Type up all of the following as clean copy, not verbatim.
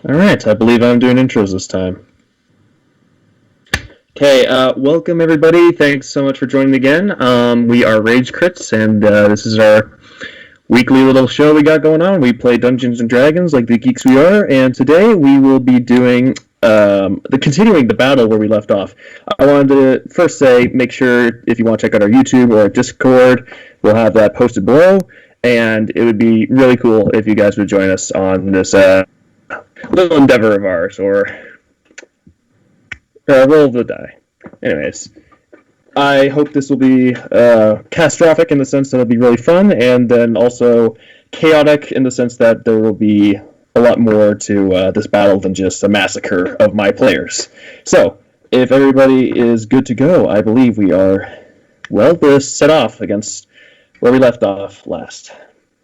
Alright, I believe I'm doing intros this time. Okay, welcome everybody. Thanks so much for joining again. We are Rage Crits, and this is our weekly little show we got going on. We play Dungeons and Dragons like the geeks we are, and today we will be doing continuing the battle where we left off. I wanted to first say, make sure if you want to check out our YouTube or our Discord, we'll have that posted below, and it would be really cool if you guys would join us on this little endeavor of ours, or roll of the die. Anyways, I hope this will be catastrophic in the sense that it'll be really fun, and then also chaotic in the sense that there will be a lot more to this battle than just a massacre of my players. So, if everybody is good to go, I believe we are, well, we're set off against where we left off last.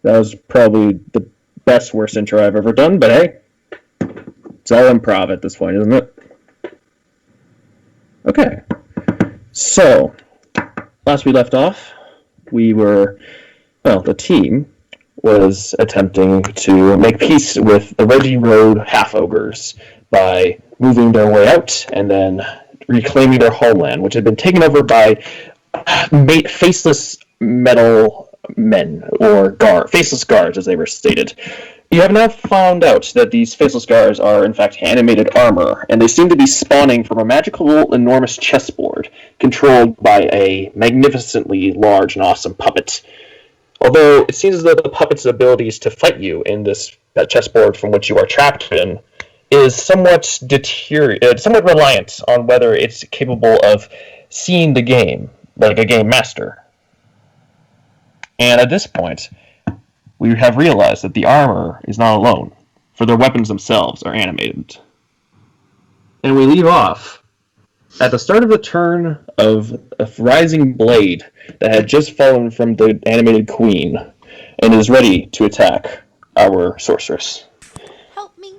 That was probably the best, worst intro I've ever done, but hey, it's all improv at this point, isn't it? Okay. So, last we left off, the team was attempting to make peace with the Reggie Road half-ogres by moving their way out and then reclaiming their homeland, which had been taken over by faceless metal men, or faceless guards, as they were stated. You have now found out that these faceless guards are, in fact, animated armor, and they seem to be spawning from a magical, enormous chessboard controlled by a magnificently large and awesome puppet. Although it seems as though the puppet's abilities to fight you in that chessboard from which you are trapped in is somewhat somewhat reliant on whether it's capable of seeing the game, like a game master. And at this point, we have realized that the armor is not alone, for their weapons themselves are animated. And we leave off at the start of the turn of a rising blade that had just fallen from the animated queen and is ready to attack our sorceress. Help me.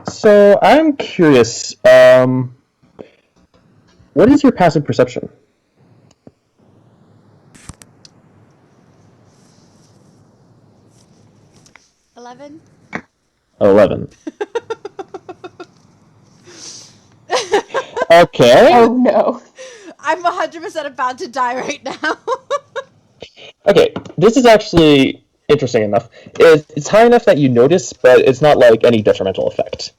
So I'm curious, what is your passive perception? 11. 11. Okay. Oh no. I'm 100% about to die right now. Okay, this is actually interesting enough. It's high enough that you notice, but it's not like any detrimental effect.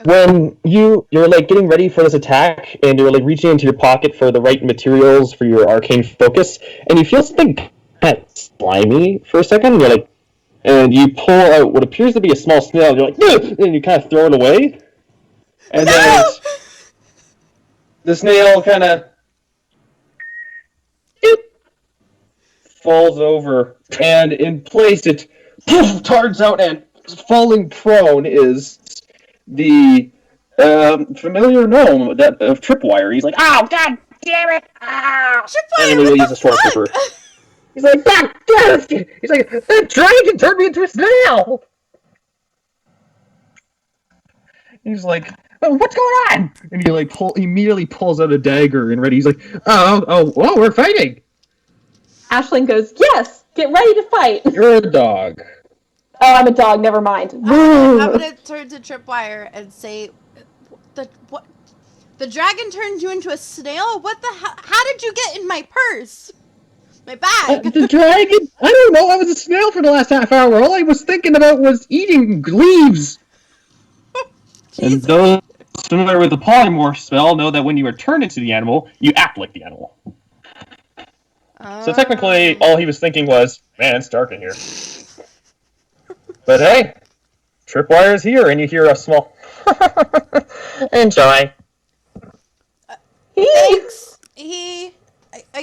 Okay. When you're like getting ready for this attack, and you're like reaching into your pocket for the right materials for your arcane focus, and you feel something kind of slimy for a second, and you're like, and you pull out what appears to be a small snail, and you're like, "Ugh!" And you kind of throw it away. And then the snail kind of falls over, and in place it turns out, and falling prone is the familiar gnome of Tripwire. He's like, "Oh, god damn it! Ah!" Tripwire, and we'll use a stormtrooper. He's like, "God damn it!" He's like, "That dragon turned me into a snail!" He's like, "Oh, what's going on?" And he immediately pulls out a dagger and ready. He's like, "Oh, we're fighting!" Ashling goes, "Yes, get ready to fight." You're a dog. Oh, I'm a dog, never mind. I'm gonna turn to Tripwire and say, what? The dragon turned you into a snail? What the hell? How did you get in my purse? My bag? The dragon? I don't know, I was a snail for the last half hour. All I was thinking about was eating leaves. And those familiar with the polymorphed spell know that when you are turned into the animal, you act like the animal. So technically, all he was thinking was, man, it's dark in here. But hey, Tripwire is here, and you hear a small enjoy. Thanks. I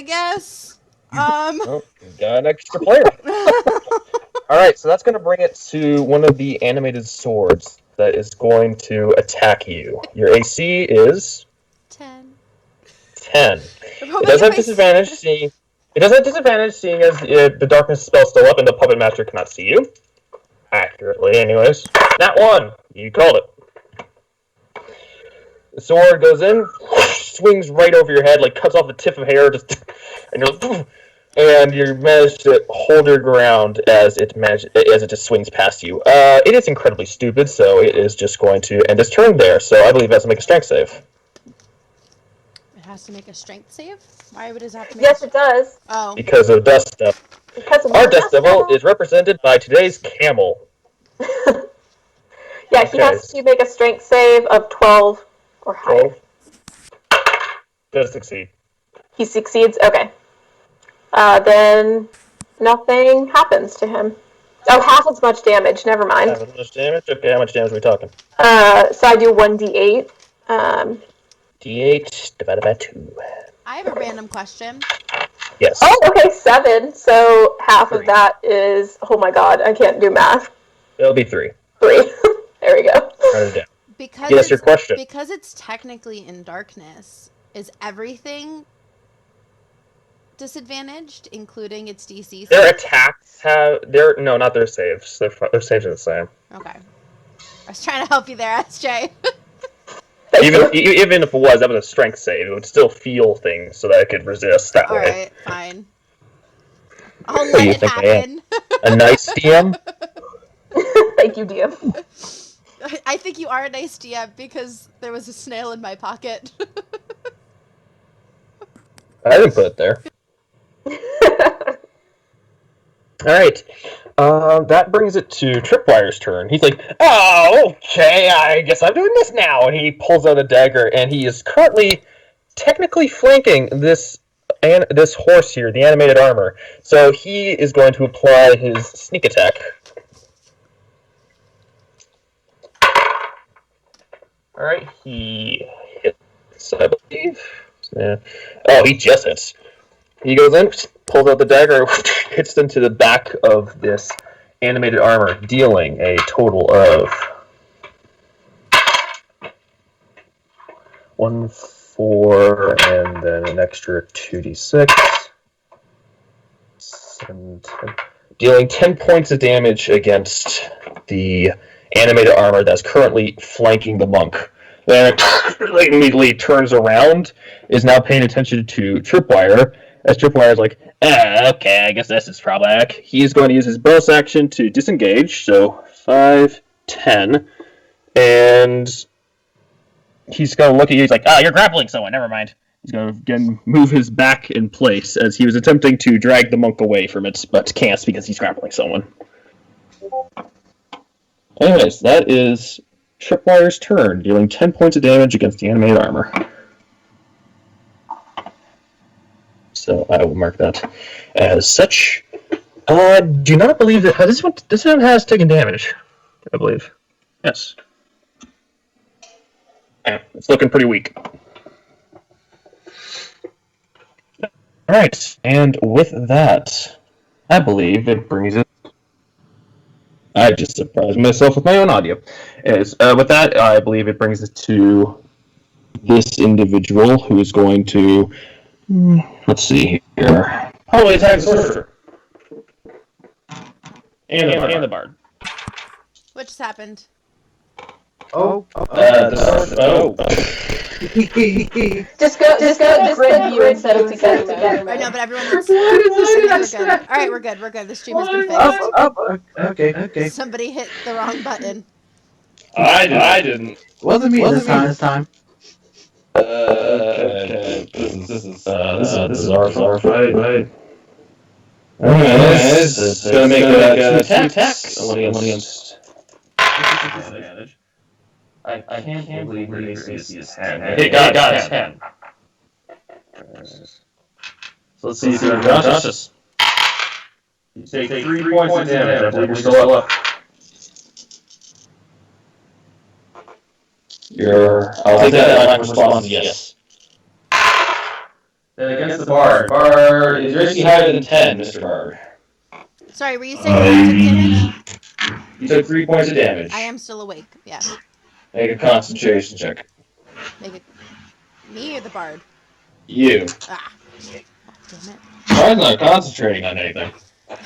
guess. Oh, you got an extra player. Alright, so that's going to bring it to one of the animated swords that is going to attack you. Your AC is 10. It does have disadvantage, seeing as the darkness spell is still up and the puppet master cannot see you. Accurately, anyways. That one! You called it. The sword goes in, swings right over your head, like cuts off the tip of hair, and you're like, and you manage to hold your ground as it just swings past you. It is incredibly stupid, so it is just going to end its turn there. So I believe it has to make a strength save. It has to make a strength save? Why would it have to make Yes, it does. Oh. Because of Dust Devil. Because of Our the Dust Devil is represented by today's camel. Yeah, he has to make a strength save of 12 or higher. 12. Does succeed. He succeeds? Okay. Then nothing happens to him. Oh, half as much damage. Never mind. Half as much damage? Okay, how much damage are we talking? So I do 1d8. D8 divided by 2. I have a random question. Yes. Oh, okay, 7. So half 3. of that is... Oh my god, I can't do math. It'll be 3. 3. There we go. Write it down. Because yes, your question. Because it's technically in darkness, is everything disadvantaged, including its DC? Their attacks have... No, not their saves. Their saves are the same. Okay. I was trying to help you there, SJ. Even if it was, that was a strength save. It would still feel things so that it could resist that way. Alright, fine. I'll let it happen. A nice DM? Thank you, DM. I think you are a nice DM because there was a snail in my pocket. I didn't put it there. Alright. That brings it to Tripwire's turn. He's like, oh, okay, I guess I'm doing this now. And he pulls out a dagger, and he is currently technically flanking this horse here, the animated armor. So he is going to apply his sneak attack. Alright, he hits, I believe. Yeah. Oh, he just hits. He goes in, pulls out the dagger, hits into the back of this animated armor, dealing a total of 1, 4, and then an extra 2d6. 7, 10. Dealing 10 points of damage against the animated armor that's currently flanking the monk. Then it immediately turns around, is now paying attention to Tripwire, as Tripwire is like, okay, I guess this is problematic. He's going to use his bonus action to disengage, so 5, 10, and he's going to look at you, he's like, you're grappling someone, never mind. He's going to again move his back in place as he was attempting to drag the monk away from it, but can't because he's grappling someone. Anyways, that is Tripwire's turn, dealing 10 points of damage against the animated armor. So I will mark that as such. Do not believe that this one has taken damage, I believe. Yes. Yeah, it's looking pretty weak. Alright, and with that, I believe it brings it. I just surprised myself with my own audio. With that, I believe it brings it to this individual who is going to. Let's see here. Probably attack the sorcerer. And the bard. What just happened? The sorcerer. Just go grid view instead of together. I know, but everyone else. We're good. Alright, we're good. The stream has been fixed. Okay. Somebody hit the wrong button. I didn't. Wasn't me this time. Okay. This is our fight, right? It's gonna make a 2 attacks. One against. I can't believe your AC is 10. It got 10. So let's see if you're unconscious. You take 3 points of damage. I believe you're still up. I'll take that as my response is yes. Then against the bard. Bard, is your AC higher than 10, Mr. Bard? Sorry, were you saying you took damage? You took 3 points of damage. I am still awake, yeah. Make a concentration check. Make it me or the bard? You. Ah. Damn it. Bard's not concentrating on anything.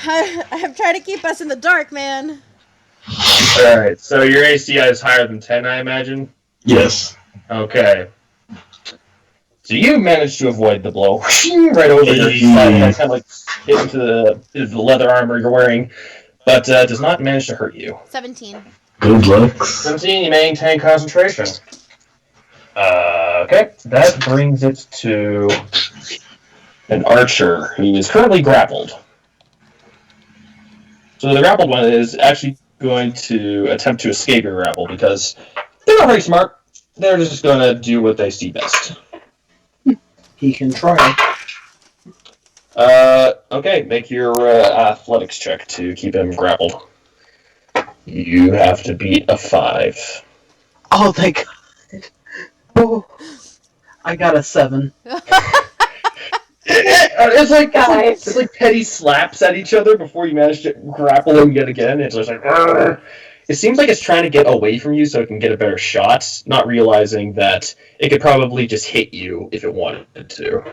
I'm trying to keep us in the dark, man. Alright, so your AC is higher than 10, I imagine? Yes. Okay. So you managed to avoid the blow right over your side. It kind of like hit into the leather armor you're wearing, but does not manage to hurt you. 17. Good luck. 17, you maintain concentration. Okay, that brings it to an archer who is currently grappled. So the grappled one is actually going to attempt to escape your grapple because they're not very smart. They're just going to do what they see best. He can try. Okay, make your athletics check to keep him grappled. You have to beat a 5. Oh, thank God. Oh, I got a 7. It's like petty slaps at each other before you manage to grapple him yet again. It's just like, Argh. It seems like it's trying to get away from you so it can get a better shot, not realizing that it could probably just hit you if it wanted to.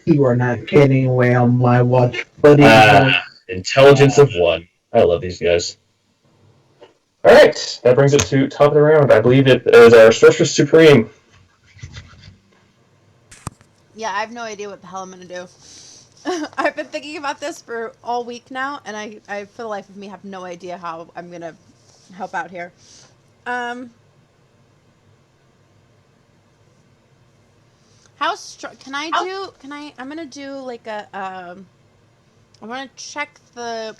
You are not getting away on my watch, buddy. Intelligence of 1. I love these guys. Alright, that brings it to top of the round. I believe it is our Sorceress Supreme. Yeah, I have no idea what the hell I'm gonna do. I've been thinking about this for all week now, and I for the life of me have no idea how I'm gonna help out here. How strong can I do? I'm gonna do like a I want to check the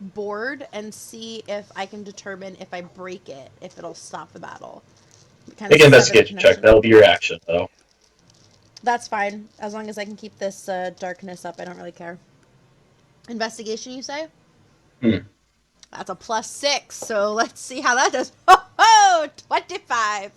board and see if I can determine if I break it, if it'll stop the battle. Kind Make an investigation check. That'll be your action, though. That's fine. As long as I can keep this darkness up, I don't really care. Investigation, you say? That's a +6, so let's see how that does. Oh, 25!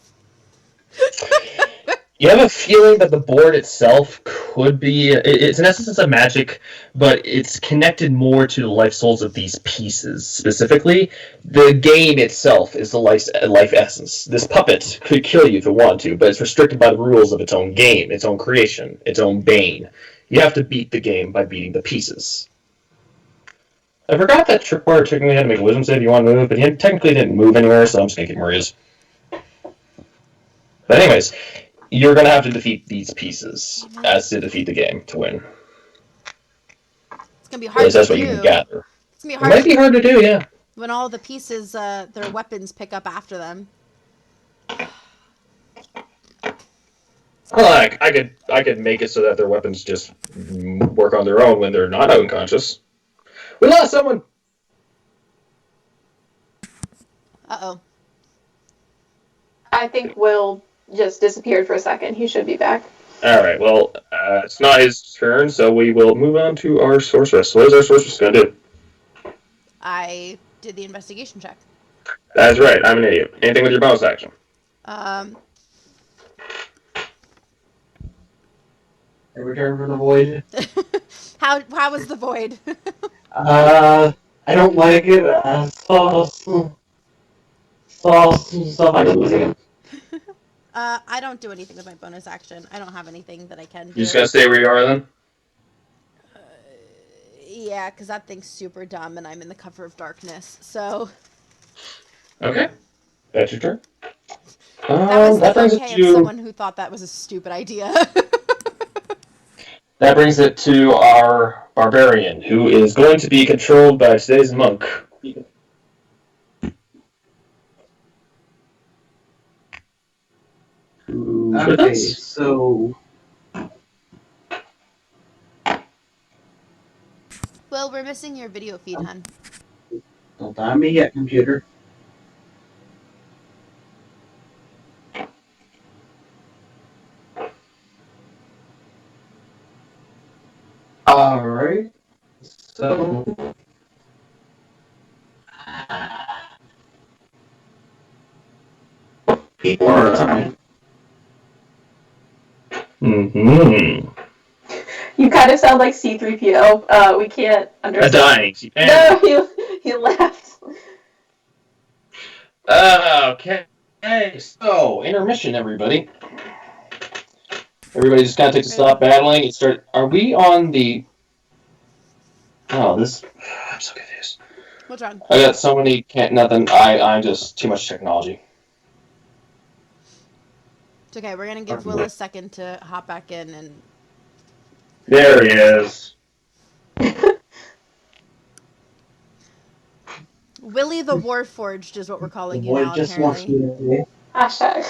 You have a feeling that the board itself could be... It's in essence a magic, but it's connected more to the life souls of these pieces. Specifically, the game itself is the life essence. This puppet could kill you if it wanted to, but it's restricted by the rules of its own game, its own creation, its own bane. You have to beat the game by beating the pieces. I forgot that Tripwire technically had to make a wisdom save if you want to move, but he technically didn't move anywhere, so I'm just going to keep him where he is. But anyways... You're going to have to defeat these pieces as to defeat the game to win. It's going to be hard to do. That's what you can gather. It's gonna be hard. It might be hard to do, yeah. When all the pieces, their weapons pick up after them. Well, I could make it so that their weapons just work on their own when they're not unconscious. We lost someone! Uh-oh. I think Will just disappeared for a second. He should be back. Alright, well, it's not his turn, so we will move on to our sorceress. What is our sorceress going to do? I did the investigation check. That's right, I'm an idiot. Anything with your bonus action? A return from the void. How was the void? I don't like it. I saw some stuff I didn't see. I don't do anything with my bonus action. I don't have anything that I can do. You just gonna stay where you are then? Yeah, because that thing's super dumb and I'm in the cover of darkness, so... Okay. That's your turn. That was that brings okay it to... of someone who thought that was a stupid idea. That brings it to our barbarian, who is going to be controlled by today's monk. Okay, so... Well, we're missing your video feed, hun. Don't die me yet, computer. Alright. So... People are trying. Mm-hmm. You kind of sound like C-3PO. We can't understand. A dying. No, he left. Okay. So, intermission, everybody. Everybody just kind of takes a stop battling and start... Are we on the... Oh, this... I'm so confused. What's wrong? I got so many... Nothing. I'm just... Too much technology. It's okay. We're gonna give Will a second to hop back in and. There he is. Willie the Warforged is what we're calling you Boy now, just wants apparently. me to Hashtag.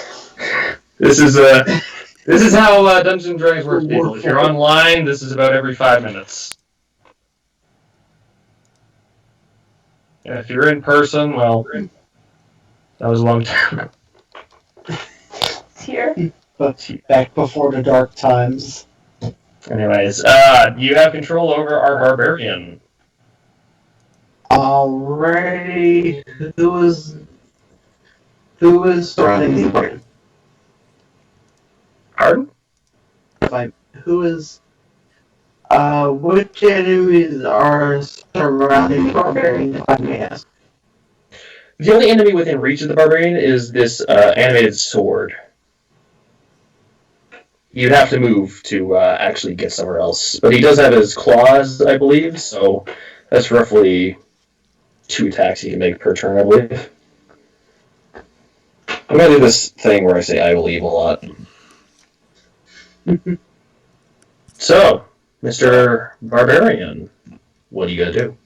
This is how Dungeons and Dragons works, people. If you're online, this is about every 5 minutes. And if you're in person, well, that was a long time. It's here. but back before the dark times. Anyways, you have control over our barbarian. Alrighty, who is surrounding the party? Pardon? Who is which enemies are surrounding the barbarian, if I may ask? The only enemy within reach of the barbarian is this animated sword. You'd have to move to actually get somewhere else. But he does have his claws, I believe, so that's roughly 2 attacks he can make per turn, I believe. I'm going to do this thing where I say I believe a lot. So, Mr. Barbarian, what are you going to do?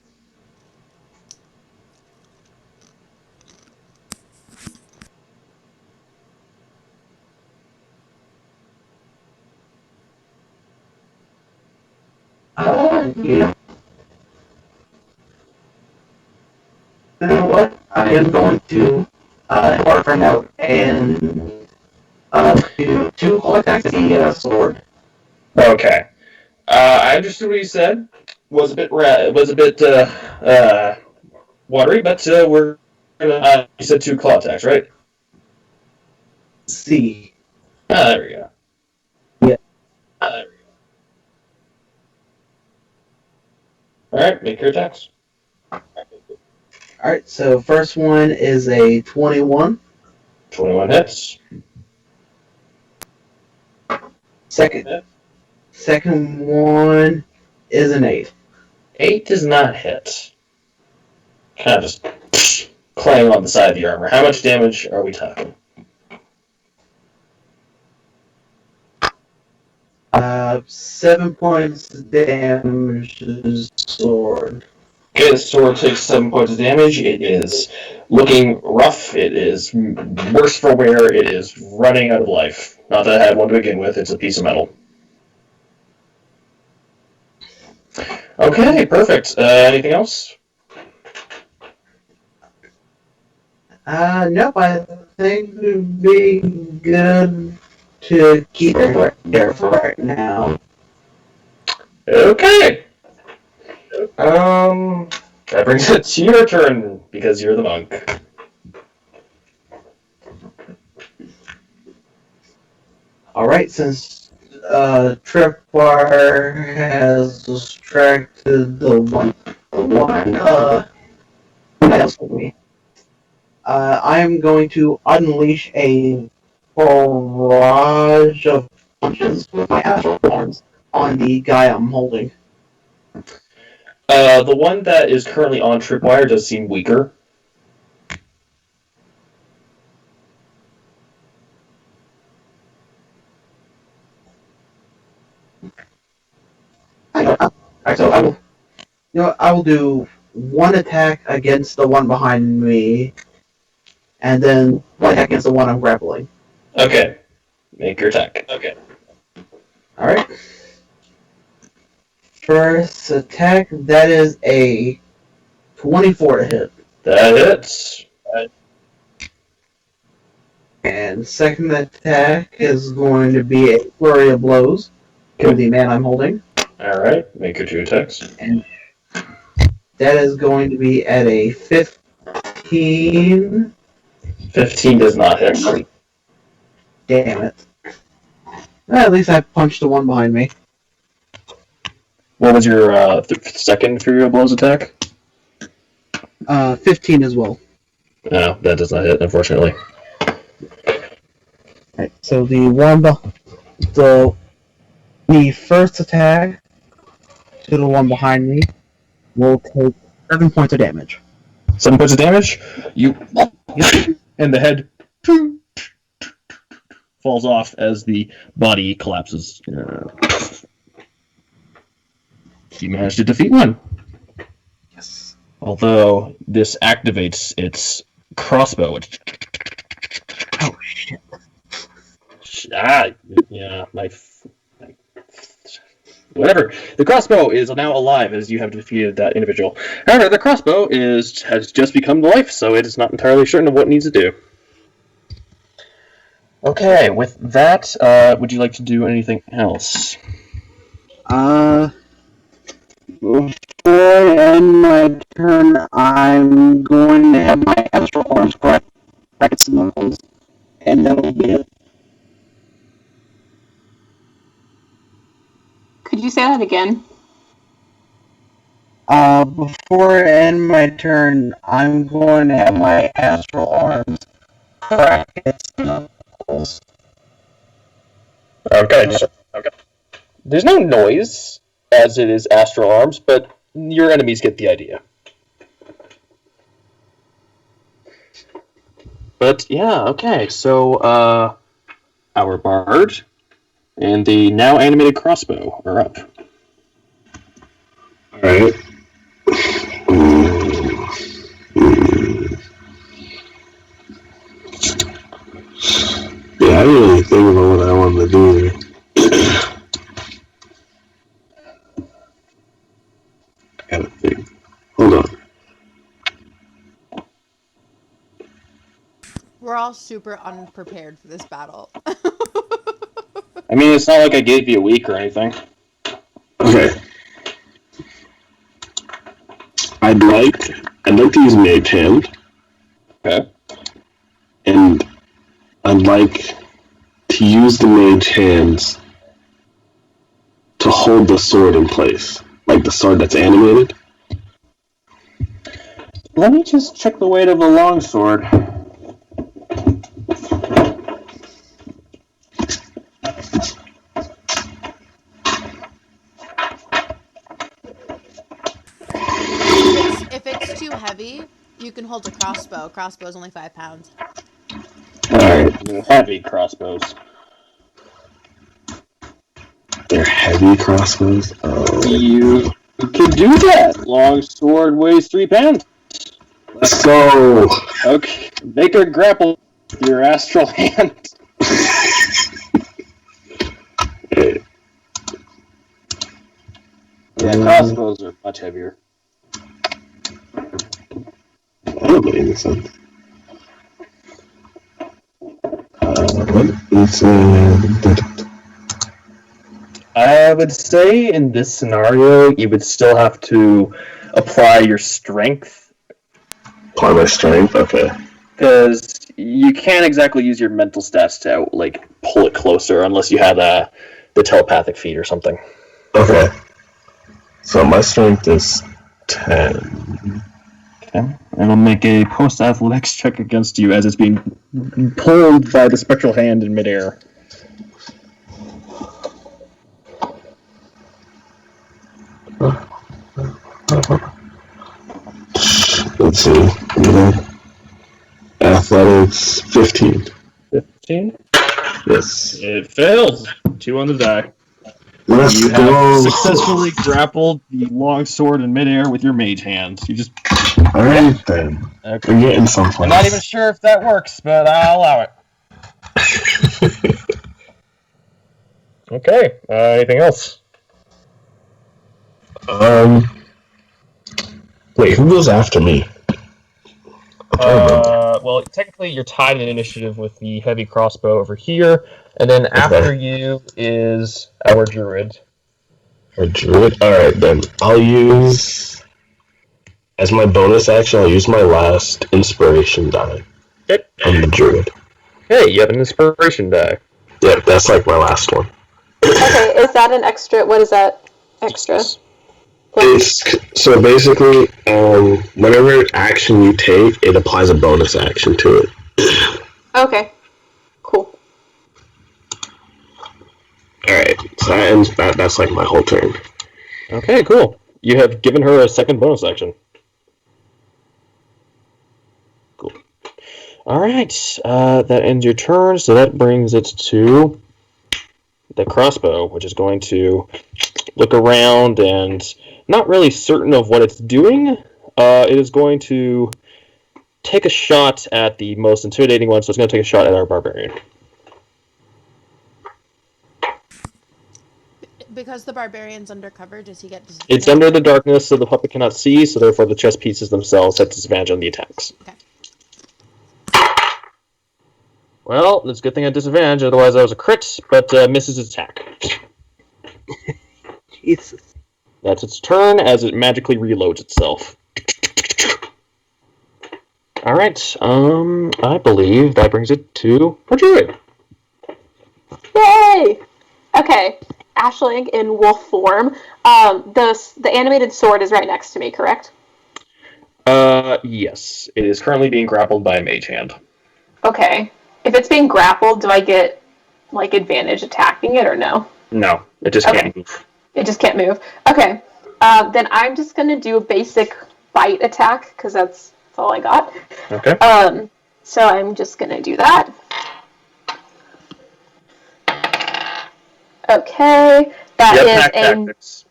You know what? I am going to farm out and do 2 whole attacks at the sword. Okay. I understood what you said. Was a bit watery, but we're gonna. You said 2 claw attacks, right? C. There we go. Yeah. There we go. All right, make your attacks. Alright, so first one is a 21. 21 hits. Second one is an 8. 8 does not hit. Kind of just clang on the side of the armor. How much damage are we talking? 7 points damage to the sword. Okay, the sword takes 7 points of damage. It is looking rough. It is worse for wear. It is running out of life. Not that I had one to begin with. It's a piece of metal. Okay, perfect. Anything else? Nope, I think it would be good to keep it there for right now. Okay. That brings it to your turn, because you're the monk. Alright, since Tripwire has distracted the one else with me, I am going to unleash a barrage of punches with my astral arms on the guy I'm holding. The one that is currently on Tripwire does seem weaker. I will do 1 attack against the one behind me, and then 1 attack against the one I'm grappling. Okay. Make your attack. Okay. Alright. First attack, that is a 24 to hit. That hits. And second attack is going to be a flurry of blows to the man I'm holding. Alright, make your 2 attacks. And that is going to be at a 15. 15 does not hit. Damn it. Well, at least I punched the one behind me. What was your second Fury of Blows attack? 15 as well. No, that does not hit, unfortunately. Right, so the first attack to the one behind me will take 7 points of damage. 7 points of damage? You... and the head... falls off as the body collapses. You managed to defeat one. Yes. Although this activates its crossbow. Oh shit. Yeah, whatever. The crossbow is now alive as you have defeated that individual. However, the crossbow has just become to life, so it is not entirely certain of what it needs to do. Okay, with that, would you like to do anything else? Before I end my turn, I'm going to have my astral arms bracket some knuckles, and that'll be it. Could you say that again? Before I end my turn, I'm going to have my astral arms bracket some knuckles. Okay. There's no noise, as it is astral arms, but your enemies get the idea. But yeah, okay, so our bard and the now animated crossbow are up. Alright. Yeah, I didn't really think about what I wanted to do there. I gotta think. Hold on. We're all super unprepared for this battle. I mean, it's not like I gave you a week or anything. Okay. I'd like to use Mage Hand, Okay. and I'd like to use the Mage Hands to hold the sword in place. Like the sword that's animated. Let me just check the weight of the longsword. If it's too heavy, you can hold a crossbow. Crossbow's only 5 pounds. Alright. Heavy crossbows. They're heavy crossbows. Oh. You can do that. Longsword weighs 3 pounds. Let's go! Okay, make her grapple with your astral hand. Okay. Yeah, crossbows are much heavier. That don't make any sense. What is I would say in this scenario, you would still have to apply your strength, Apply my strength? Okay. because you can't exactly use your mental stats to pull it closer unless you had the telepathic feat or something. Okay. So my strength is 10. Okay, and I'll make a post-athletics check against you as it's being pulled by the spectral hand in midair. Let's see. Athletics 15. 15? Yes. It fails. 2 on the die. Let's You have go. successfully grappled the long sword in midair with your mage hands. You just... Alright then. Okay. We're getting someplace. I'm not even sure if that works, but I'll allow it. Okay. Anything else? Wait, who goes after me? Well, technically you're tied in initiative with the heavy crossbow over here, and then after you is our druid. Or druid? Alright then. I'll use... As my bonus action, I'll use my last inspiration die. Okay. On the druid. Hey, you have an inspiration die. Yep, that's like my last one. Okay, is that an extra? What is that extra? It's so basically, whatever action you take, it applies a bonus action to it. Okay, cool. Alright, so that ends, that's like my whole turn. Okay, cool. You have given her a second bonus action. Cool. All right, that ends your turn, so that brings it to the crossbow, which is going to look around and not really certain of what it's doing. It is going to take a shot at the most intimidating one, so it's going to take a shot at our barbarian. Because the barbarian's undercover, does he get disadvantage? It's under the darkness, so the puppet cannot see, so therefore the chess pieces themselves have disadvantage on the attacks. Okay. Well, it's a good thing I had disadvantage, otherwise I was a crit, but misses its attack. Jesus. That's its turn as it magically reloads itself. Alright, I believe that brings it to Druid. Yay! Okay, Ashling in wolf form. The animated sword is right next to me, correct? Yes. It is currently being grappled by a mage hand. Okay. If it's being grappled, do I get, like, advantage attacking it or no? No, it just can't move. It just can't move. Okay. Then I'm just going to do a basic bite attack, because that's all I got. Okay. So I'm just going to do that. Okay. That you have is pack tactics.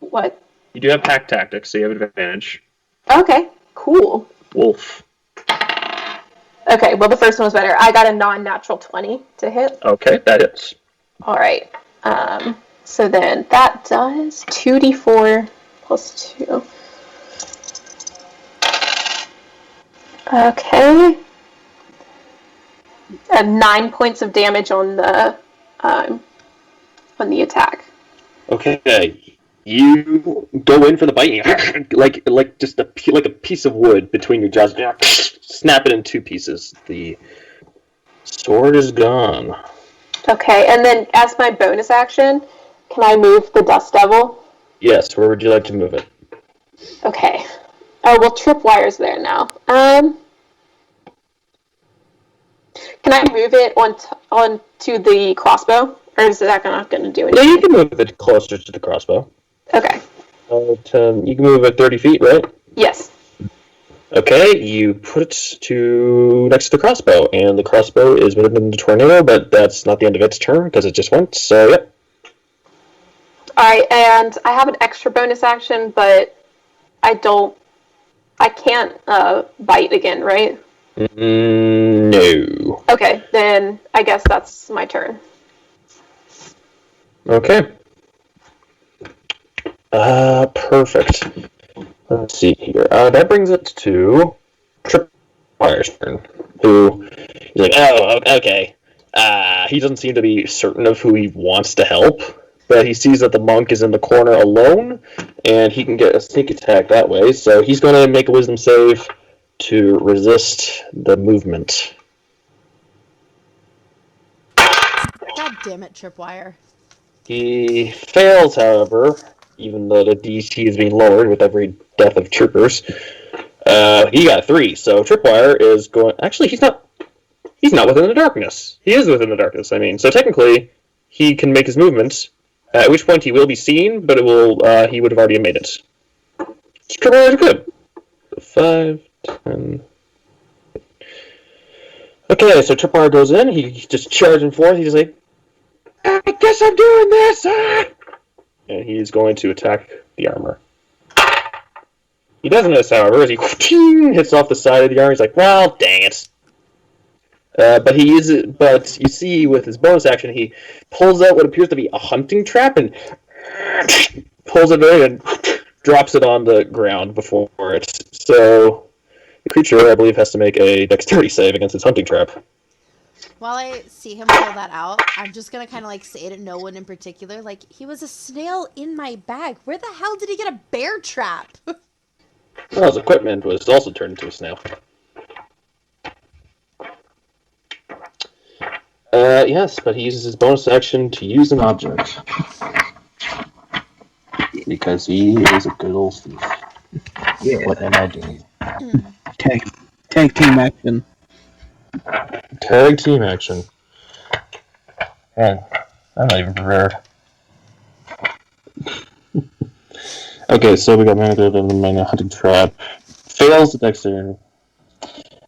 What? You do have pack tactics, so you have advantage. Okay, cool. Wolf. Okay, well, the first one was better. I got a non-natural 20 to hit. Okay, that hits. All right. So then that does 2d4 plus 2. Okay. 9 points of damage on the attack. Okay. You go in for the bite, like just like a piece of wood between your jaws. Snap it in two pieces. The sword is gone. Okay, and then as my bonus action, can I move the Dust Devil? Yes, where would you like to move it? Okay. Oh, well, Tripwire's there now. Can I move it onto the crossbow? Or is that not going to do anything? Yeah, you can move it closer to the crossbow. Okay. You can move it 30 feet, right? Yes. Okay, you put it next to the crossbow, and the crossbow is within the tornado, but that's not the end of its turn, because it just went, so yep. Alright, and I have an extra bonus action, but I can't bite again, right? No. Okay, then I guess that's my turn. Okay. Perfect. Let's see here. That brings it to Tripwire's turn, who is like, oh, okay. He doesn't seem to be certain of who he wants to help, but he sees that the monk is in the corner alone, and he can get a sneak attack that way, so he's going to make a wisdom save to resist the movement. God damn it, Tripwire. He fails, however, even though the DC is being lowered with every death of troopers. He got 3, so Tripwire is going... Actually, he's not within the darkness. He is within the darkness, I mean. So technically, he can make his movements, at which point he will be seen, but he would have already made it. Tripwire is good. 5, 10... Okay, so Tripwire goes in, he's just charging forth, he's like, I guess I'm doing this! And he's going to attack the armor. He doesn't miss, however, as he hits off the side of the armor. He's like, well, dang it. But you see, with his bonus action, he pulls out what appears to be a hunting trap and pulls it in and drops it on the ground before it. So the creature, I believe, has to make a dexterity save against its hunting trap. While I see him pull that out, I'm just gonna kind of like say to no one in particular, like, he was a snail in my bag. Where the hell did he get a bear trap? Well, his equipment was also turned into a snail. Yes, but he uses his bonus action to use an object. Because he is a good old thief. Yeah. What am I doing? Tag team action. Tag team action. Man, I'm not even prepared. Okay, so we got man hunting trap. Fails the dexterity.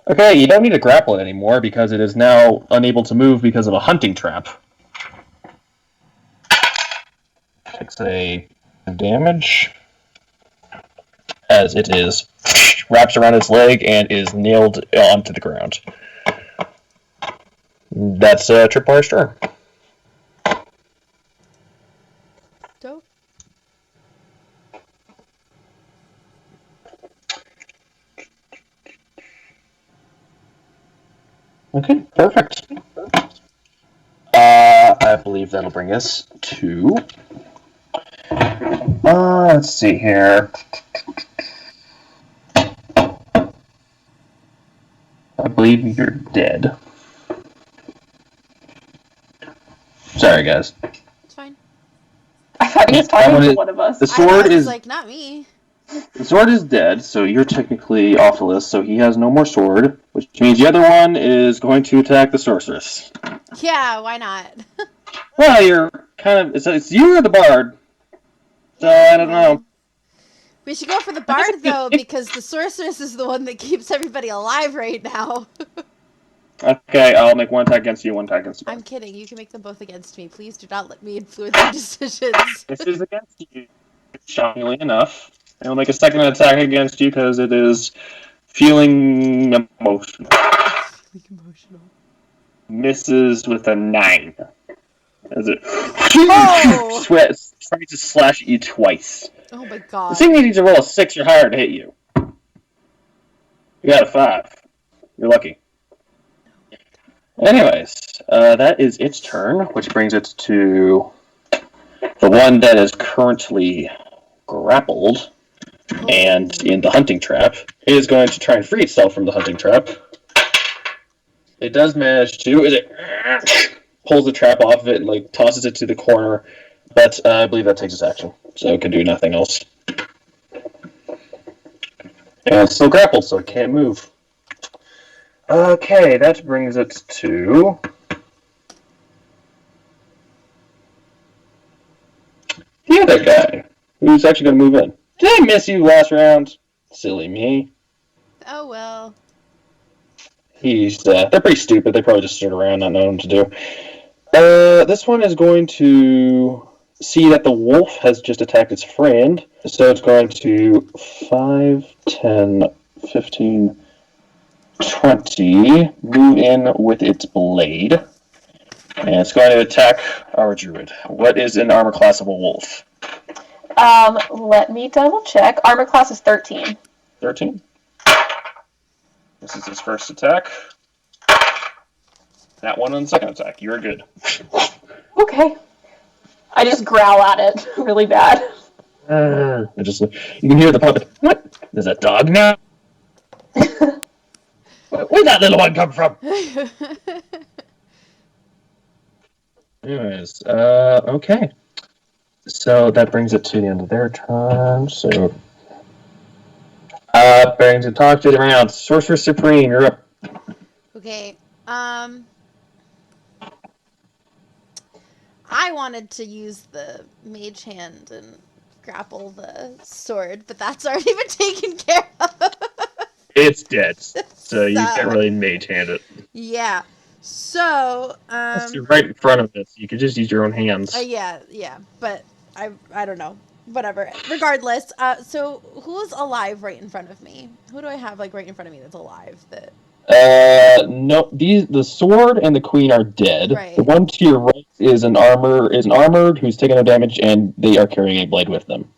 Okay, you don't need to grapple it anymore because it is now unable to move because of a hunting trap. Takes a damage as it is wraps around its leg and is nailed onto the ground. That's Tripwire's turn. Dope. Okay, perfect. I believe that'll bring us to. Let's see here. I believe you're dead. Sorry, guys. It's fine. I thought he was talking to one of us. The I know, sword I was is like, not me. the sword is dead, so you're technically off the list. So he has no more sword, which means the other one is going to attack the sorceress. Yeah, why not? Well, you're kind of it's you or the bard. So I don't know. We should go for the bard though, because the sorceress is the one that keeps everybody alive right now. Okay, I'll make one attack against you, one attack against the bard. I'm kidding. You can make them both against me. Please do not let me influence your decisions. This is against you, shockingly enough. And I'll make a second attack against you because it is feeling emotional. Emotional. Misses with a 9. As it Oh! tries to slash at you twice. Oh my The god. thing needs to roll a 6 or higher to hit you. You got a 5. You're lucky. Anyways, that is its turn, which brings it to the one that is currently grappled and in the hunting trap. It is going to try and free itself from the hunting trap. It does manage to. It pulls the trap off of it and like tosses it to the corner, but I believe that takes its action, so it can do nothing else. And it's still grappled, so it can't move. Okay, that brings it to the other guy, who's actually going to move in. Did I miss you last round? Silly me. Oh well. They're pretty stupid. They probably just stood around not knowing what to do. This one is going to see that the wolf has just attacked its friend, so it's going to 5, 10, 15, 20, move in with its blade, and it's going to attack our druid. What is an armor class of a wolf? Let me double check. Armor class is 13. 13. This is his first attack. That one on the second attack. You're good. Okay. I just growl at it really bad. You can hear the puppet. What? There's a dog now? Where'd that little one come from? Anyways, okay. So that brings it to the end of their turn. So, brings it talk to the round. Sorcerer Supreme, you're up. Okay. I wanted to use the mage hand and grapple the sword, but that's already been taken care of. It's dead, so you can't really mage hand it. Yeah. So, You're right in front of it, so you can just use your own hands. yeah, but I don't know. Whatever. Regardless, so who's alive right in front of me? Who do I have like right in front of me that's alive? That No, the sword and the queen are dead. Right. The one to your right is an armored who's taking no damage, and they are carrying a blade with them.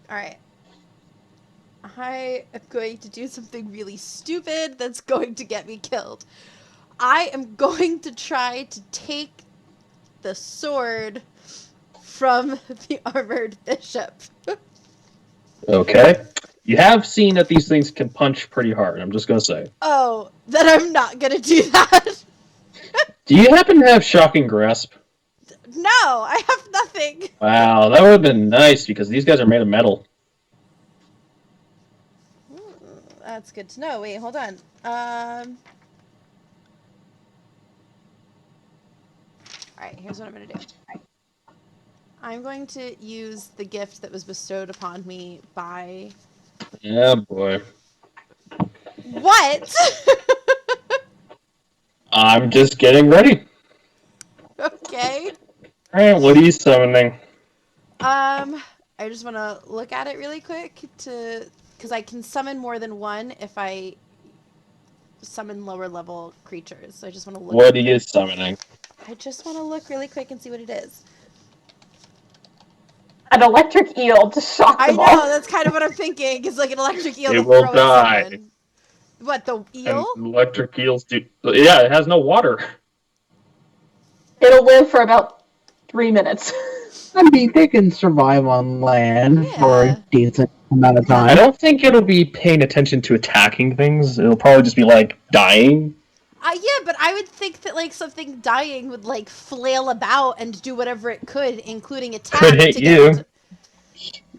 All right. I am going to do something really stupid that's going to get me killed. I am going to try to take the sword from the armored bishop. Okay. You have seen that these things can punch pretty hard, I'm just going to say. Oh, then I'm not going to do that. Do you happen to have Shocking Grasp? No, I have nothing. Wow, that would have been nice, because these guys are made of metal. That's good to know. Wait, hold on. Alright, here's what I'm going to do. I'm going to use the gift that was bestowed upon me by... Yeah, boy. What? I'm just getting ready. Okay. Alright, what are you summoning? I just want to look at it really quick because I can summon more than one if I summon lower level creatures. So I just want to look. What are you summoning? I just want to look really quick and see what it is. An electric eel to shock I them know, all. that's kind of what I'm thinking. It's like an electric eel It to will throw die. at someone. What, the And eel? electric eels do. Yeah, it has no water. It'll live for about 3 minutes. I mean, they can survive on land for Yeah. a decent amount of I time. don't think it'll be paying attention to attacking things. It'll probably just be like dying. Yeah, but I would think that like something dying would like flail about and do whatever it could, including attack. Could hit to you.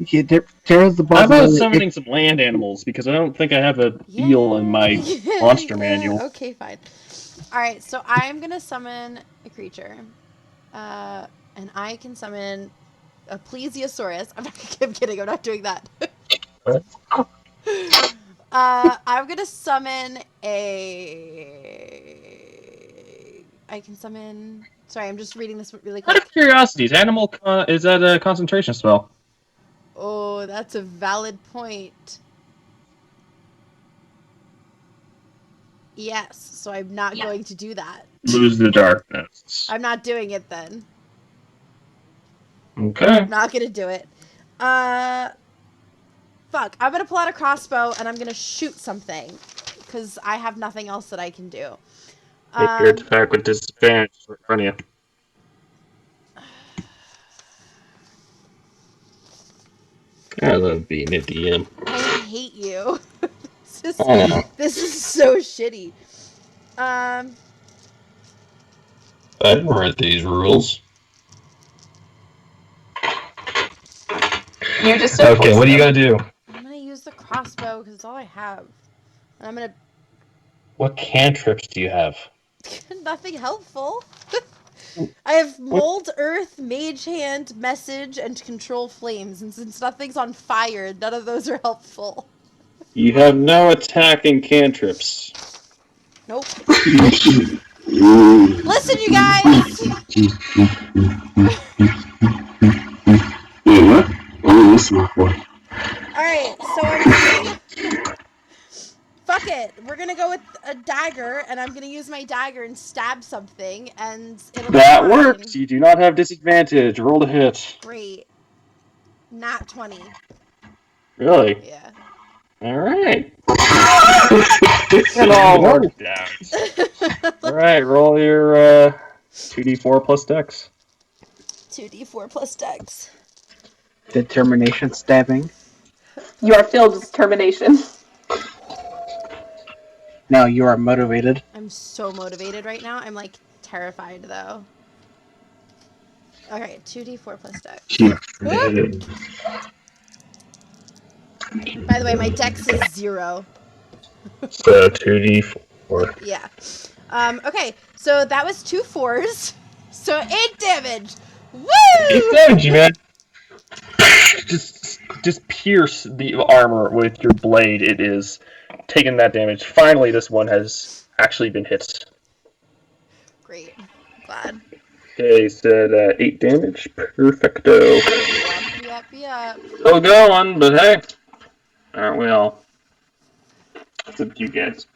Get Yeah, there's the How about possibility. summoning some land animals? Because I don't think I have an eel in my monster manual. Okay, fine. All right, so I'm gonna summon a creature, and I can summon a plesiosaurus. I'm kidding. I'm not doing that. What? I'm gonna summon a. I can summon. Sorry, I'm just reading this really Out quick. of curiosity, is is that a concentration spell? Oh, that's a valid point. Yes, so I'm not going to do that. Lose the darkness. I'm not doing it then. Okay. I'm not gonna do it. Fuck. I'm gonna pull out a crossbow and I'm gonna shoot something. Because I have nothing else that I can do. Make your attack with disadvantage in front of you. I love being a DM. I hate you. Oh. This is so shitty. I didn't write these rules. You just Okay, what are you gonna do? I'm gonna use the crossbow because it's all I have. And I'm gonna... What cantrips do you have? Nothing helpful. I have mold, earth, mage hand, message, and control flames. And since nothing's on fire, none of those are helpful. You have no attacking cantrips. Nope. Listen, you guys! Wait, what? What are you listening for? Alright, so I'm fuck it. We're gonna go with a dagger, and I'm gonna use my dagger and stab something, and it'll be That fine. works! You do not have disadvantage. Roll to hit. Great. Nat 20. Really? Yeah. Alright. It all worked out. Alright, roll your 2d4 plus dex. 2d4 plus dex. Determination stabbing. You are filled with determination. Now you are motivated. I'm so motivated right now. I'm like terrified though. Okay, 2d4 plus dex. By the way, my dex is 0. So 2d4. Yeah. Okay, so that was 2 4s. So 8 damage. Woo! 8 damage, you man. Just pierce the armor with your blade. It is taking that damage. Finally, this one has actually been hit. Great. Glad. Okay, said 8 damage. Perfecto. Yep. Still going, but hey, aren't we all? It's up to you guys.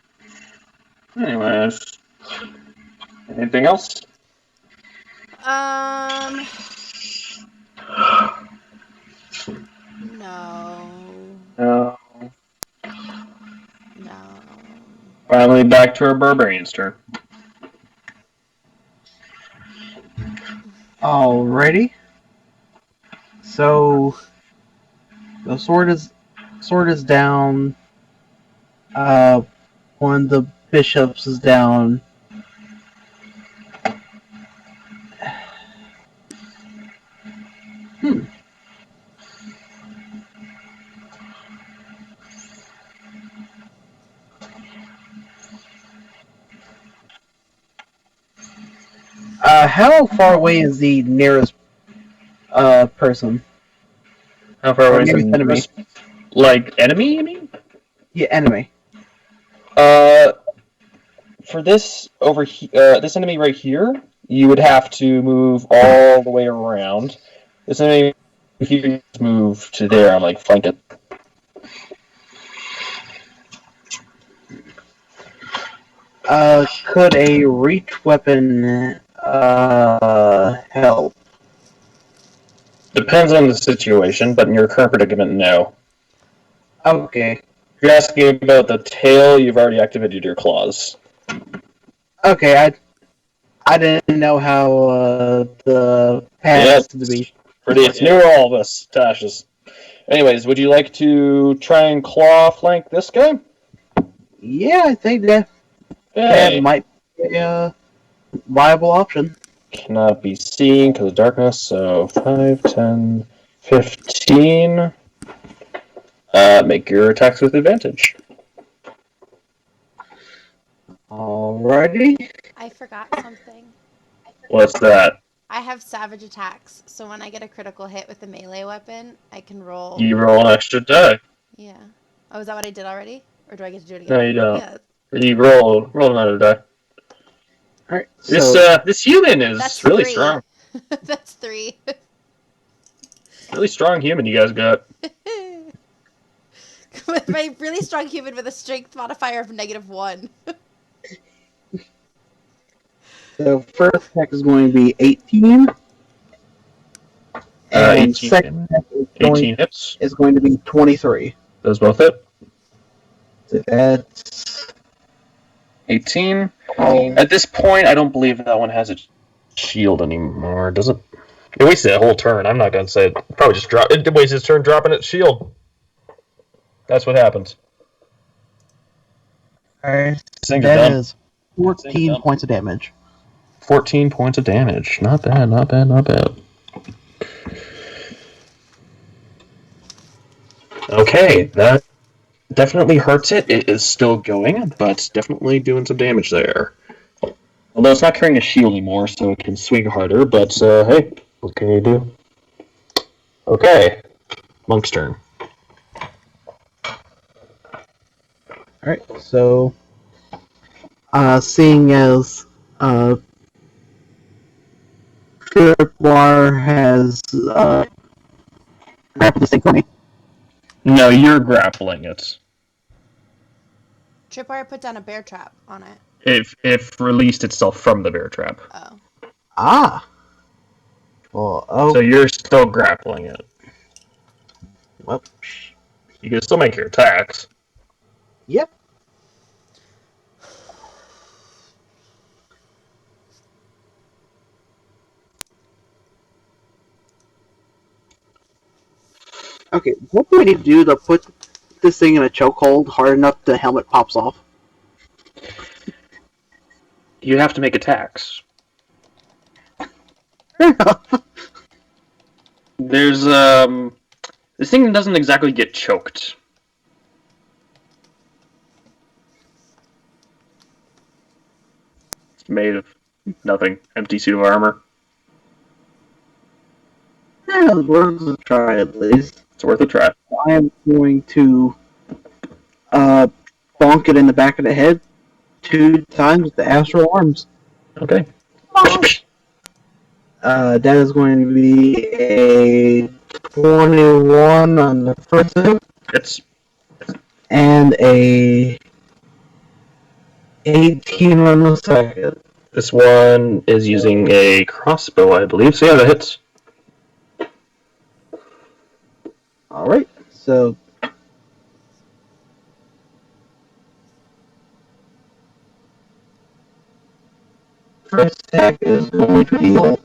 Anyways, anything else? No. No. No. Finally, back to our barbarian's turn. Alrighty. So the sword is down. One of the bishops is down. How far away is the nearest person? How far away is Nearest the enemy. nearest? Like enemy, you mean? Yeah, enemy. For this this enemy right here, you would have to move all the way around. This enemy here, just move to there. I'm like flank it. Could a reach weapon help? Depends on the situation, but in your current predicament, no. Okay. If you're asking about the tail, you've already activated your claws. Okay, I didn't know how the path to be. It's new to all of us, Tashes. Anyways, would you like to try and claw flank this guy? Yeah, I think that might be a viable option. Cannot be seen because of darkness, so 5, 10, 15. Make your attacks with advantage. Alrighty. I forgot something. What's that? I have savage attacks, so when I get a critical hit with a melee weapon, I can roll. You roll an extra die. Yeah. Oh, is that what I did already? Or do I get to do it again? No, you don't. Yeah. You roll another die. Alright, so... This human is That's really 3. strong. That's 3. Really strong human you guys got. With my really strong human with a strength modifier of -1. So first attack is going to be 18. And 18 second attack 18 hits. is going to be 23. Those both hit. So that's 18. At this point, I don't believe that one has a shield anymore, does it? It wasted a whole turn. I'm not going to say it. Probably just drop. It wasted its turn dropping its shield. That's what happens. Alright, Thing's that done. is 14 points of damage. 14 points of damage. Not bad, not bad, not bad. Okay, that definitely hurts it. It is still going, but definitely doing some damage there. Although it's not carrying a shield anymore, so it can swing harder, but hey, what can you do? Okay, Monk's turn. Alright, so seeing as Tripwire has grappled this thing for me. No, you're grappling it. Tripwire put down a bear trap on it. If released itself from the bear trap. Oh. Ah. Well, So you're still grappling it. Well, You can still make your attacks. yep. Okay, what do we need to do to put this thing in a chokehold hard enough the helmet pops off? You have to make attacks. Fair enough. There's this thing doesn't exactly get choked. It's made of nothing. Empty suit of armor. Yeah, it's worth a try at least. It's worth a try. I am going to bonk it in the back of the head 2 times with the astral arms. Okay. That is going to be a 21 on the first hit It's and a 18 on the second. this one is using a crossbow, I believe. So yeah, that hits. Alright, so first attack is going to deal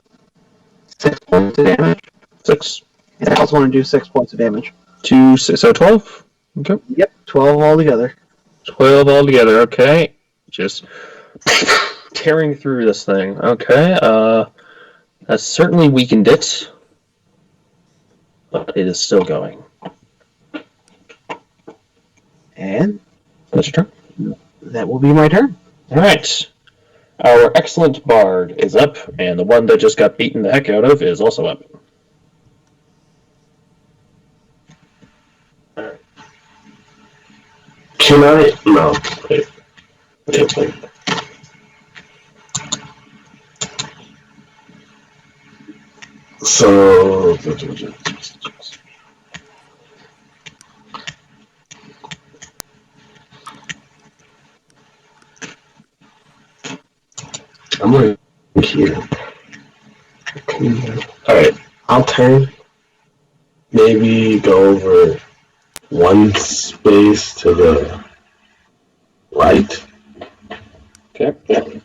6 points of damage. 6. And I also want to do 6 points of damage. 2, 6, so 12? Okay. Yep, 12 altogether. 12 altogether, okay. Just tearing through this thing. Okay, that's certainly weakened it. But it is still going. And That's your turn. that will be my turn. Alright. Our excellent bard is up, and the one that just got beaten the heck out of is also up. Can I? No. Wait. So, I'm right here. Alright, I'll turn. Maybe go over one space to the right. Okay.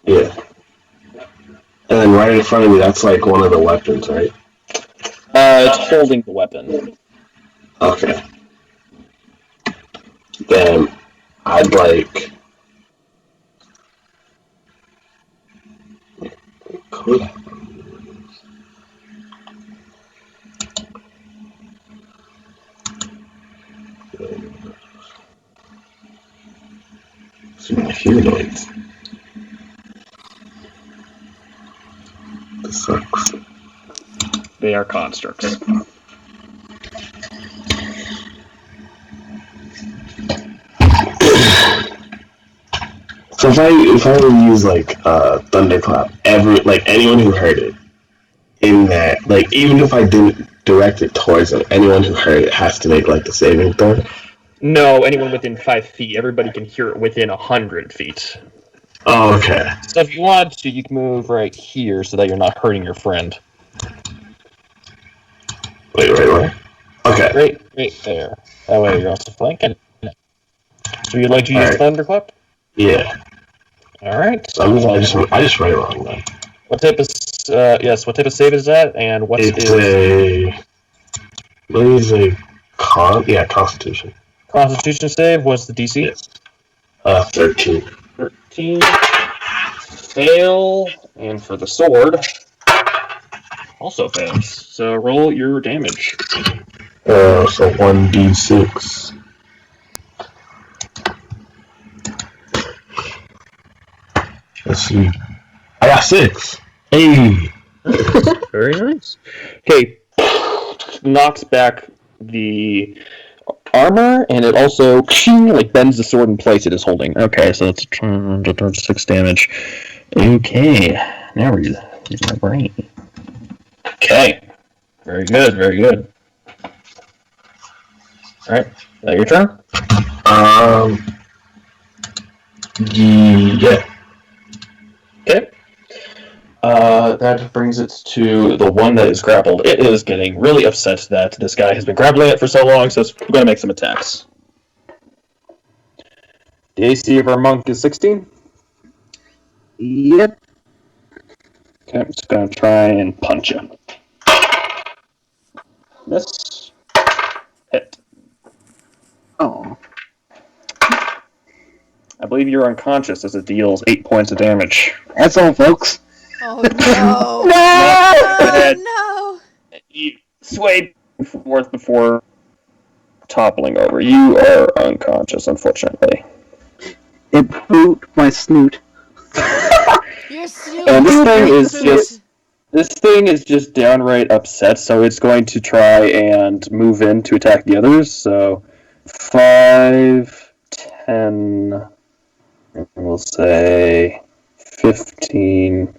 Yeah. And then right in front of me, that's like one of the weapons, right? It's holding the weapon. Okay. Then I'd like. Could. See my humanoids. This sucks. They are constructs. So if I were to use like thunderclap, anyone who heard it in that, like even if I didn't direct it towards them, anyone who heard it has to make like the saving throw. No, anyone within 5 feet. Everybody can hear it within 100 feet. Oh, okay. So if you want to, you can move right here so that you're not hurting your friend. Wait. Okay. Right there. That way you're also flanking. So you'd like to use thunderclap? Yeah. All right. So I just read it wrong then. What type of what type of save is that? And what It's Constitution. Constitution save? What's the DC? Yes. 13. 13. Fail, and for the sword, also fails. So roll your damage. So 1d6. Let's see. I got 6. Hey. Very nice. Okay, knocks back the armor, and it also like bends the sword in place it is holding. Okay, so that's 6 damage. Okay, now we're using my brain. Okay, very good. All right, is that your turn? Yeah. Okay. That brings it to the one that is grappled. It is getting really upset that this guy has been grappling it for so long, so it's going to make some attacks. The AC of our monk is 16. Yep. Okay, I'm just going to try and punch him. Miss. Hit. Oh. I believe you're unconscious as it deals 8 points of damage. That's all, folks. Oh no! No! No! You sway forth before toppling over. You are unconscious, unfortunately. It boot my snoot. Your snoot. And this thing is just downright upset, so it's going to try and move in to attack the others. So 5, 10, we'll say 15,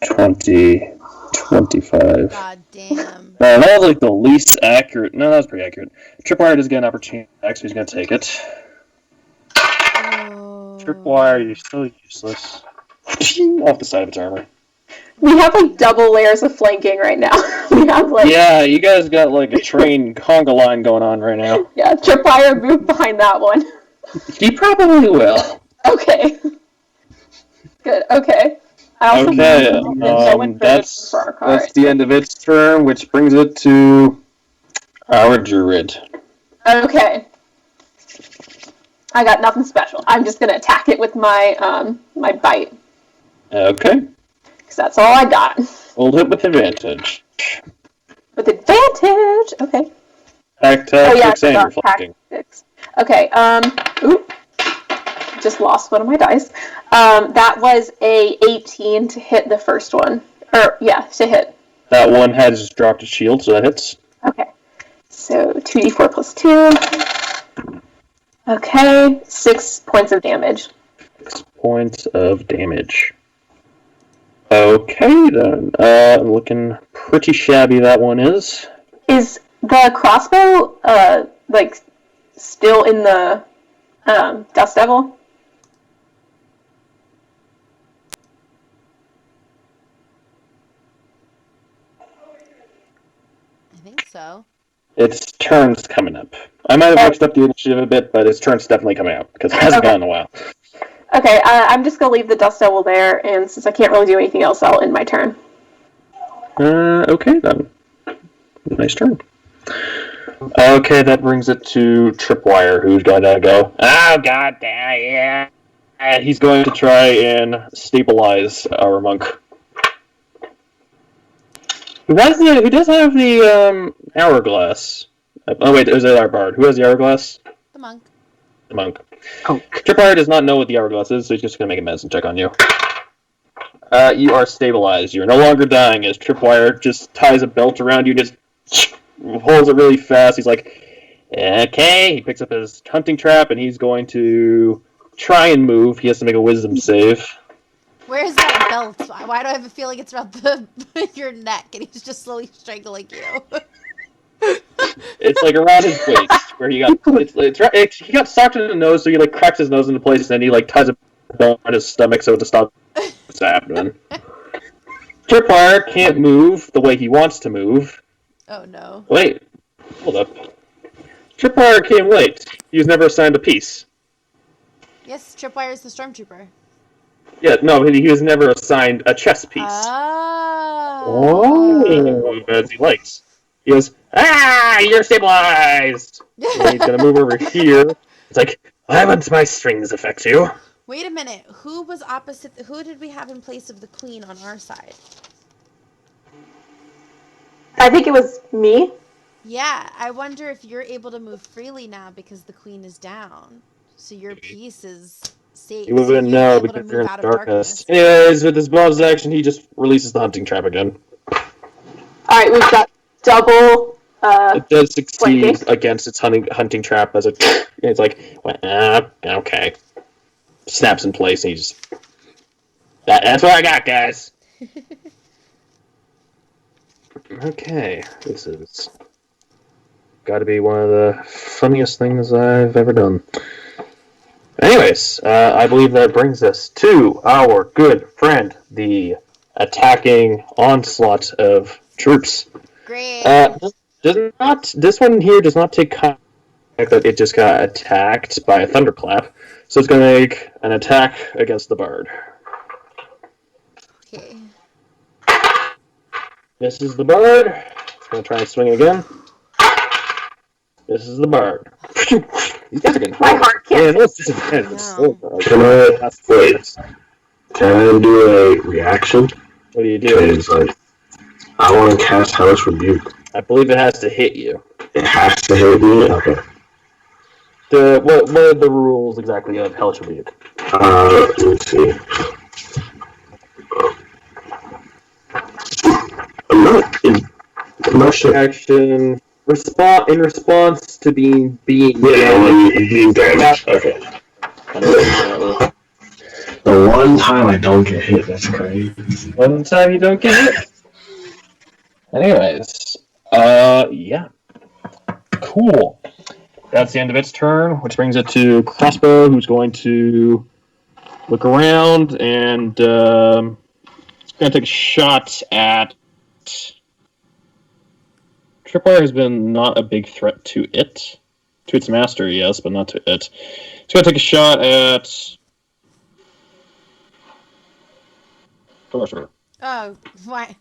20, 25. God damn. No, that was like the least accurate. No, that was pretty accurate. Tripwire does get an opportunity attack, so he's going to take it. Oh. Tripwire, you're so useless. Off the side of its armor. We have like double layers of flanking right now. We have like Yeah, you guys got like a train conga line going on right now. yeah, Tripwire moved behind that one. He probably will. Okay. Good. Okay. I also That's the end of its turn, which brings it to our druid. Okay. I got nothing special. I'm just gonna attack it with my my bite. Okay. Because that's all I got. Hold it with advantage. With advantage. Okay. Tactics and your flanking. Tactics. Okay. Oop. Just lost one of my dice. That was a 18 to hit the first one. To hit. That one has dropped its shield, so that hits. Okay. So 2d4 plus 2. Okay, 6 points of damage. 6 points of damage. Okay, then. Looking pretty shabby, that one is. Is the crossbow, still in the, Dust Devil? I think so. Its turn's coming up. I might have mixed up the initiative a bit, but its turn's definitely coming up, because it hasn't gone in a while. Okay, I'm just gonna leave the Dust Devil there, and since I can't really do anything else, I'll end my turn. Okay, then. Nice turn. Okay, that brings it to Tripwire, who's gonna go, oh, god damn, yeah. He's going to try and stabilize our monk. Who does have the hourglass? Oh wait, is it our bard? Who has the hourglass? The monk. The monk. Oh. Tripwire does not know what the hourglass is, so he's just going to make a medicine check on you. You are stabilized. You're no longer dying, as Tripwire just ties a belt around you, just holds it really fast. He's like, okay. He picks up his hunting trap, and he's going to try and move. He has to make a wisdom save. Where's that belt? Why do I have a feeling it's around your neck and he's just slowly strangling you? It's like around his waist, where he got he got socked in the nose, so he like cracks his nose into place, and then he like ties a belt on his stomach so to stop what's happening. Tripwire can't move the way he wants to move. Oh no. Wait, hold up. Tripwire came late. He was never assigned a piece. Yes, Tripwire is the stormtrooper. Yeah, no, he was never assigned a chess piece. Oh. As he likes. He goes, you're stabilized! And he's gonna move over here. It's like, why won't my strings affect you? Wait a minute. Who was opposite? Who did we have in place of the queen on our side? I think it was me. Yeah, I wonder if you're able to move freely now because the queen is down. So your piece is safe. You wouldn't know because you're in darkness. Anyways, with his bonus action, he just releases the hunting trap again. Alright, we've got double, it does succeed flanking. against its hunting trap as it's like, okay. Snaps in place, and he just... That's what I got, guys! Okay, this is... gotta be one of the funniest things I've ever done. Anyways, I believe that brings us to our good friend, the attacking onslaught of troops. Great. This one here does not take contact that it just got attacked by a thunderclap, so it's going to make an attack against the bard. Okay. This is the bard. It's going to try and swing again. This is the bard. These guys are getting My heart can't. Man, what's disadvantage? No. Can I do a reaction? What do you do? It's like, I want to cast Hellish Rebuke. I believe it has to hit you. It has to hit me? Okay. What are the rules exactly of Hellish Rebuke? Let me see. I'm not sure. Action. In response to being being damaged. Okay. The one time I don't get hit, that's crazy. One time you don't get hit. Anyways, yeah. Cool. That's the end of its turn, which brings it to Crossbow, who's going to look around and going to take a shot at... Tripwire has been not a big threat to it. To its master, yes, but not to it. It's going to take a shot at... Sorcerer. Oh, why?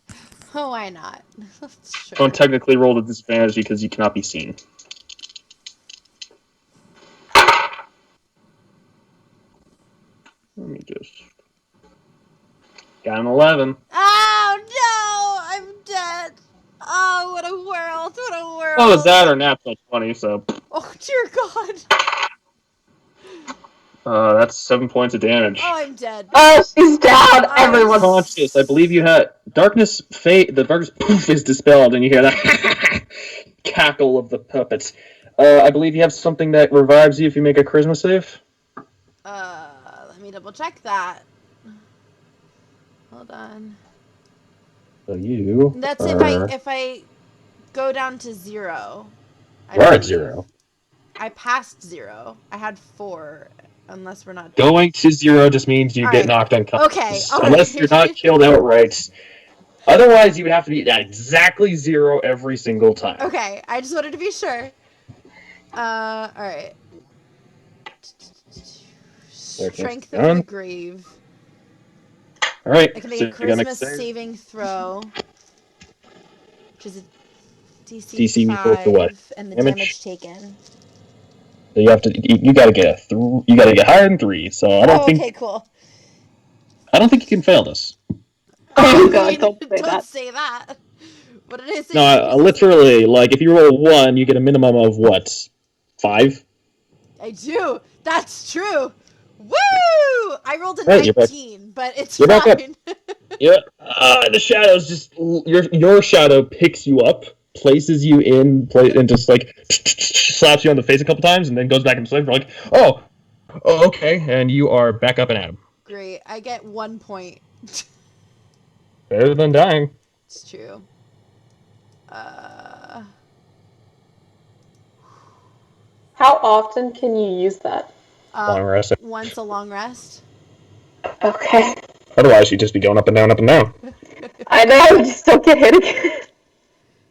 Oh, why not? Sure. Don't technically roll the disadvantage because you cannot be seen. Let me just... Got an 11. Oh, no! I'm dead! Oh, what a world! What a world! Oh, is that or natural 20, so... Oh, dear God! That's 7 points of damage. Oh, I'm dead. Oh, she's down! Everyone's... Conscious. I believe you had... The darkness poof is dispelled, and you hear that cackle of the puppets. I believe you have something that revives you if you make a charisma save. Let me double check that. Hold on. So you That's are... if I go down to 0. You are at 0. I passed 0. I had 4, unless we're not. Going to 0 just means you All get right. knocked unconscious. Okay. All unless right. you're not killed outright. Otherwise, you would have to be at exactly 0 every single time. Okay. I just wanted to be sure. All right. Strength of the grave. All right. I can make a charisma saving throw, which is a DC equals to 5, what? and the Damage taken. So you have to. You gotta get you gotta get higher than 3. So I don't think. Okay, cool. I don't think you can fail this. Oh god, don't say that. Say that. What did I say? No, literally, like if you roll 1, you get a minimum of what? 5. I do. That's true. Woo! I rolled a Right, 19, but it's you're back up. fine. Yeah. The shadows just your shadow picks you up, places you in place, and just like slaps you on the face a couple times, and then goes back into sleep. You're like, oh, okay, and you are back up and at him. Great. I get 1 point. Better than dying. It's true. How often can you use that? Long rest. Once a long rest. Okay. Otherwise, you'd just be going up and down, up and down. I know, just don't get hit again.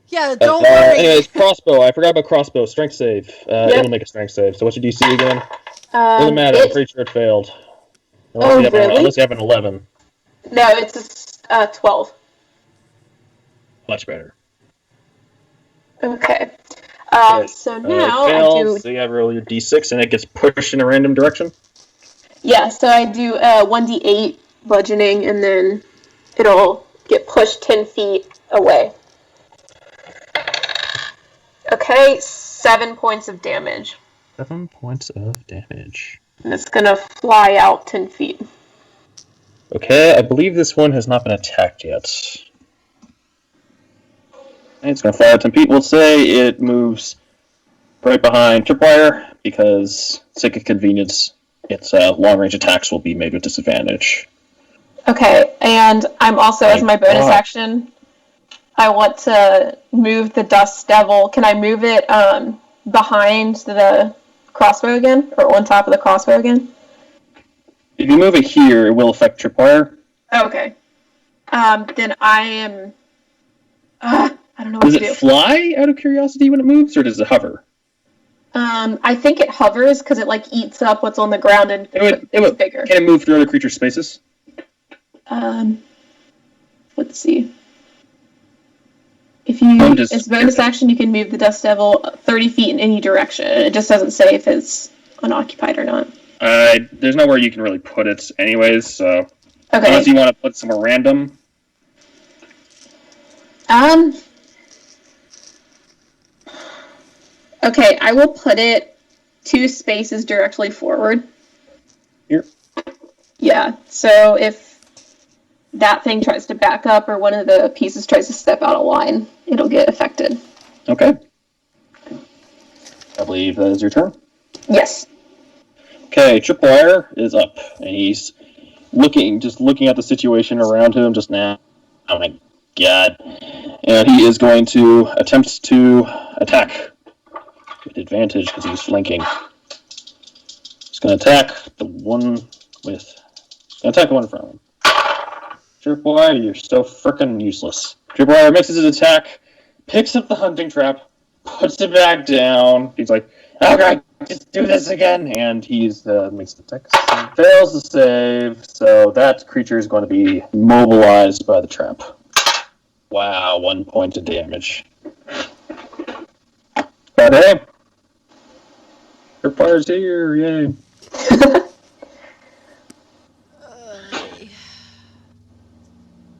Yeah, don't worry. Anyways, crossbow. I forgot about crossbow. Strength save. It'll make a strength save. So what's your DC again? Doesn't matter. I'm pretty sure it failed. Unless you have an 11. No, it's a 12. Much better. Okay. So now it fails, I do. So you have to roll your D6, and it gets pushed in a random direction. Yeah, so I do 1d8 bludgeoning, and then it'll get pushed 10 feet away. Okay, 7 points of damage. 7 points of damage. And it's gonna fly out 10 feet. Okay, I believe this one has not been attacked yet. And it's gonna fly out 10 feet. We'll say it moves right behind Tripwire, because, sake of convenience, its long-range attacks will be made with disadvantage. Okay, and I'm also, as my bonus action, I want to move the Dust Devil. Can I move it behind the crossbow again? Or on top of the crossbow again? If you move it here, it will affect Tripwire. Okay. Then I am... I don't know what to do. Does it fly, out of curiosity, when it moves, or does it hover? I think it hovers, because it, like, eats up what's on the ground and it's bigger. Can it move through other creatures' spaces? Let's see. If you, as bonus action, you can move the Dust Devil 30 feet in any direction. It just doesn't say if it's unoccupied or not. There's nowhere you can really put it anyways, so... Okay. Unless you want to put it somewhere random. Okay, I will put it 2 spaces directly forward. Here? Yeah, so if that thing tries to back up or one of the pieces tries to step out of line, it'll get affected. Okay. I believe that is your turn. Yes. Okay, Tripwire is up, and he's looking at the situation around him just now. Oh my god. And he is going to attempt to attack with advantage because he's flanking. He's going to attack the one in front of him. Tripwire, you're so frickin' useless. Tripwire makes his attack, picks up the hunting trap, puts it back down. He's like, okay, just do this again. And he's makes the attack. Fails to save, so that creature is going to be mobilized by the trap. Wow, 1 point of damage. But hey, Tripiwire's here, yay.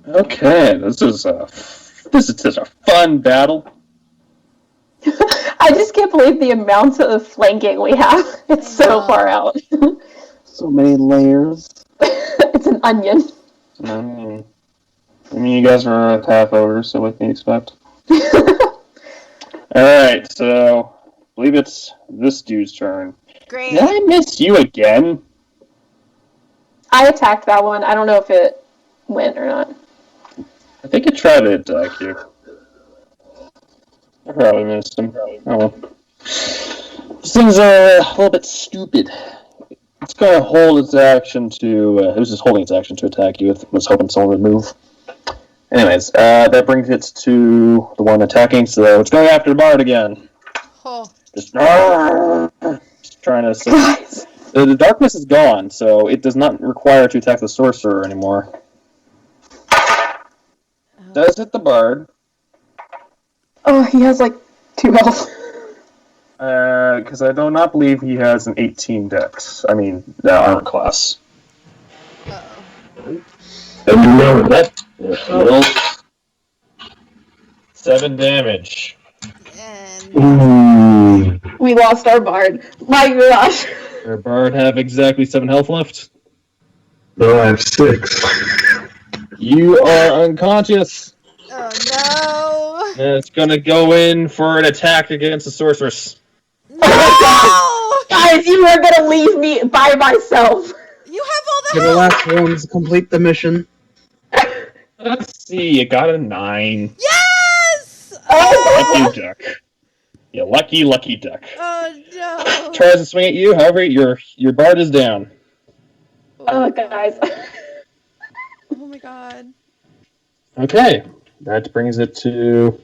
Okay, this is such a fun battle. I just can't believe the amount of flanking we have. It's so far out. So many layers. It's an onion. I mean, you guys are a path over, so what can you expect? Alright, so believe it's this dude's turn. Great. Did I miss you again? I attacked that one. I don't know if it went or not. I think it tried to attack you. I probably missed him. Oh well. This thing's a little bit stupid. It's going to hold its action to... it was just holding its action to attack you. It was hoping someone would move. Anyways, that brings it to the one attacking, so it's going after the bard again. Oh. Just trying to... The darkness is gone, so it does not require to attack the sorcerer anymore. Does hit the bard. Oh, he has like 2 health. Because I do not believe he has an 18 dex. I mean, armor class. Uh-oh. And you know that. Well, 7 damage. And Ooh. We lost our bard. My gosh. Our bard have exactly 7 health left. No, I have 6. You are unconscious. oh And it's gonna go in for an attack against the sorceress. no! No! Guys, you are gonna leave me by myself. You have all For the the help! last ones, complete the mission. Let's see, you got a 9. Yes! Lucky duck. You lucky duck. Oh no! Tries to swing at you, however, your bard is down. Oh, guys. Oh my god. Okay, that brings it to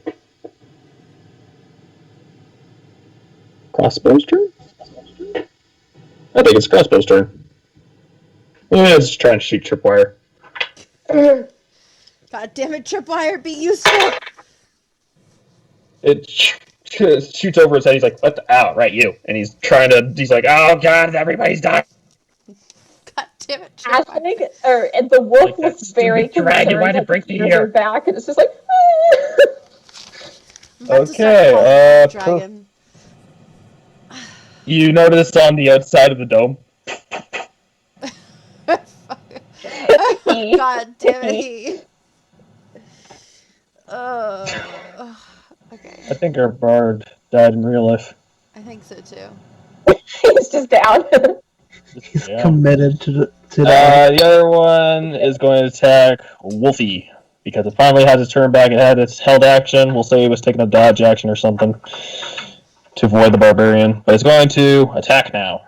Crossbow's turn? I think it's Crossbow's turn. Yeah, it's trying to shoot Tripwire. God damn it, Tripwire, be useful! It shoots over his head. He's like, "What the? Ow, right, you!" And he's like, "Oh god, everybody's dying." God damn it, Tripwire. The wolf Like that looks very stupid dragon, concerned. why did it Like, break the ears ear? are back, and it's just like. I'm about to start Okay, calling it a dragon. You notice on the outside of the dome. God damn it. Okay. I think our bard died in real life. I think so too. He's just down. He's Yeah. committed to that. The other one is going to attack Wolfie because it finally has its turn back. It had its held action. We'll say it was taking a dodge action or something to avoid the barbarian, but it's going to attack now.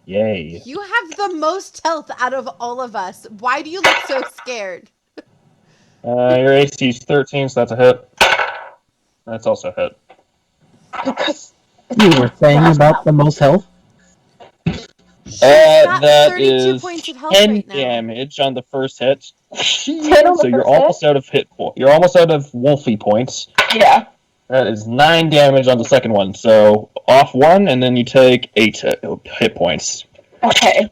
Yay! You have the most health out of all of us. Why do you look so scared? Your AC is 13, so that's a hit. That's also a hit. You were saying about the most health? got That 32 is points of health 10 right now. damage on the first hit. 10 on the So you're first almost out of You're almost out of Wolfie points. Yeah. That is 9 damage on the second one. So off 1, and then you take 8 hit points. Okay.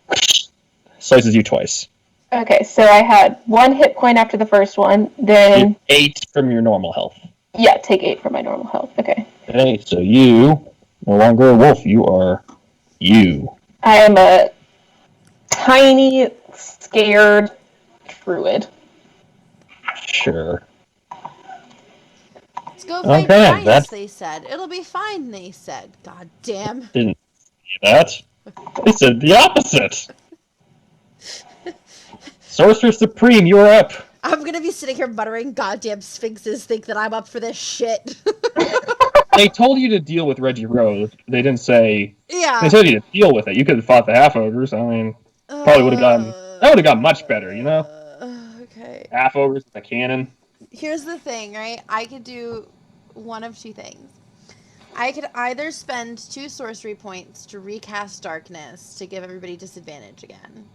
Slices you twice. Okay, so I had 1 hit point after the first one, then... 8 from your normal health. Yeah, take 8 from my normal health. Okay. Okay, so you no longer a wolf. You are you. I am a tiny, scared druid. Sure. Let's go fight Okay, giants, that's- they said. It'll be fine, they said. God damn. Didn't see that. They said the opposite. Sorcerer Supreme, you're up. I'm gonna be sitting here muttering, goddamn sphinxes think that I'm up for this shit. They told you to deal with Reggie Rose. They didn't say. Yeah. They told you to deal with it. You could have fought the half ogres. I mean, probably would have gotten. That would have got much better, you know. Okay. Half ogres with a cannon. Here's the thing, right? I could do one of 2 things. I could either spend 2 sorcery points to recast darkness to give everybody disadvantage again,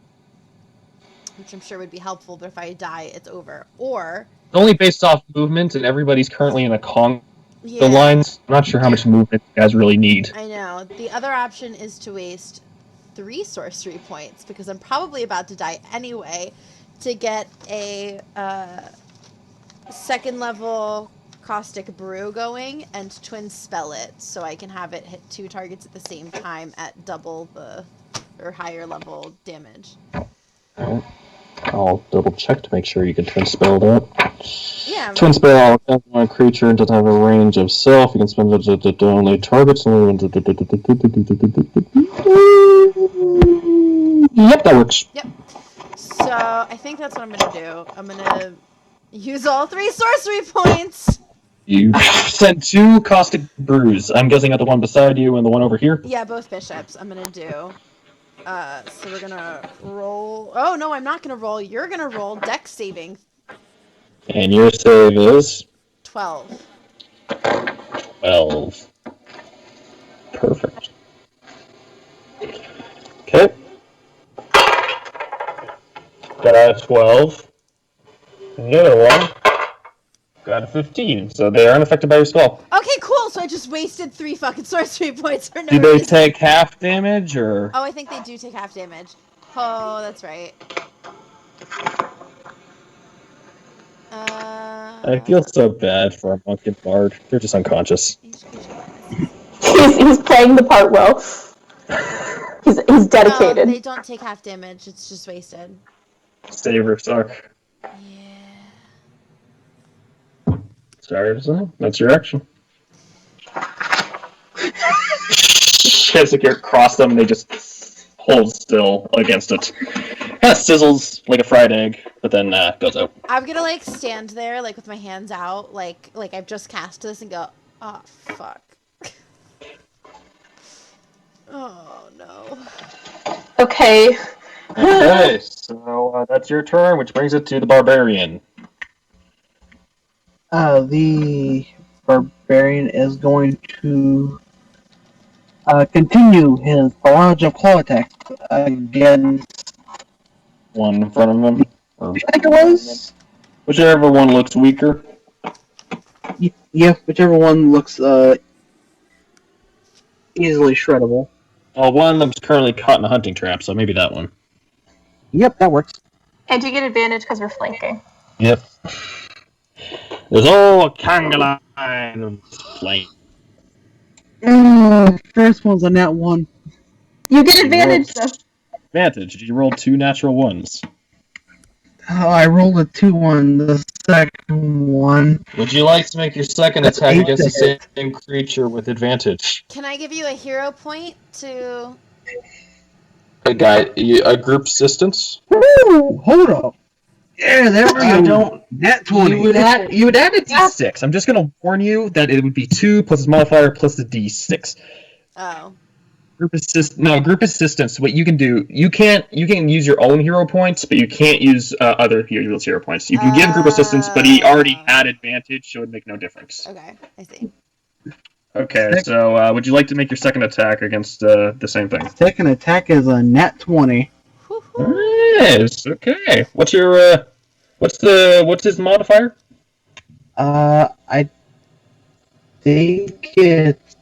which I'm sure would be helpful, but if I die, it's over. Or... Only based off movement, and everybody's currently in a Kong Yeah, lines. I'm not sure how much movement you guys really need. I know. The other option is to waste 3 sorcery points, because I'm probably about to die anyway, to get a 2nd level caustic brew going and twin spell it, so I can have it hit 2 targets at the same time at double the or higher level damage. Alright. I'll double check to make sure you can twin spell that. Yeah, Yeah. Twin spell, one creature doesn't have a range of self. You can spend it to only targets. Yep, that works. Yep. So I think that's what I'm gonna do. I'm gonna use all 3 sorcery points. You send 2 caustic brews. I'm guessing at the one beside you and the one over here. Yeah, both bishops. I'm gonna do. So we're gonna roll. Oh no, I'm not gonna roll. You're gonna roll dex saving. And your save is 12. 12. Perfect. Okay. Got a 12. And the other one got a 15. So they are unaffected by your spell. Okay, cool. So I just wasted 3 fucking sorcery points for no Do they reason. take half damage or? Oh, I think they do take half damage. Oh, that's right. I feel so bad for a monk and bard. They're just unconscious. He's playing the part well. He's dedicated. No, they don't take half damage. It's just wasted. Saver suck. Yeah. Sorry, that's your action. As you cross them, they just hold still against it. Kind of sizzles like a fried egg, but then goes out. I'm gonna like stand there like with my hands out, like I've just cast this and go, oh fuck. Oh no. Okay. Okay, so that's your turn, which brings it to the barbarian. The barbarian is going to continue his barrage of claw attacks against. One in front of him. I think it was. Whichever one looks weaker. Yeah, whichever one looks easily shreddable. Well, one of them's currently caught in a hunting trap, so maybe that one. Yep, that works. And you get advantage because we're flanking. Yep. There's all Kangaline of flank. First one's a nat 1. You get advantage, though. Advantage. You rolled 2 natural ones. Oh, I rolled a 2 on the second one. Would you like to make your second That's attack 8 against the to hit. same creature with advantage? Can I give you a hero point to? A group assistance? Woo! Hold up. Yeah, there we go. Nat 20. You would add a d6. I'm just gonna warn you that it would be 2 plus its modifier plus the d6. Oh. Group assistance. What you can do, you can use your own hero points, but you can't use other heroes' hero points. You can give group assistance, but he already had advantage, so it would make no difference. Okay, I see. Okay, so would you like to make your second attack against the same thing? Second attack is a nat 20. Yes. Okay. What's your what's his modifier? I think it's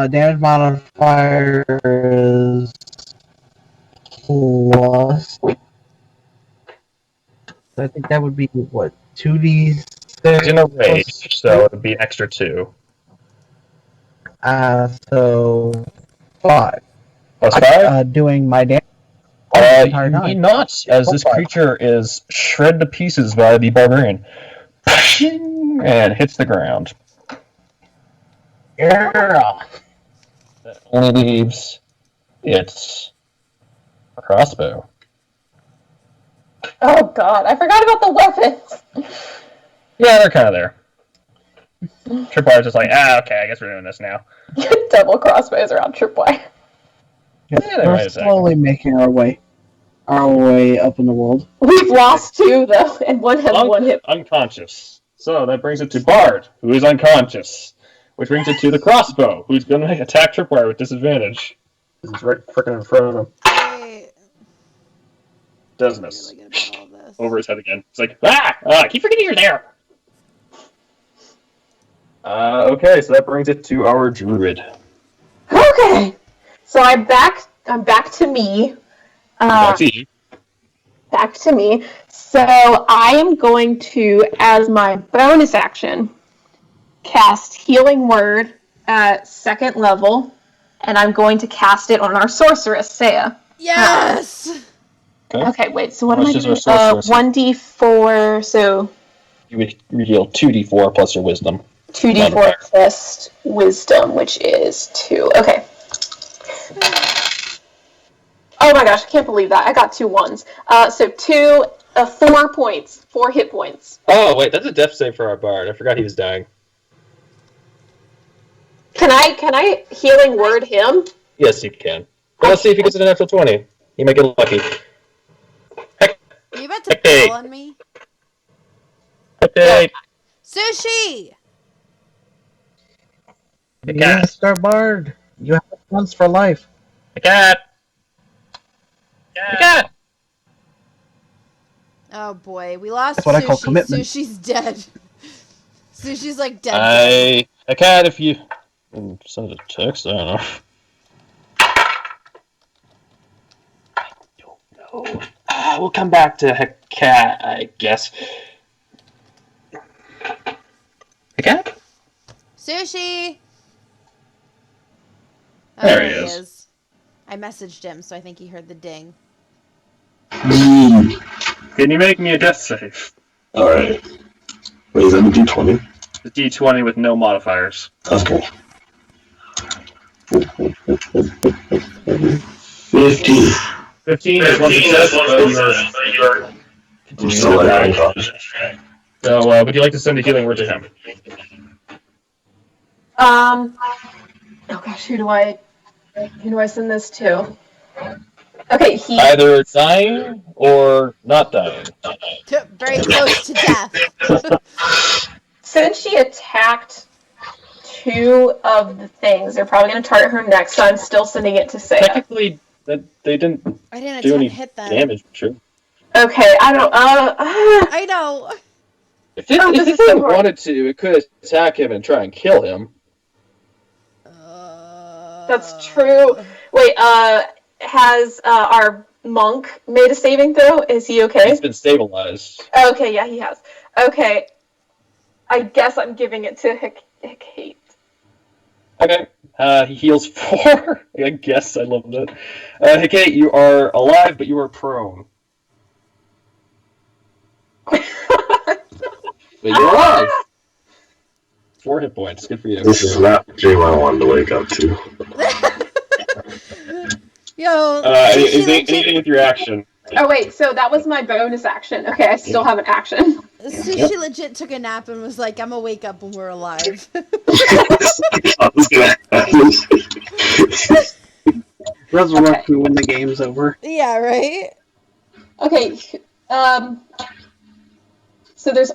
damage modifier is plus. I think that would be what 2d6. He's in a rage, so it would be an extra 2. So 5. Plus 5? Doing my damage. You need not, as this creature is shredded to pieces by the barbarian. And hits the ground. Yeah. That only leaves its crossbow. Oh god, I forgot about the weapons! Yeah, they're kind of there. Tripwire's just like, okay, I guess we're doing this now. Double crossbows around Tripwire. Yeah, they we're might attack. slowly making our way up in the world. We've lost 2, though, and one has 1 hit. Unconscious. So that brings it to Bard, who is unconscious. Which brings it to the crossbow, who's going to attack Tripwire with disadvantage. He's right frickin' in front of him. Wait. Does miss. Really good about all this. Over his head again. It's like, I keep forgetting you're there! Okay, so that brings it to our druid. Okay! So I'm back to me. Back to you. Back to me. So I am going to, as my bonus action, cast Healing Word at 2nd level, and I'm going to cast it on our sorceress, Saeya. Yes! Okay, wait, so what am I Much is doing? our sorceress? 1d4, so you would heal 2d4 plus your wisdom. 2d4 plus wisdom, which is 2. Okay. Oh my gosh, I can't believe that. I got 2 ones. So 4 points. 4 hit points. Oh, wait, that's a death save for our bard. I forgot he was dying. Can I healing word him? Yes, you can. But let's see if he gets a natural 20. He might get lucky. Are you about to bail on me? Okay. Sushi! Yes, our bard. You have once for life. Hecat! Hecat! Oh boy, we lost That's what I call Sushi. commitment. Sushi's dead. Sushi's like dead. Hecat, if you... Send a text? I don't know. I don't know. We'll come back to Hecat, I guess. Hecat? Sushi! Oh, There he is. I messaged him, so I think he heard the ding. Can you make me a death save? Alright. Wait, is that a d20? The d20 with no modifiers. Okay. 15. 15 is one success, but you're... I'm still unconscious. So, would you like to send a healing word to him? Oh gosh, who do I send this to? Okay, he Either dying or not dying. Very close to death. since she attacked 2 of the things, they're probably going to target her next, so I'm still sending it to Sayea. Technically, they didn't I didn't do any hit them. damage, sure. Okay, I don't. I know. If this this thing is hard. wanted to, it could attack him and try and kill him. That's true. Wait, has our monk made a saving throw? Is he okay? He's been stabilized. Okay, yeah, he has. Okay, I guess I'm giving it to Hecat. Okay. He heals 4. I guess I loved it. Hecat, you are alive, but you are prone. But you're alive. 4 hit points. Good for you. This is not the dream I wanted to wake up to. Yo, Sushi Anything with your action. Oh wait, so that was my bonus action. Okay, I still have an action. Sushi legit took a nap and was like, I'm gonna wake up when we're alive. I was gonna Resurrect me when the game's over. Yeah, right? Okay, so there's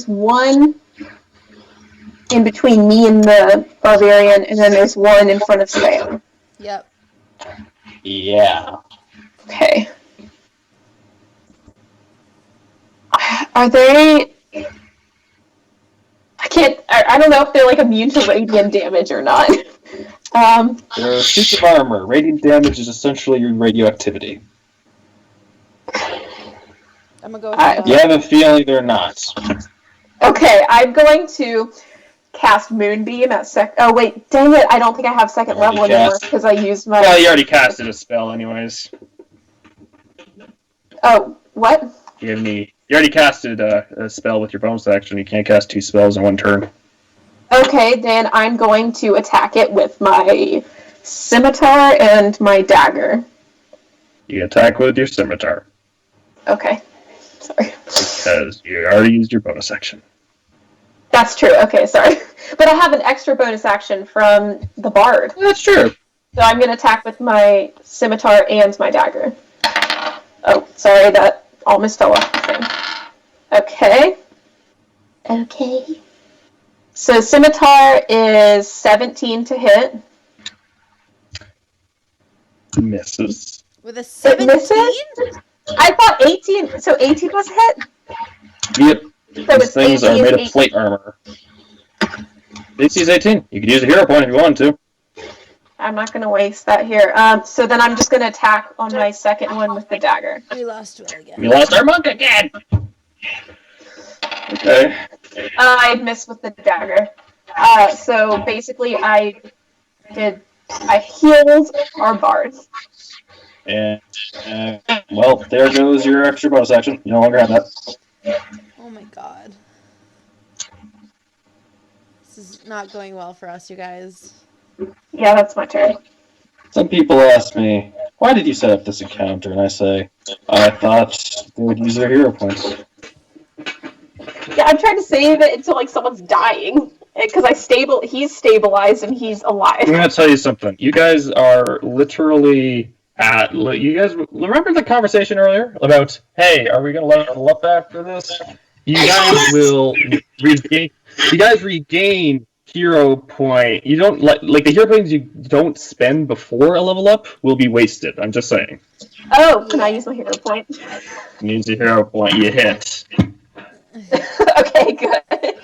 one in between me and the barbarian, and then there's one in front of Saeya. Yep. Yeah. Okay. Are they... I don't know if they're like immune to radiant damage or not. They're suits of armor. Radiant damage is essentially your radioactivity. I'm gonna go with I- You have a feeling they're not. Okay, I'm going to cast Moonbeam at Oh wait, dang it! I don't think I have second level anymore because I used my. Well, you already casted a spell, anyways. Oh, what? You already casted a spell with your bonus action. You can't cast 2 spells in one turn. Okay, then I'm going to attack it with my scimitar and my dagger. You attack with your scimitar Okay, sorry. because you already used your bonus action. That's true. Okay, sorry. But I have an extra bonus action from the bard. That's true. So I'm going to attack with my scimitar and my dagger. Oh, sorry, that almost fell off the thing. Okay. Okay. So scimitar is 17 to hit. Misses. With a It 17? misses? I thought 18. So 18 was a hit? Yep. So These it's things are 18, made of 18. plate armor. DC is 18. You could use a hero point if you wanted to. I'm not going to waste that here. So then I'm just going to attack on my second one with the dagger. We lost Will again. We lost our monk again! Okay. I missed with the dagger. So basically I healed our bards. And, well, there goes your extra bonus action. You no longer have that. Oh my god. This is not going well for us, you guys. Yeah, that's my turn. Some people ask me, why did you set up this encounter? And I say, I thought they would use their hero points. Yeah, I'm trying to save it until like someone's dying because he's stabilized and he's alive. I'm going to tell you something. You guys are literally you guys remember the conversation earlier about, hey, are we going to level up after this? You guys will regain. You guys regain hero point. You don't like the hero points you don't spend before a level up will be wasted. I'm just saying. Oh, can I use my hero point? Use your hero point. You hit. Okay, good.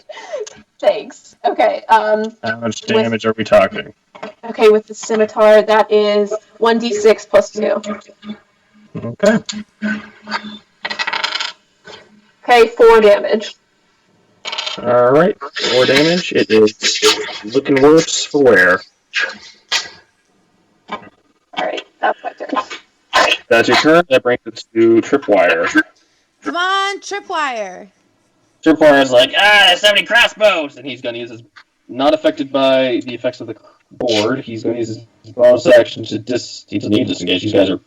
Thanks. Okay. How much damage are we talking? Okay, with the scimitar, that is 1d6 plus 2. Okay. Okay, 4 damage. All right. 4 damage. It is looking worse for wear. Alright, that's my turn. That's your turn. That brings it to Tripwire. Come on, Tripwire. Tripwire is like, there's so many crossbows! And he's going to use his... Not affected by the effects of the board. He's going to use his bonus action to he doesn't need to disengage. These guys are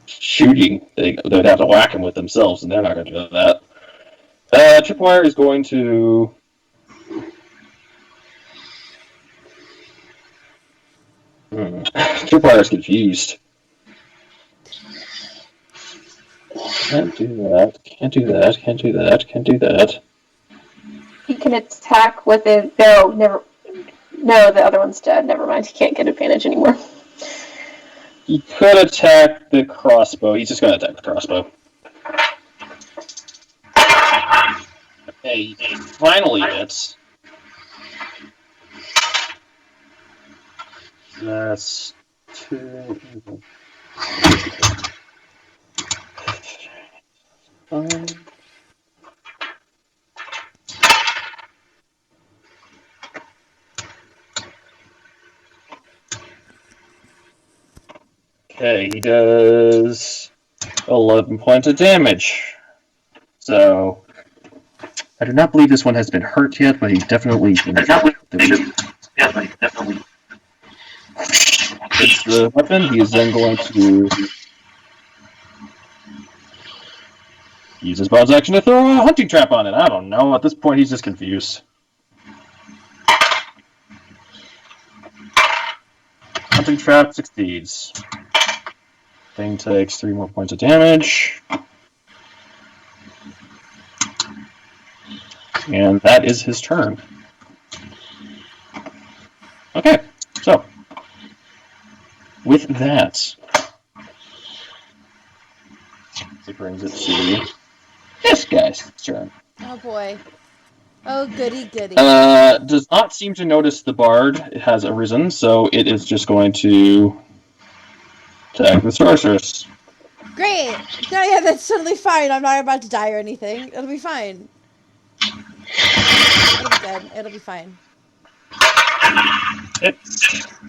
shooting. They'd have to whack him with themselves, and they're not going to do that. Tripwire is going to... Tripwire's confused. Can't do that, can't do that, can't do that, can't do that. He can attack with it. No, the other one's dead. Never mind. He can't get advantage anymore. He could attack the crossbow. He's just going to attack the crossbow. Okay, he finally hits. That's 2. Okay, he does 11 points of damage. So, I do not believe this one has been hurt yet, but he's definitely... It's the weapon. He is then going to use his bonus action to throw a hunting trap on it. I don't know. At this point, he's just confused. Hunting trap succeeds. Thing takes 3 more points of damage. And that is his turn. Okay, so with that, it brings it to this guy's turn. Oh boy. Oh goody goody. Does not seem to notice the bard has arisen, so it is just going to attack the sorceress. Great. No, yeah, that's totally fine. I'm not about to die or anything. It'll be fine. It'll be good. It'll be fine.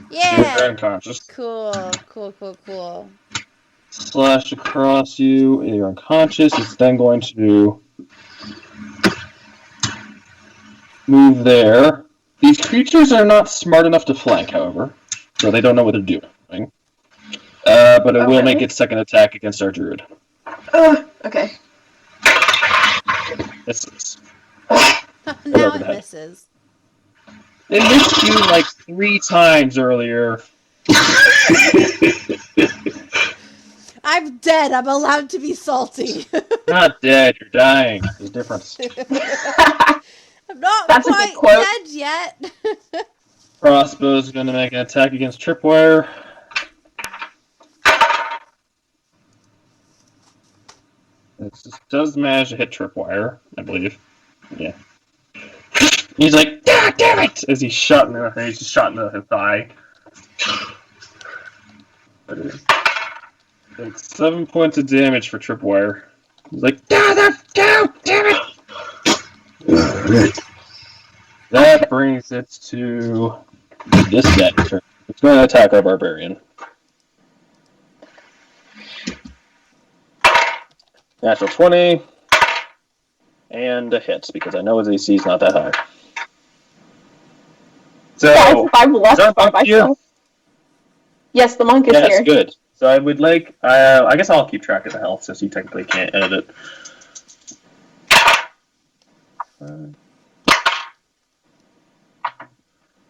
Yeah. You're unconscious. Cool. Slash across you, and you're unconscious. It's then going to move there. These creatures are not smart enough to flank, however, so they don't know what they're doing. But it will make its second attack against our druid. Okay. Misses. Now it misses. It missed you like 3 times earlier. I'm dead. I'm allowed to be salty. Not dead, you're dying. There's a difference. I'm not That's quite a good quote. dead yet. Crossbow's going to make an attack against Tripwire. This does manage to hit Tripwire, I believe. Yeah. He's like, God damn it! As he's shot in the thigh. It's 7 points of damage for Tripwire. He's like, God damn it! That brings it to this guy's turn. It's going to attack our barbarian. Natural 20. And a hit, because I know his AC is not that high. So, Guys, if I'm is left our by monk here? myself. Yes, the monk is Yes, here. good. So I would like, I guess I'll keep track of the health since you technically can't edit it.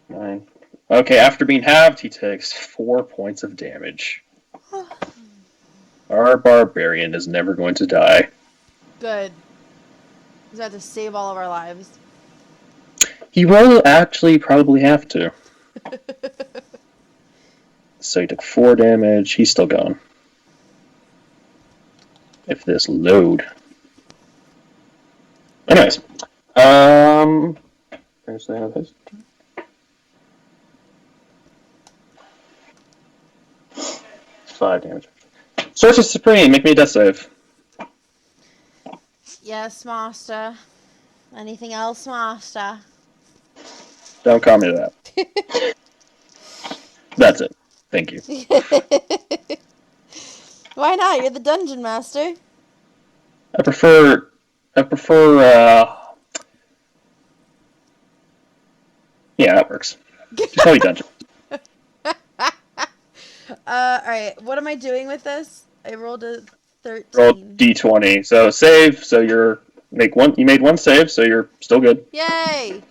9. Okay, after being halved, he takes 4 points of damage. Our barbarian is never going to die. Good. We have to save all of our lives. He will actually probably have to. So he took 4 damage. He's still going. If this load. Anyways. Where's the his? 5 damage. Sorcerer Supreme, make me a death save. Yes, master. Anything else, master? Don't call me that. That's it. Thank you. Why not? You're the dungeon master. I prefer, yeah, that works. Just call me dungeon. Alright. What am I doing with this? I rolled a 13. Roll d20. So save, so you made one save, so you're still good. Yay!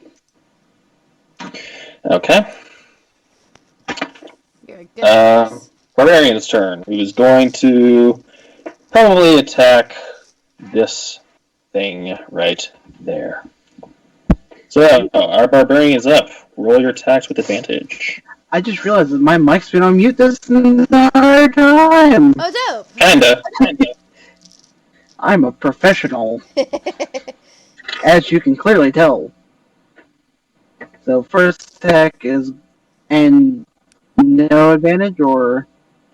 Okay. You're a good Barbarian's turn. He was going to probably attack this thing right there. So, our barbarian is up. Roll your attacks with advantage. I just realized that my mic's been on mute this entire time. Oh, dope! Kinda. I'm a professional, as you can clearly tell. So first attack is, and no advantage, or?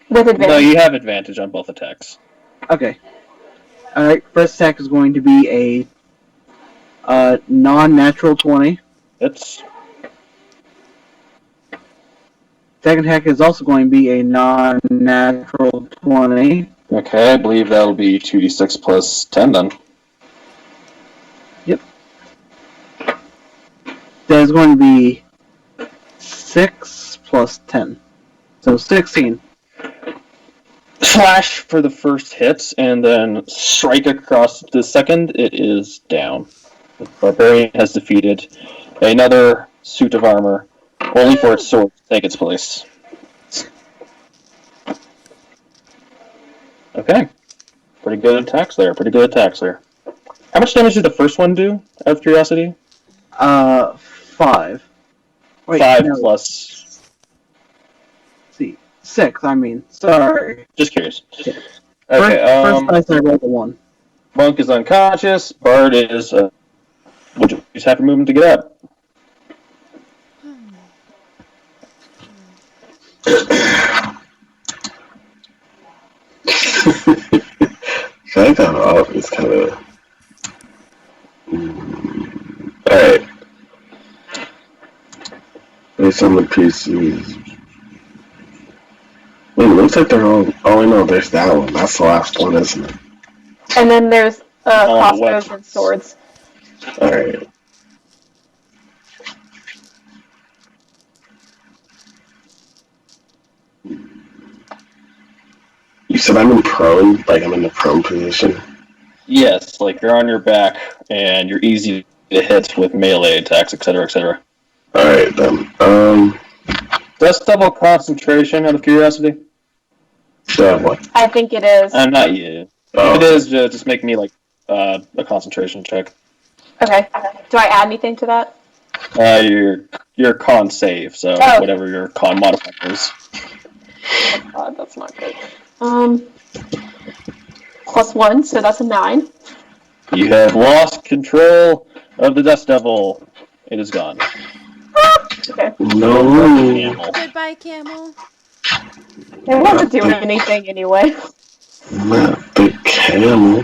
With No, advantage. you have advantage on both attacks. Okay. Alright, first attack is going to be a non-natural 20. It's Second attack is also going to be a non-natural 20. okay. I believe that'll be 2d6 plus 10 then. Yep. That is going to be 6 plus 10. So 16. Slash for the first hit, and then strike across the second. It is down. The barbarian has defeated another suit of armor, only for its sword to take its place. Okay. Pretty good attacks there. How much damage did the first one do, out of curiosity? 5. Wait, 5 no, plus... see. 6, I mean. Sorry. Just curious. Yeah. Okay, First dice I rolled a 1. Monk is unconscious. Bard is... would you just have to move him to get up? I got off. It's kind of. Alright. There's some of the pieces. Wait, it looks like they're all. Oh, no, there's that one. That's the last one, isn't it? And then there's crossbows weapons. and swords. Alright. You said I'm in prone? Like I'm in the prone position? Yes, like you're on your back, and you're easy to hit with melee attacks, etc., etc. Alright, then. That's double concentration, out of curiosity? What? I think it is. Not you. Oh. If it is, just make me, like, a concentration check. Okay. Do I add anything to that? Your con save, so Oh. whatever your con modifier is. Oh God, that's not good. +1, so that's a 9. You have lost control of the Dust Devil. It is gone. Okay. No. Camel. Goodbye, camel. It wasn't doing anything anyway. Not the camel.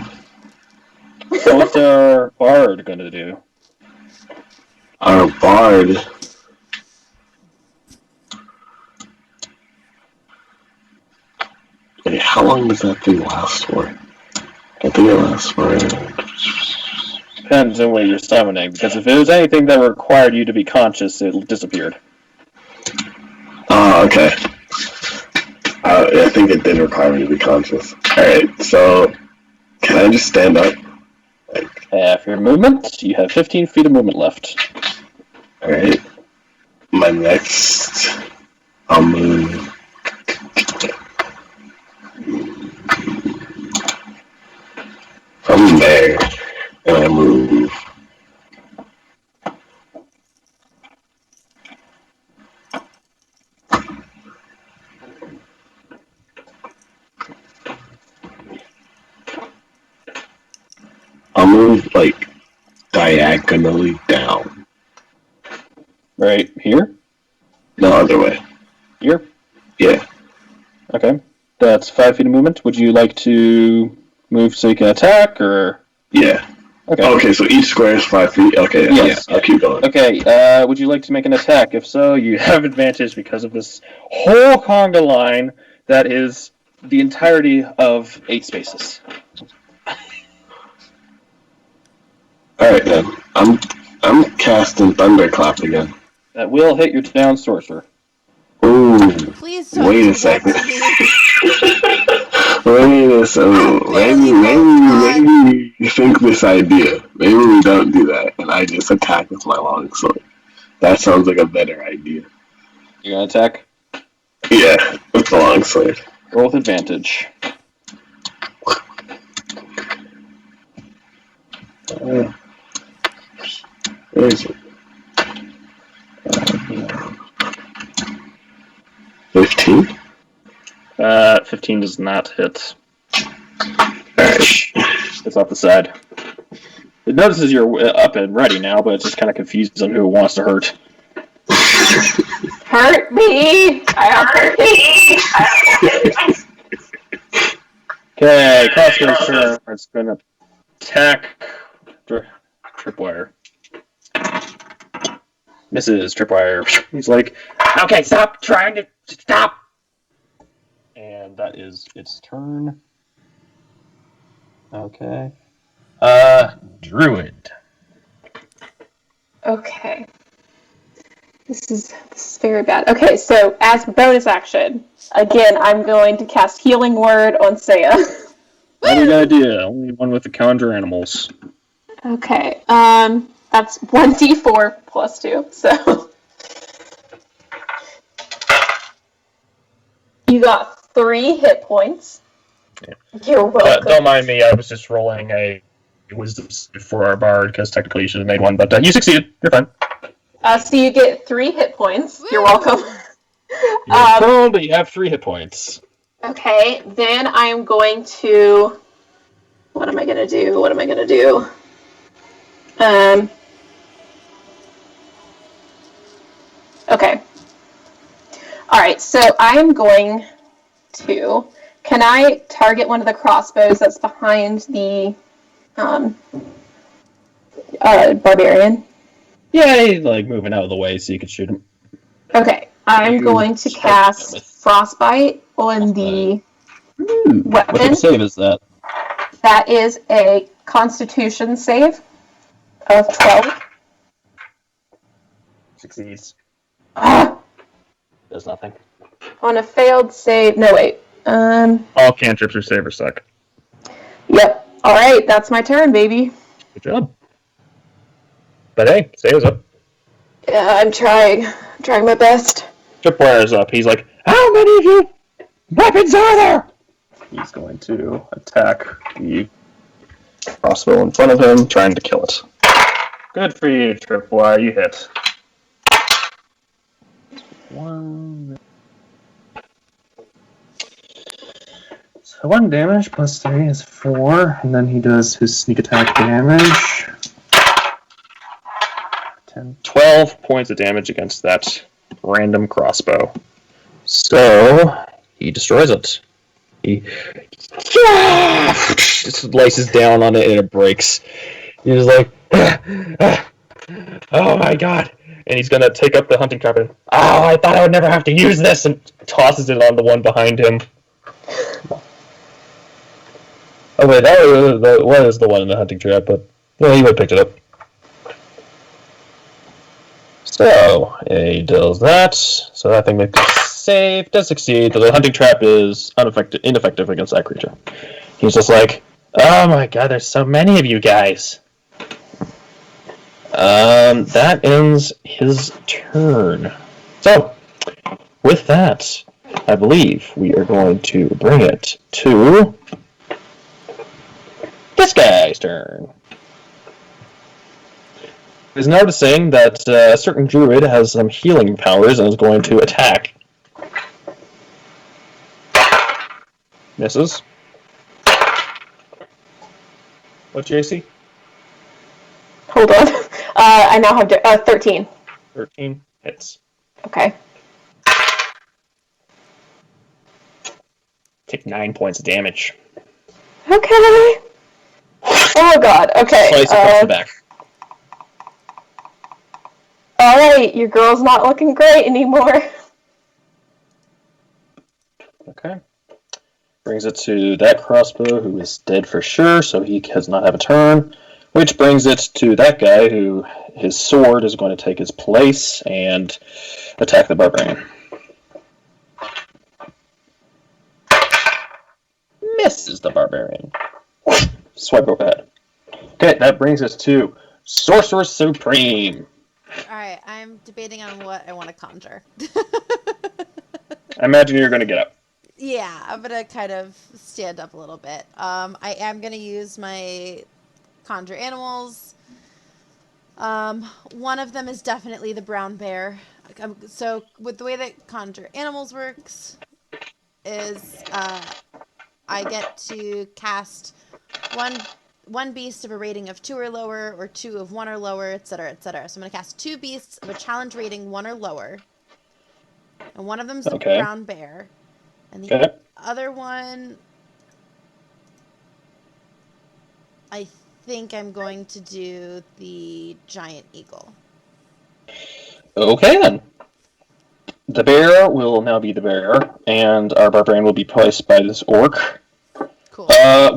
What's our bard going to do? Our bard. Wait, how long does that thing last for? I think it lasts for... Depends on what you're summoning, because if it was anything that required you to be conscious, it disappeared. Oh, okay. I think it did require me to be conscious. Alright, so can I just stand up? Half your movement. You have 15 feet of movement left. Alright. My next, I'll move. From there, and I move. I'll move like diagonally down. Right here? No, other way. Here? Yeah. Okay. That's 5 feet of movement. Would you like to move so you can attack, or? Yeah. Okay. Okay, so each square is 5 feet. Okay, Yes. Yeah, I'll keep going. Okay, would you like to make an attack? If so, you have advantage because of this whole conga line that is the entirety of 8 spaces. Alright then. I'm casting Thunderclap again. That will hit your down sorcerer. Ooh. Please don't Wait do a that second. to me. Wait a second. barely Maybe you think this idea. Maybe we don't do that, and I just attack with my longsword. That sounds like a better idea. You're gonna attack? Yeah, with the longsword. Roll with advantage. Where is it? 15? 15 does not hit. Alright. It's off the side. It notices you're up and ready now, but it's just kind of confused on who it wants to hurt. Hurt me! Okay, Crossbow's turn. It's going to attack Tripwire. Misses Tripwire. He's like, okay, stop trying to stop. And that is its turn. Okay. Druid. Okay. This is very bad. Okay, so as bonus action, again, I'm going to cast Healing Word on Saeya. Not a good idea. Only one with the conjure animals. Okay, that's 1d4 plus 2, so. You got 3 hit points. Yeah. You're welcome. Don't mind me, I was just rolling a wisdom save for our bard, because technically you should have made one, but you succeeded. You're fine. So you get 3 hit points. You're Woo! welcome. You're prone, but you have 3 hit points. Okay, then I am going to... What am I going to do? Okay. Alright, so I am going to... Can I target one of the crossbows that's behind the barbarian? Yeah, he's like moving out of the way so you can shoot him. Okay, I'm going to cast Frostbite on the What weapon. type of save is that? That is a Constitution save of 12. Succeeds. Ah, Does nothing. on a failed save. No, wait. All cantrips or savers suck. Yep. All right, that's my turn, baby. Good job. But hey, Saya's up. Yeah, I'm trying my best. Tripwire's up. He's like, how many of you weapons are there? He's going to attack the crossbow in front of him, trying to kill it. Good for you, Tripwire. You hit. 1. So 1 damage plus 3 is 4, and then he does his sneak attack damage. 12 points of damage against that random crossbow. So he destroys it. He slices down on it and it breaks. He's like, oh my god! And he's gonna take up the hunting trap and, oh, I thought I would never have to use this, and tosses it on the one behind him. Oh wait, that was the one in the hunting trap, but yeah, he would have picked it up. So he does that. So that thing makes save does succeed. The hunting trap is ineffective against that creature. He's just like, oh my god, there's so many of you guys. That ends his turn. So, with that, I believe we are going to bring it to this guy's turn. He's noticing that a certain druid has some healing powers and is going to attack. Misses. What's your AC? Hold on. I now have 13. 13 hits. Okay. Take 9 points of damage. Okay. Oh god. Okay. Slice across the back. Alright, your girl's not looking great anymore. Okay. Brings it to that crossbow, who is dead for sure, so he does not have a turn. Which brings it to that guy, who his sword is going to take his place and attack the barbarian. Misses the barbarian. Swipe overhead. Okay, that brings us to Sorcerer Supreme. Alright, I'm debating on what I want to conjure. I imagine you're going to get up. Yeah, I'm going to kind of stand up a little bit. I am going to use my conjure animals. One of them is definitely the brown bear. So with the way that conjure animals works is I get to cast one beast of a rating of 2 or lower, or 2 of 1 or lower, etc., etc. So I'm going to cast 2 beasts of a challenge rating 1 or lower. And one of them's the brown bear. And the other one, I think I'm going to do the giant eagle. Okay, then. The bear will now be the bear, and our barbarian will be placed by this orc. Cool.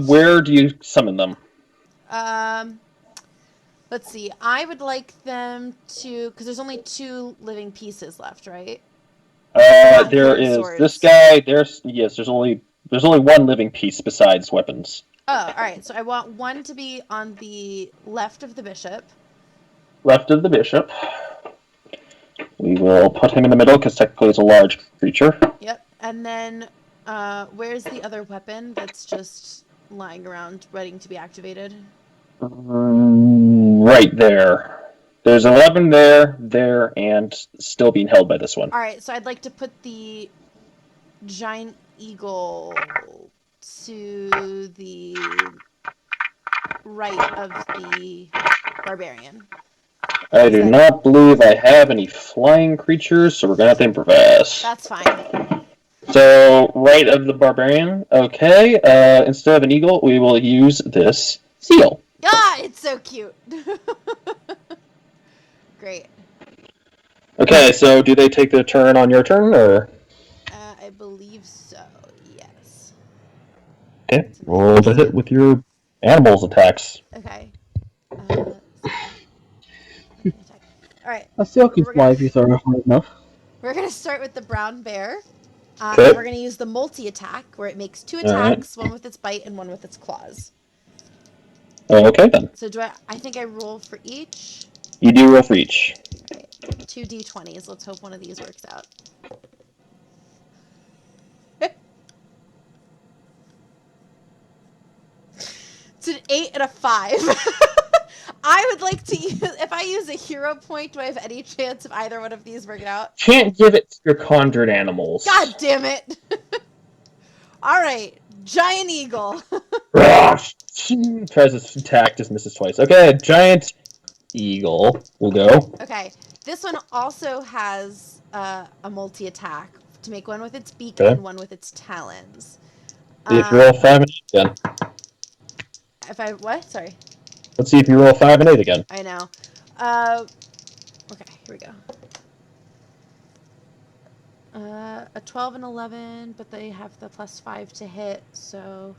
Where do you summon them? Let's see. I would like them to, because there's only 2 living pieces left, right? There is swords. this guy. There's only 1 living piece besides weapons. Oh, all right. So I want one to be on the left of the bishop. Left of the bishop. We will put him in the middle because technically it's a large creature. Yep. And then, where's the other weapon that's just lying around, waiting to be activated? Right there. There's 11 there, and still being held by this one. All right. So I'd like to put the giant eagle to the right of the barbarian. I do not believe I have any flying creatures, so we're going to have to improvise. That's fine. So, right of the barbarian. Okay, instead of an eagle, we will use this seal. Ah, it's so cute. Great. Okay, so do they take their turn on your turn, or? I believe so, yes. Okay, roll the hit with your animals attacks. Okay. Alright. A seal can fly if you throw it hard enough. We're going to start with the brown bear. Okay. And we're going to use the multi-attack, where it makes 2 attacks, one with its bite and one with its claws. Okay, then. So I think I roll for each? You do roll for each. Alright, 2 d20s. Let's hope one of these works out. It's an 8 and a 5. I would like to use, if I use a hero point, do I have any chance of either one of these working out? Can't give it to your conjured animals. God damn it! Alright, giant eagle. Tries to attack, just misses twice. Okay, a giant eagle will go. Okay, this one also has a multi-attack to make one with its beak and one with its talons. See if you roll 5 and 8 again. If I, what? Sorry. Let's see if you roll 5 and 8 again. I know. Okay, here we go. A 12 and 11, but they have the +5 to hit, so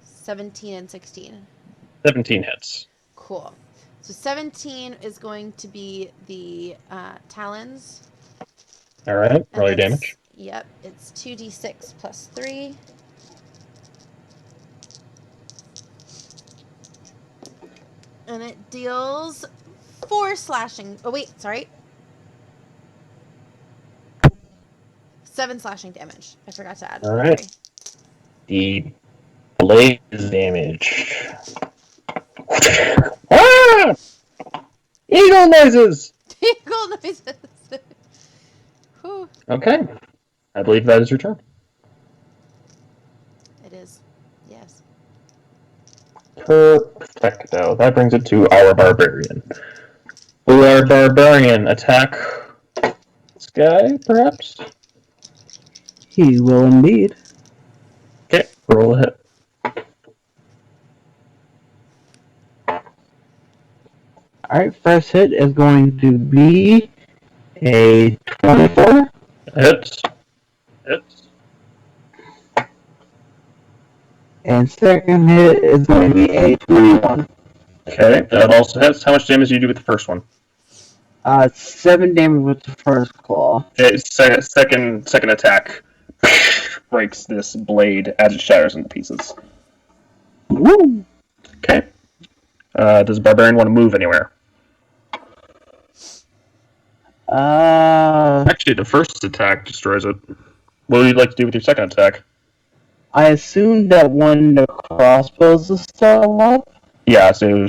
17 and 16. 17 hits. Cool. So 17 is going to be the talons. Alright, roll your damage. Yep, it's 2d6 plus 3. And it deals 4 slashing. Oh, wait, sorry. 7 slashing damage. I forgot to add. All right. Sorry. The blaze damage. Ah! Eagle noises! Eagle noises. Whew. Okay. I believe that is your turn. It is. Yes. Perfecto. That brings it to our barbarian. Will our barbarian attack this guy, perhaps? He will indeed. Okay, roll a hit. Alright, first hit is going to be a 24. Hits. Hits. And second hit is going to be a 21. Okay, that also hits. How much damage do you do with the first one? 7 damage with the first claw. Okay, second attack breaks this blade as it shatters into pieces. Woo! Okay. Does Barbarian want to move anywhere? Actually, the first attack destroys it. What would you like to do with your second attack? I assume that one of the crossbows is still up. Yeah, so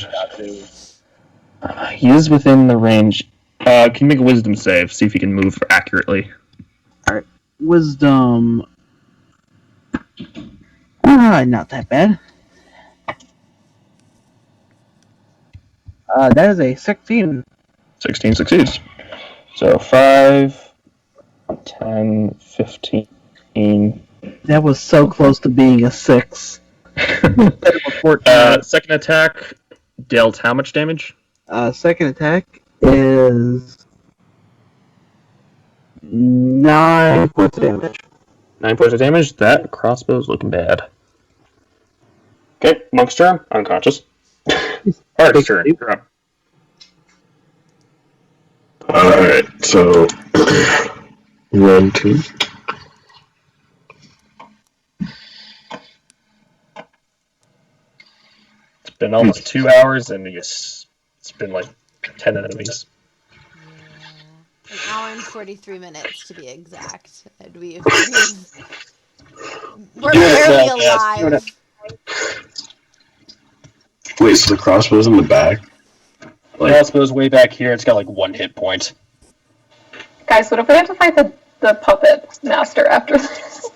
he is within the range. Can you make a wisdom save? See if he can move accurately. Alright, wisdom. Not that bad. That is a 16. 16 succeeds. So 5, 10, 15. That was so close to being a 6. Second attack dealt how much damage? Second attack is 9 points of damage. 9 points of damage. That crossbow's looking bad. Okay, Monk's turn. Unconscious. Art's turn. You're up. Alright, so 1, 2. It's been almost 2 hours, and it's been like 10 enemies. An hour and 43 minutes to be exact. And we're barely alive. Wait, so the crossbow's in the back? The crossbow's way back here. It's got like 1 hit point. Guys, what if we have to fight the puppet master after this?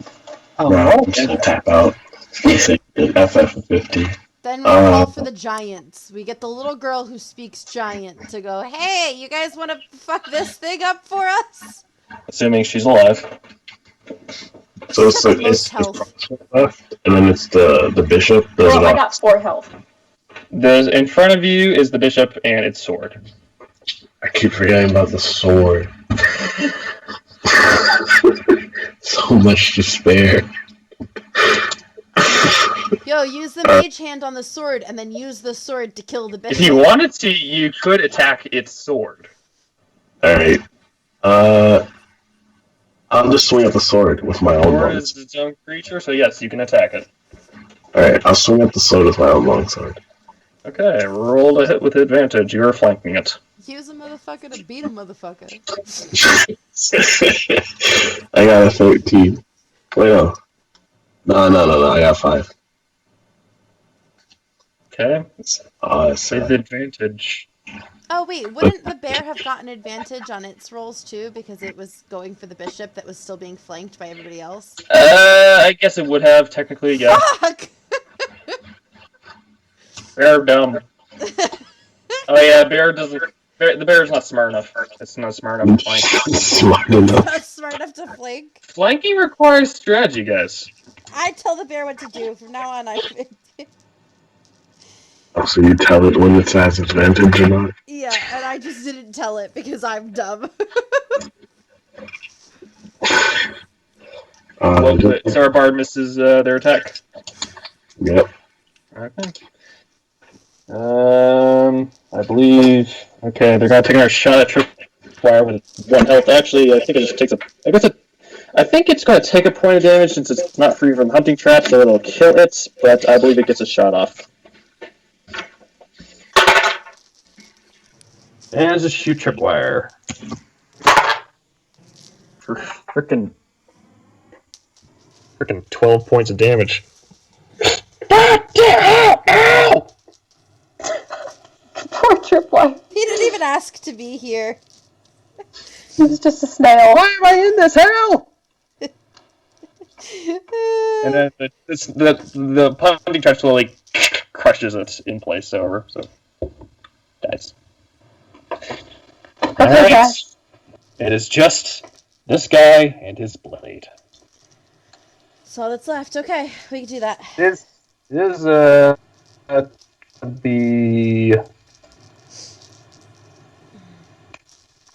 Oh, No, I'm just gonna tap out. Let's say FF50. Then we call for the giants. We get the little girl who speaks giant to go, hey, you guys want to fuck this thing up for us? Assuming she's alive. So it's like Most it's health. left, and then it's the bishop. There's Well, I about got 4 health. In front of you is the bishop and its sword. I keep forgetting about the sword. So much to spare. Yo, use the mage hand on the sword and then use the sword to kill the bishop. If you wanted to, you could attack its sword. Alright. I'll just swing at the sword with my own Sword long. is its own creature, so yes, you can attack it. Alright, I'll swing at the sword with my own longsword. Okay, roll a hit with advantage. You're flanking it. Use a motherfucker to beat a motherfucker. I got a 13. Wait, no. No, I got 5. Okay, It's with advantage. Oh, wait, wouldn't the bear have gotten advantage on its rolls too because it was going for the bishop that was still being flanked by everybody else? I guess it would have, technically, yeah. Fuck! Bear dumb. Oh yeah, the bear's not smart enough. It's not smart enough to flank. smart enough. Not smart enough to flank. Flanking requires strategy, guys. I tell the bear what to do. From now on, So you tell it when it has advantage or not? Yeah, and I just didn't tell it because I'm dumb. So our bard misses their attack. Yep. Okay. I believe. Okay, they're gonna take another shot at Tripwire with 1 health. Actually, I think it just takes a. I think it's going to take a point of damage since it's not free from hunting traps, so it'll kill it, but I believe it gets a shot off. And just shoot Tripwire. For frickin' 12 points of damage. Ow! Poor Tripwire. He didn't even ask to be here. He's just a snail. Why am I in this hell? And then the hunting trap slowly crushes it in place, so dies. Okay, Alright. guys. It is just this guy and his blade. That's all that's left. Okay, we can do that. This is be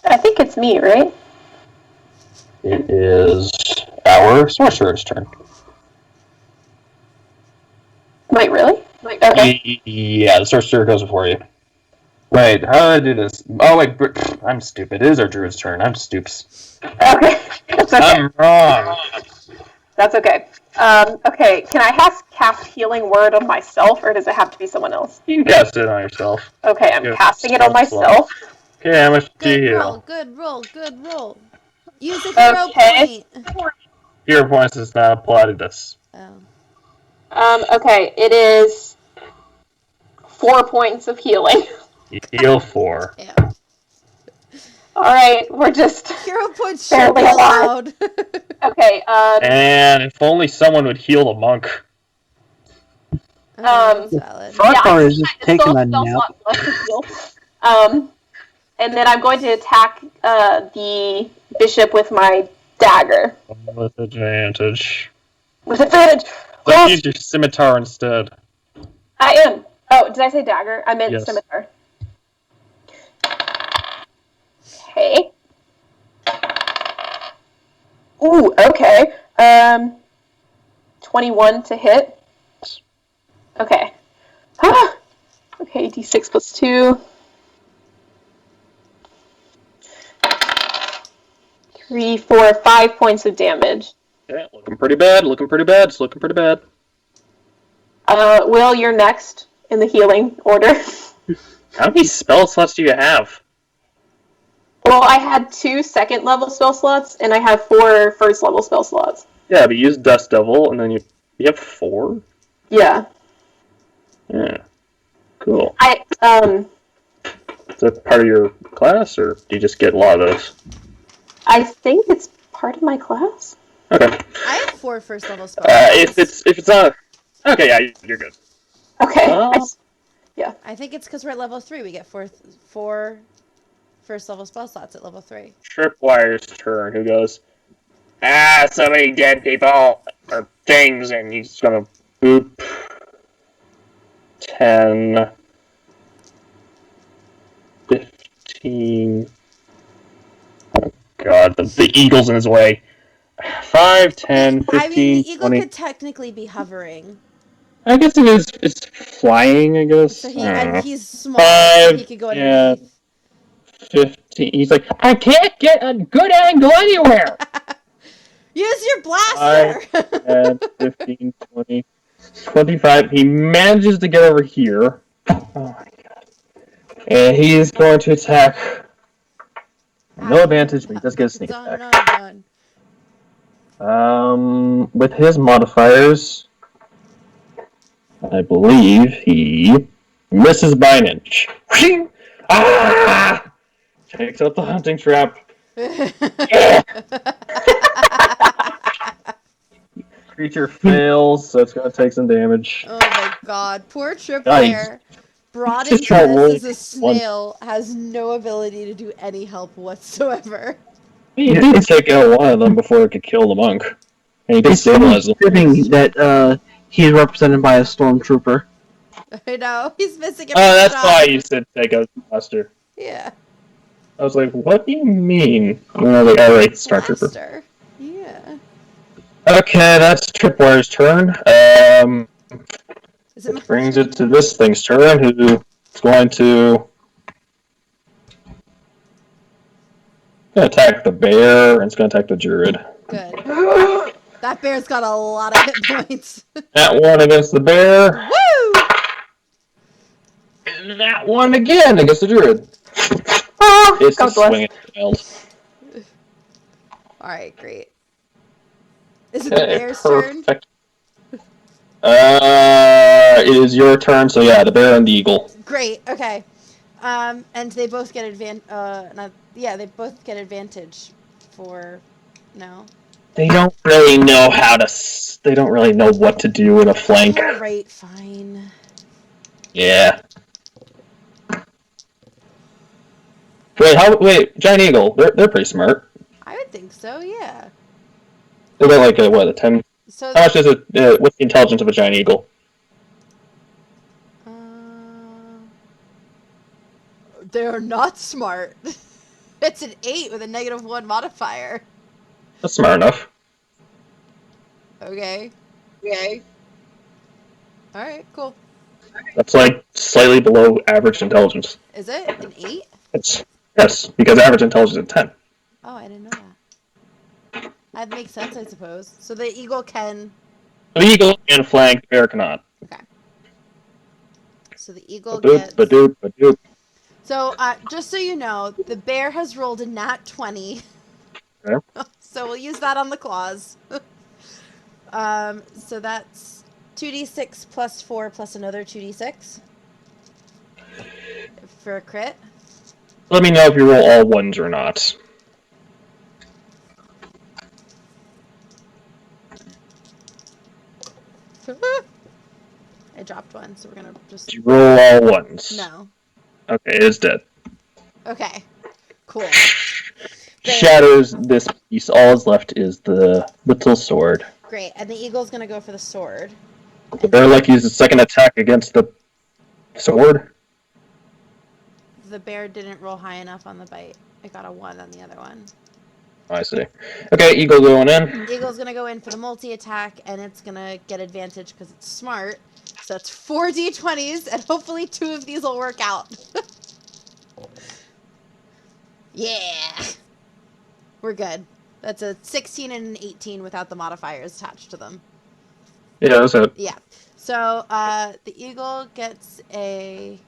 I think it's me, right? it is our sorcerer's turn. Wait, really? Okay. Yeah, the sorcerer goes before you. Wait, how do I do this? Oh wait, I'm stupid. It is our druid's turn. I'm stoops. Okay. That's okay. I'm wrong. That's okay. Okay, can I cast Healing Word on myself, or does it have to be someone else? You can cast it on yourself. Okay, I'm Yeah, casting it on spell myself. Okay, how much do Good you roll, heal? good roll, good roll. Use a hero Okay. point. Hero points is not applied to this. Oh. Okay, it is 4 points of healing. You heal 4. Yeah. Alright, we're just... Hero points should be Barely allowed. Okay, And if only someone would heal the monk. That's valid. Fracar is just taking a still nap. want less to heal. And then I'm going to attack the bishop with my dagger. With advantage. With advantage! Let's use your scimitar instead. I am. Oh, did I say dagger? I meant Yes. scimitar. Okay. Ooh, okay. 21 to hit. Okay. Ah! Okay, d6 plus 2. 3, 4, 5 points of damage. Yeah, looking pretty bad, It's looking pretty bad. Will, you're next in the healing order. How many spell slots do you have? Well, I had 2 second level spell slots, and I have 4 first level spell slots. Yeah, but you use Dust Devil, and then you have 4? Yeah. Yeah. Cool. Is that part of your class, or do you just get a lot of those? I think it's part of my class. Okay. I have 4 first level spells. If it's not, okay, yeah, you're good. Okay. I think it's because we're at level 3. We get 4 first level spell slots at level 3. Tripwire's turn. Who goes? So many dead people or things, and he's gonna boop 10, 15. Oh god, the eagle's in his way. 5, 10, 15, I mean, the eagle 20. could technically be hovering. I guess it is. It's flying. I guess. So I don't he's small, so 5, he could go yeah. underneath. 15. He's like, I can't get a good angle anywhere. Use your blaster! 5, 10, 15, 20, 25. He manages to get over here. Oh my god. And he is going to attack. No advantage, but he does get a sneak attack. Done. With his modifiers, I believe he misses by an inch. Ah! Takes out the hunting trap. Creature fails, so it's going to take some damage. Oh my god. Poor Tripwire. Brought into this as a snail has no ability to do any help whatsoever. He did take out one of them before it could kill the monk. And he did It's stabilize them. fitting that he is represented by a stormtrooper. I know. He's missing a Oh, that's shot. why you said take out the blaster. Yeah. I was like, what do you mean? And I was like, alright, Star Trooper. Blaster. Yeah. Okay, that's Tripwire's turn. Is it my Brings turn? it to this thing's turn, who's going to attack the bear, and it's going to attack the druid. good. That bear's got a lot of hit points. That one against the bear. Woo! And that one again against the druid. It's God just bless. swinging wild. Alright, great. Is it the bear's turn? Perfect. It is your turn, so yeah, the bear and the eagle. Great, okay. And they both get they both get advantage for... No? They don't really know they don't really know what to do in a flank. Alright, fine. Yeah. Wait, giant eagle. They're pretty smart. I would think so, yeah. They got like a 10. So How much is it? What's the intelligence of a giant eagle? They're not smart. It's an 8 with a -1 modifier. That's smart enough. Okay. Alright, cool. That's like slightly below average intelligence. Is it an 8? Yes, because average intelligence is 10. Oh, I didn't know that. That makes sense, I suppose. So the eagle can... The eagle can flank, the bear cannot. Okay. So the eagle Ba-doop, gets... ba-doop, ba-doop. So, just so you know, the bear has rolled a nat 20. Okay. So we'll use that on the claws. So that's 2d6 plus 4 plus another 2d6. For a crit. Let me know if you roll all ones or not. I dropped one, so we're gonna just... Did you roll all ones? No. Okay, it is dead. Okay. Cool. Shatters this piece. All is left is the little sword. Great. And the eagle's gonna go for the sword. The bear like used its second attack against the sword. The bear didn't roll high enough on the bite. I got a 1 on the other one. I see. Okay, eagle going in. Eagle's gonna go in for the multi-attack, and it's gonna get advantage because it's smart. So it's 4 d20s, and hopefully 2 of these will work out. Yeah! We're good. That's a 16 and an 18 without the modifiers attached to them. Yeah, that's it. Yeah. So, the eagle gets a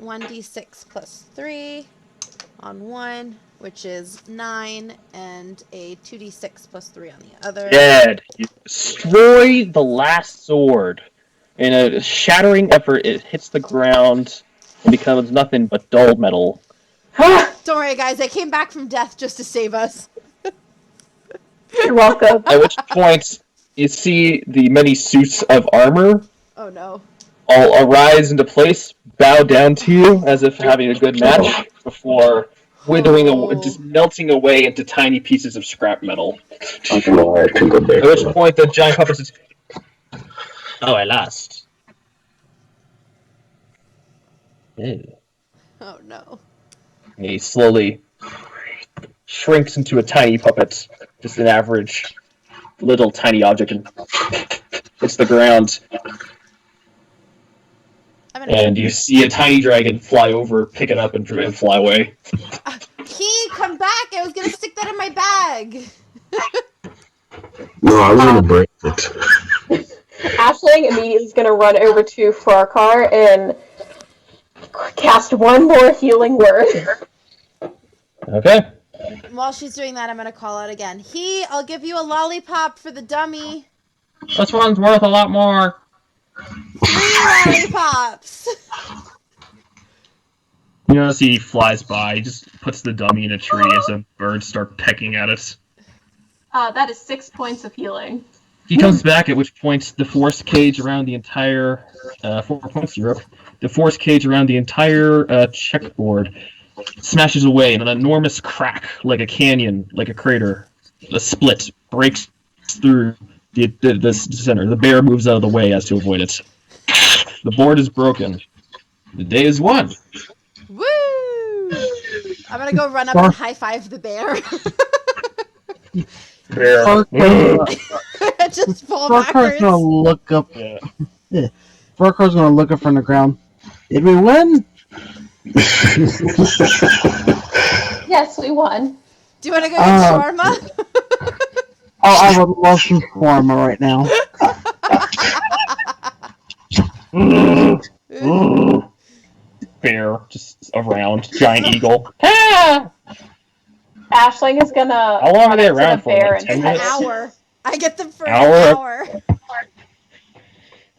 1d6 plus 3 on one, which is 9, and a 2d6 plus 3 on the other. Dead. You destroy the last sword. In a shattering effort, it hits the ground and becomes nothing but dull metal. Don't worry, guys. I came back from death just to save us. You're welcome. At which point, you see the many suits of armor Oh, no. all arise into place, bow down to you as if having a good match, before withering, just melting away into tiny pieces of scrap metal. At which point, the giant puppet says, "Oh, I lost." Ew. Oh, no. And he slowly shrinks into a tiny puppet, just an average little tiny object, and hits the ground. And you see a tiny dragon fly over, pick it up, and fly away. Key, come back! I was gonna stick that in my bag! No, I was gonna break it. Ashling immediately is gonna run over to Fracar and cast one more healing word. Okay. While she's doing that, I'm gonna call out again. I'll give you a lollipop for the dummy. This one's worth a lot more. 3 lollipops! You notice he flies by, he just puts the dummy in a tree as the birds start pecking at it. That is 6 points of healing. He comes back, at which point the force cage around the entire 4 points Europe. The force cage around the entire checkboard smashes away in an enormous crack, like a canyon, like a crater. A split breaks through the center. The bear moves out of the way as to avoid it. The board is broken. The day is won. Woo! I'm gonna go run up and high-five the bear. Bear. Just fall Fracar's backwards. gonna look up. Yeah. Fracar's gonna look up from the ground. Did we win? Yes, we won. Do you want to go get shawarma? I'm a motion former right now. Bear just around, giant eagle. Ashling is gonna How long are run they up to around the for? bear Like and 10 An pet minutes? it. hour. I get them for Hour? an hour.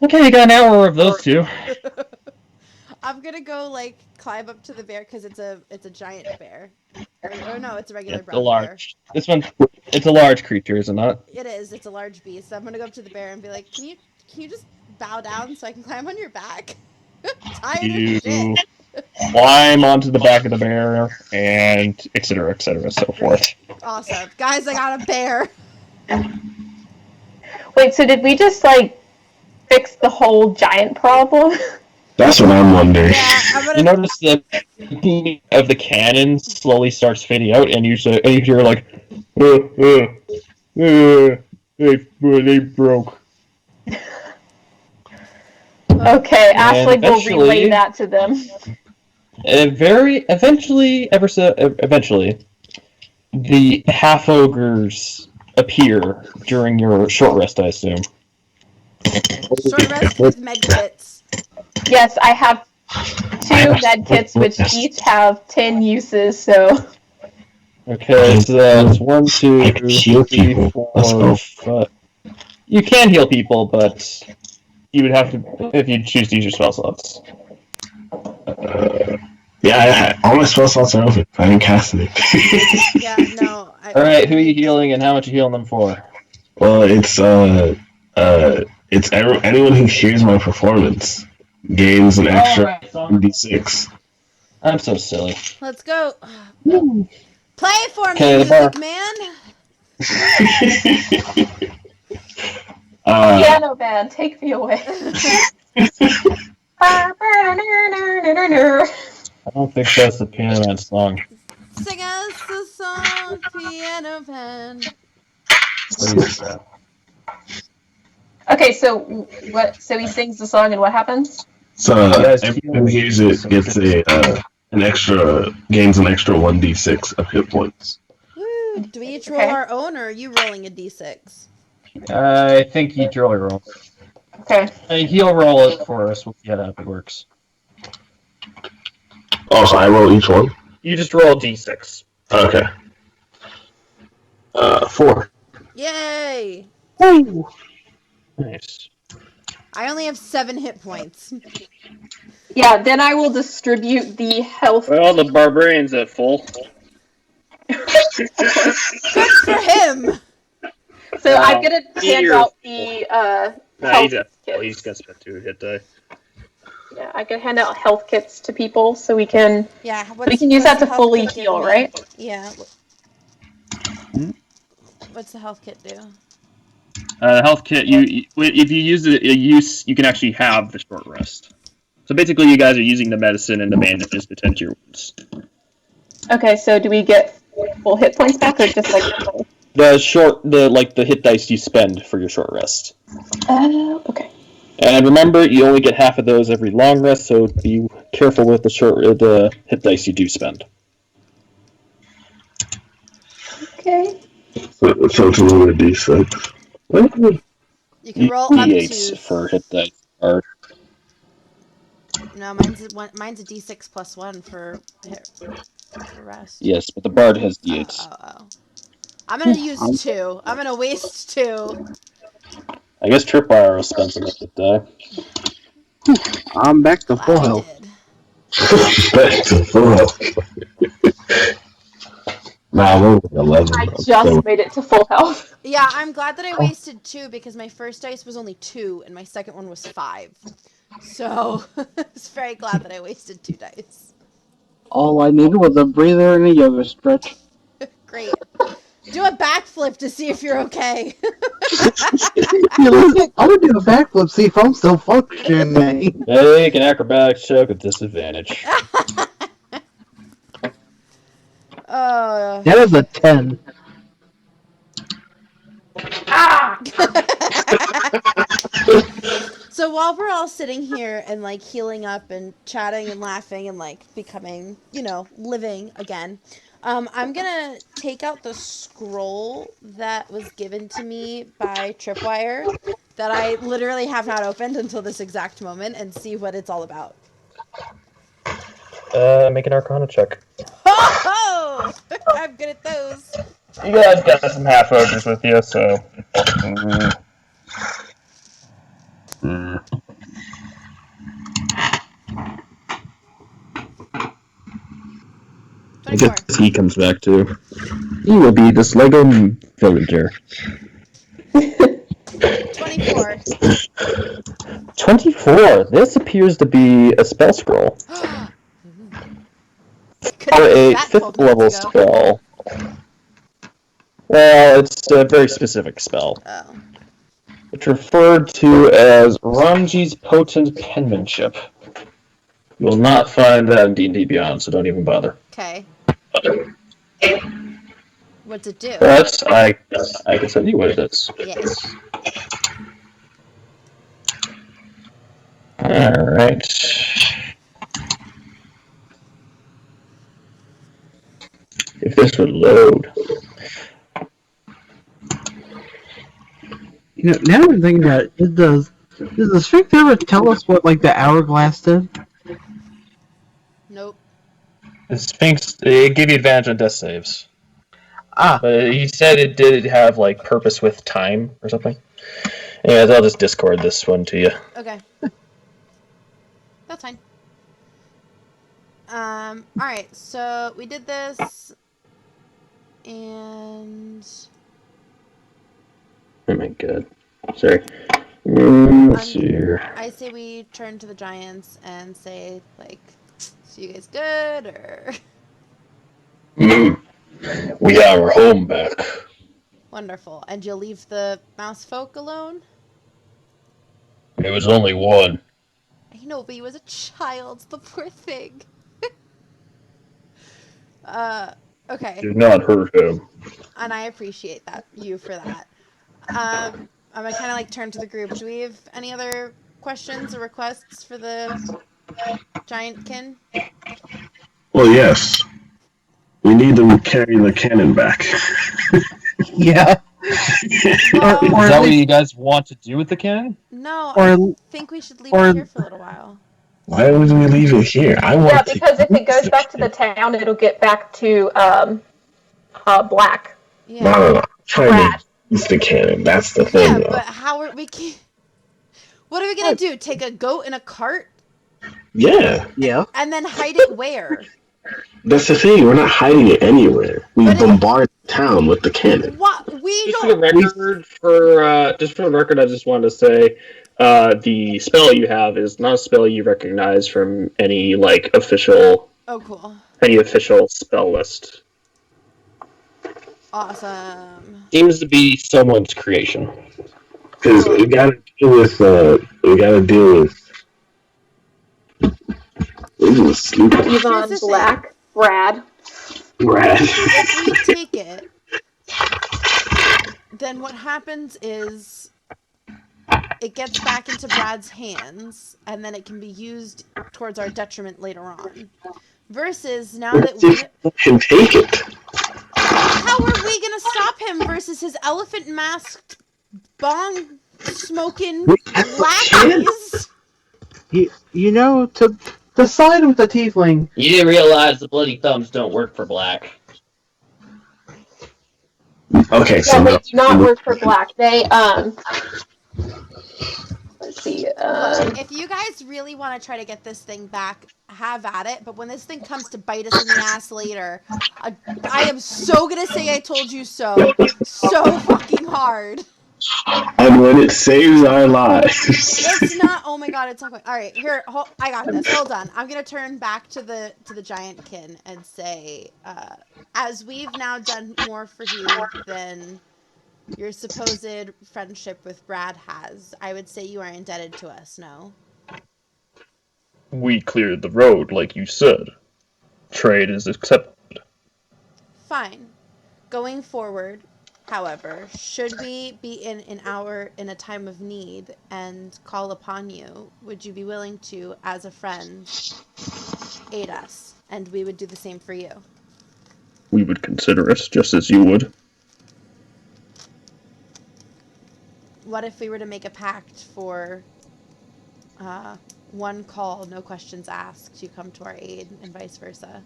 Okay, you got an hour of those two. I'm gonna go like climb up to the bear because it's a giant bear. Or no, it's a regular It's a brown bear. large. This one, it's a large creature, is it not? It is. It's a large beast. So I'm gonna go up to the bear and be like, can you just bow down so I can climb on your back? Tired You of shit. climb onto the back of the bear, and et cetera, so forth. Awesome, guys! I got a bear. Wait, so did we just like fix the whole giant problem? That's what I'm wondering. Yeah, I'm You gonna. notice the beam of the cannon slowly starts fading out, and you hear like, they broke. Okay, And Ashling will relay eventually- that to them. Eventually, the half ogres appear during your short rest, I assume. Short rest with med kits. Yes, I have 2 med kits, which each have 10 uses, so. Okay, so that's 1, 2, I can heal 3, people. Let's 4, go. 5. You can heal people, but you would have to if you choose to use your spell slots. Yeah, all my spell slots are open. I didn't cast any. Yeah, no. All right, who are you healing, and how much are you healing them for? Well, it's anyone who hears my performance gains an extra d6. I'm so silly. Let's go. Play for me, Okay, the music bar. man. Piano band, take me away. I don't think that's the Piano Man song. Sing us the song, piano band. What is that? Okay, so what? So he sings the song, and what happens? So Yes, everyone who hears it gets gains an extra 1d6 of hit points. Woo! Do we each roll Okay. our own, or are you rolling a d6? I think you draw your roll. Okay. He'll roll it for us. We'll see how that works. Oh, so I roll each one? You just roll a d6. Okay. 4. Yay! Nice. I only have 7 hit points. Yeah, then I will distribute the health. Well, the barbarian's at full. Good for him! So I'm gonna hand You're- out the Nah, health he's at full. kits. He's got spent 2 hit die. Yeah, I can hand out health kits to people so we can Yeah, use that to the health fully kit give heal, me? right? Yeah. What's the health kit do? Health kit. If you use it, you can actually have the short rest. So basically, you guys are using the medicine and the bandages to tend to your wounds. Okay, so do we get full hit points back or just like The hit dice you spend for your short rest. okay. And remember, you only get half of those every long rest, so be careful with the hit dice you do spend. Okay. So it's a little d6. You can roll up D8s to... for hit dice. Or No, mine's a d6 plus 1 for rest. yes, but the bard has D8s. Oh. I'm gonna use 2. I'm gonna waste 2. I guess Tripwire will spend some hit die. I'm back to full Glad I health. did. Back to full health. Nah, I'm only 11. I just made it to full health. Yeah, I'm glad that I wasted 2 because my first dice was only 2 and my second one was 5. So, I was very glad that I wasted 2 dice. All I needed was a breather and a yoga stretch. Great. Do a backflip to see if you're okay. Yeah, listen, I'm gonna do a backflip, see if I'm still functioning. Make an acrobatics check with disadvantage. That is a 10. So while we're all sitting here and like healing up and chatting and laughing and like becoming, living again, I'm gonna take out the scroll that was given to me by Tripwire that I literally have not opened until this exact moment and see what it's all about. Make an Arcana check. Ho ho! I'm good at those. You guys got some half ogres with you, so. I 24. guess he comes back too. He will be this Lego villager. 24. 24. This appears to be a spell scroll. Could've Or used a that 5th 12 level minutes ago. spell. Well, it's a very specific spell. Oh. It's referred to as Ranji's Potent Penmanship. You will not find that in D&D Beyond, so don't even bother. Okay. What's it do? But I can tell you what it is. Yes. Alright. If this would load. You know, now I'm thinking about it, does the Sphinx ever tell us what, like, the hourglass did? Nope. The Sphinx, it gave you advantage on death saves. Ah, But he said it did have, like, purpose with time or something. Anyways, I'll just Discord this one to you. Okay. That's fine. Alright, so we did this, and Oh my god. Sorry. Let's see here. I say we turn to the giants and say, like, so you guys good, or... We have our home back. Wonderful. And you'll leave the mouse folk alone? It was only one. I know, but he was a child, the poor thing. Okay. Do not hurt him. And I appreciate you for that. I'm gonna kind of like turn to the group. Do we have any other questions or requests for the giantkin? Well, yes. We need them to carry the cannon back. yeah. Well, Or Is that at what least- you guys want to do with the cannon? no, Or- I think we should leave it here for a little while. Why would we leave it here? I want Yeah, to because if it goes use back to the town, it'll get back to Black. Yeah. No, I'm trying Brad. to use the cannon. That's the Yeah, thing, though. but how are we? What are we gonna do? Take a goat in a cart Yeah, Yeah. and then hide it where? that's the thing. We're not hiding it anywhere. We But bombard the town with the cannon. What we Just for the don't. record, I just wanted to say, the spell you have is not a spell you recognize from any official Oh, cool. spell list. Awesome. Seems to be someone's creation. Because we gotta deal with. Ooh, sleep. He's on Here's the Black. Brad. Brad. If we take it, then what happens is it gets back into Brad's hands, and then it can be used towards our detriment later on. Versus now that we... can take it. How are we gonna stop him versus his elephant-masked, bong-smoking lackeys? You know, to side with the tiefling. You didn't realize the bloody thumbs don't work for Black. Okay, Yeah, so they do not work for Black. They, let's see, Look, if you guys really want to try to get this thing back, have at it. But when this thing comes to bite us in the ass later, I am so gonna say I told you so. So fucking hard. and when it saves our lives. It's not. Oh my god, it's not going. All right, here. I got this. Hold on. I'm gonna turn back to the giantkin and say, as we've now done more for you than your supposed friendship with Brad has, I would say you are indebted to us. No. We cleared the road, like you said. Trade is accepted. Fine. Going forward, however, should we be in a time of need and call upon you, would you be willing to, as a friend, aid us? And we would do the same for you. we would consider it, just as you would. What if we were to make a pact for one call, no questions asked, you come to our aid, and vice versa?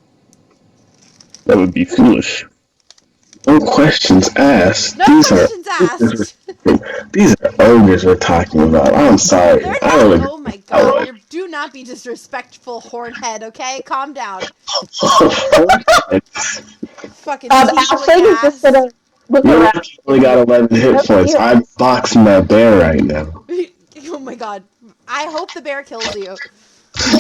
That would be foolish. No questions asked. No questions asked! These are ogres we're talking about. I'm sorry. They're I don't not. agree. Oh my god! Do not be disrespectful, hornhead. Okay, calm down. Fucking Ashley is just gonna look You around. only got 11 hit points. I'm boxing that bear right now. Oh my god! I hope the bear kills you.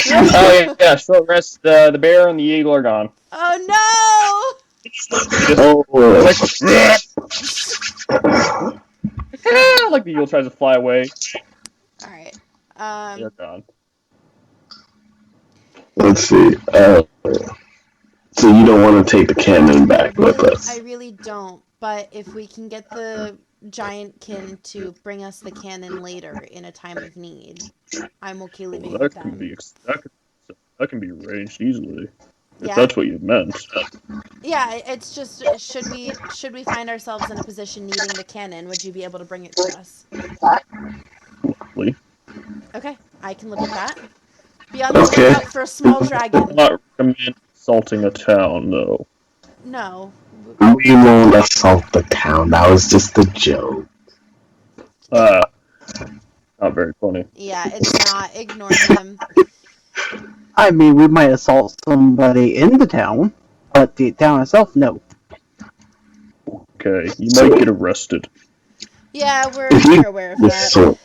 Oh yeah, short rest. The bear and the eagle are gone. Oh no! Like the eagle tries to fly away. All right. They're gone. Let's see. So you don't want to take the cannon back with us? I really don't. But if we can get the giant kin to bring us the cannon later in a time of need, I'm okay leaving it with them. That can be arranged easily. If Yeah. that's what you meant. Yeah, it's just should we find ourselves in a position needing the cannon, would you be able to bring it to us? Likely. Okay, I can live with that. Be on the lookout for a small I dragon. would not recommend assaulting a town, though. No. We won't assault the town. That was just a joke. Not very funny. Yeah, it's not. Ignore him. I mean, we might assault somebody in the town, but the town itself, no. Okay, you might get arrested. Yeah, we're aware of that.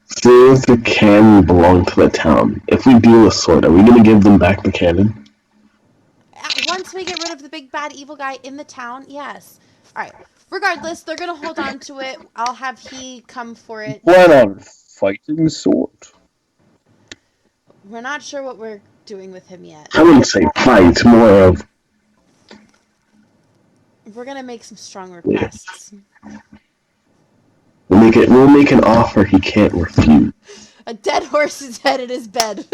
Since the cannon belong to the town, if we deal with sword, are we going to give them back the cannon? Once we get rid of the big bad evil guy in the town, yes. Alright. Regardless, they're gonna hold on to it. I'll have he come for it. Plan on fighting sword. We're not sure what we're doing with him yet. I wouldn't say fight, more of... We're gonna make some strong requests. We'll make an offer he can't refuse. A dead horse's head in his bed.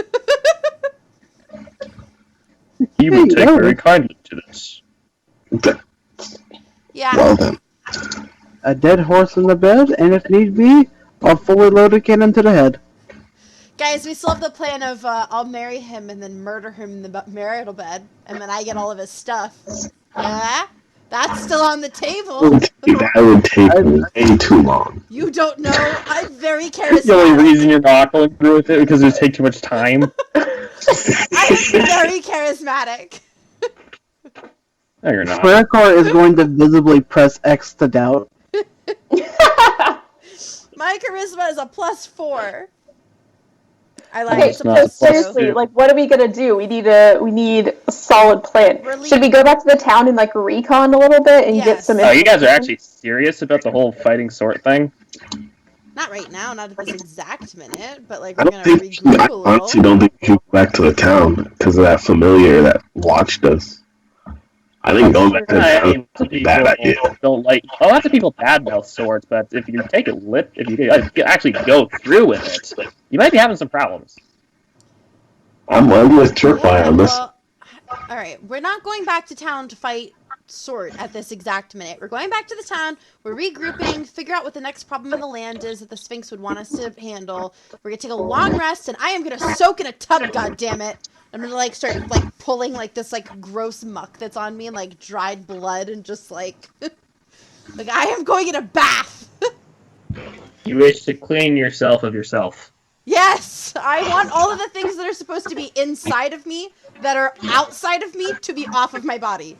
He would take very kindly to this. Yeah. Well, A dead horse in the bed, and if need be, a fully loaded cannon to the head. Guys, we still have the plan of I'll marry him and then murder him in the marital bed, and then I get all of his stuff. Yeah? That's still on the table. that would take way too long. You don't know. I'm very charismatic. The only reason you're not going through with it because it would take too much time. I'm very charismatic. No, you're not. Fracar is going to visibly press X to doubt. My charisma is a +4. I lied. Okay, It's a so +2. seriously, like, what are we gonna do? We need a solid plan. Should we go back to the town and like recon a little bit and get some? Oh, you guys are actually serious about the whole fighting sword thing? Not right now, not at this exact minute, but like I we're don't gonna think. regroup I a little. honestly don't think we can go back to the town because of that familiar that watched us. I think going back to the town is a bad idea. Don't like. Lots of people badmouth swords, but if you take it if you actually go through with it, you might be having some problems. I'm with Tripwire on this. Well, all right, we're not going back to town to fight sword at this exact minute. We're going back to the town. We're regrouping, figure out what the next problem in the land is that the Sphinx would want us to handle. We're gonna take a long rest, and I am gonna soak in a tub. goddammit. I'm gonna like start like pulling like this like gross muck that's on me and like dried blood and just like like I am going in a bath. You wish to clean yourself of yourself. Yes, I want all of the things that are supposed to be inside of me that are outside of me to be off of my body.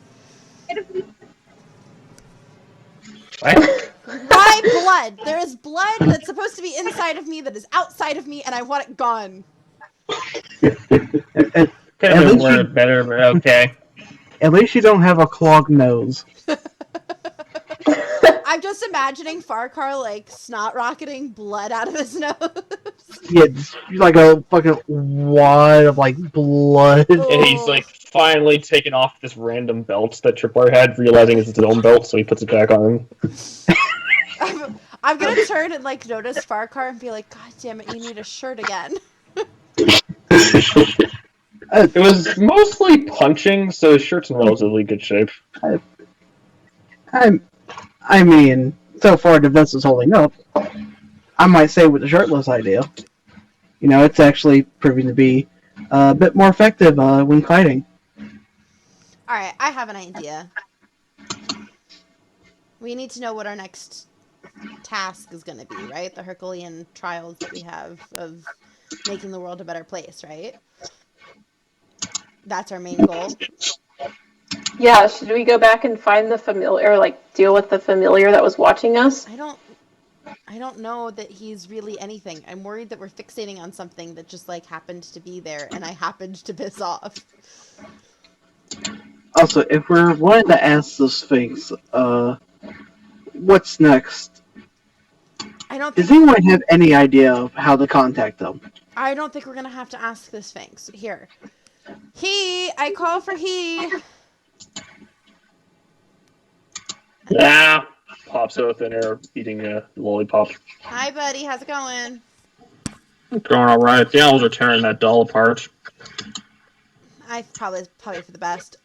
What? My blood. There is blood that's supposed to be inside of me that is outside of me, and I want it gone. Could have been worded better, but okay. At least you don't have a clogged nose. I'm just imagining Fracar like snot rocketing blood out of his nose. Yeah, like a fucking wad of like blood. And he's like finally taking off this random belt that Tripwire had, realizing it's his own belt, so he puts it back on. I'm gonna turn and like notice Fracar and be like, God damn it, you need a shirt again. It was mostly punching, so his shirt's in relatively good shape. I mean, so far defense is holding up. I might say with the shirtless idea. It's actually proving to be a bit more effective when fighting. Alright, I have an idea. We need to know what our next task is going to be, right? The Herculean trials that we have of making the world a better place, right? That's our main goal. Yeah, should we go back and find the familiar, or like deal with the familiar that was watching us? I don't know that he's really anything. I'm worried that we're fixating on something that just like happened to be there and I happened to piss off. Also, if we're wanting to ask the Sphinx, what's next? I don't Does think anyone have any idea of how to contact them? I don't think we're going to have to ask the Sphinx. Here. I call for he. Yeah. Pops out of thin air, eating a lollipop. Hi, buddy. How's it going? Going all right. The owls are tearing that doll apart. I probably for the best.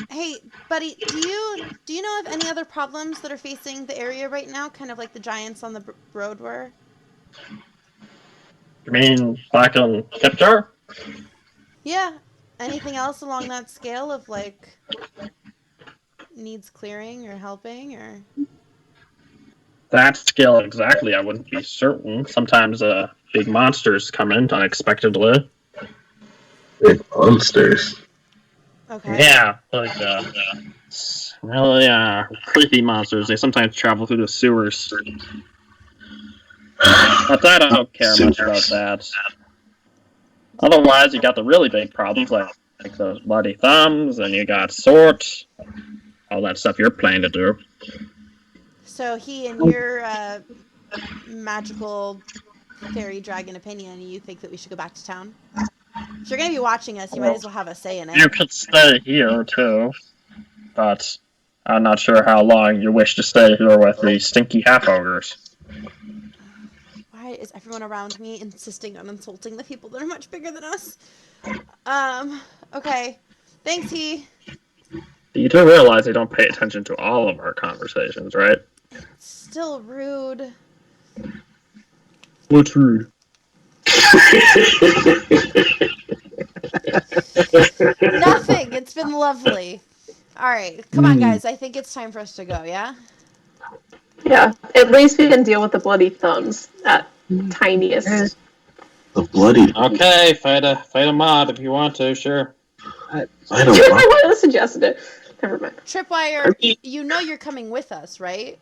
Hey, buddy, do you know of any other problems that are facing the area right now? Kind of like the giants on the road were. You mean back on Kepjar? Yeah. Anything else along that scale of like needs clearing or helping or? That scale exactly, I wouldn't be certain. Sometimes big monsters come in unexpectedly. Big monsters. Okay. Yeah, like really creepy monsters. They sometimes travel through the sewers. But I don't care much about that. Otherwise, you got the really big problems like those bloody thumbs, and you got sorts, all that stuff you're planning to do. So in your magical fairy dragon opinion, you think that we should go back to town? If you're going to be watching us, you might as well have a say in it. You could stay here too, but I'm not sure how long you wish to stay here with the stinky half ogres. Why is everyone around me insisting on insulting the people that are much bigger than us? Okay. Thanks, he. You do realize they don't pay attention to all of our conversations, right? It's still rude. What's rude? Nothing. It's been lovely. All right. Come on, guys. I think it's time for us to go, yeah? Yeah, at least we can deal with the bloody thumbs. That tiniest. The bloody. Okay, fight a mob if you want to, sure. I I don't know. would have suggested it. Never mind. Tripwire, you know you're coming with us, right?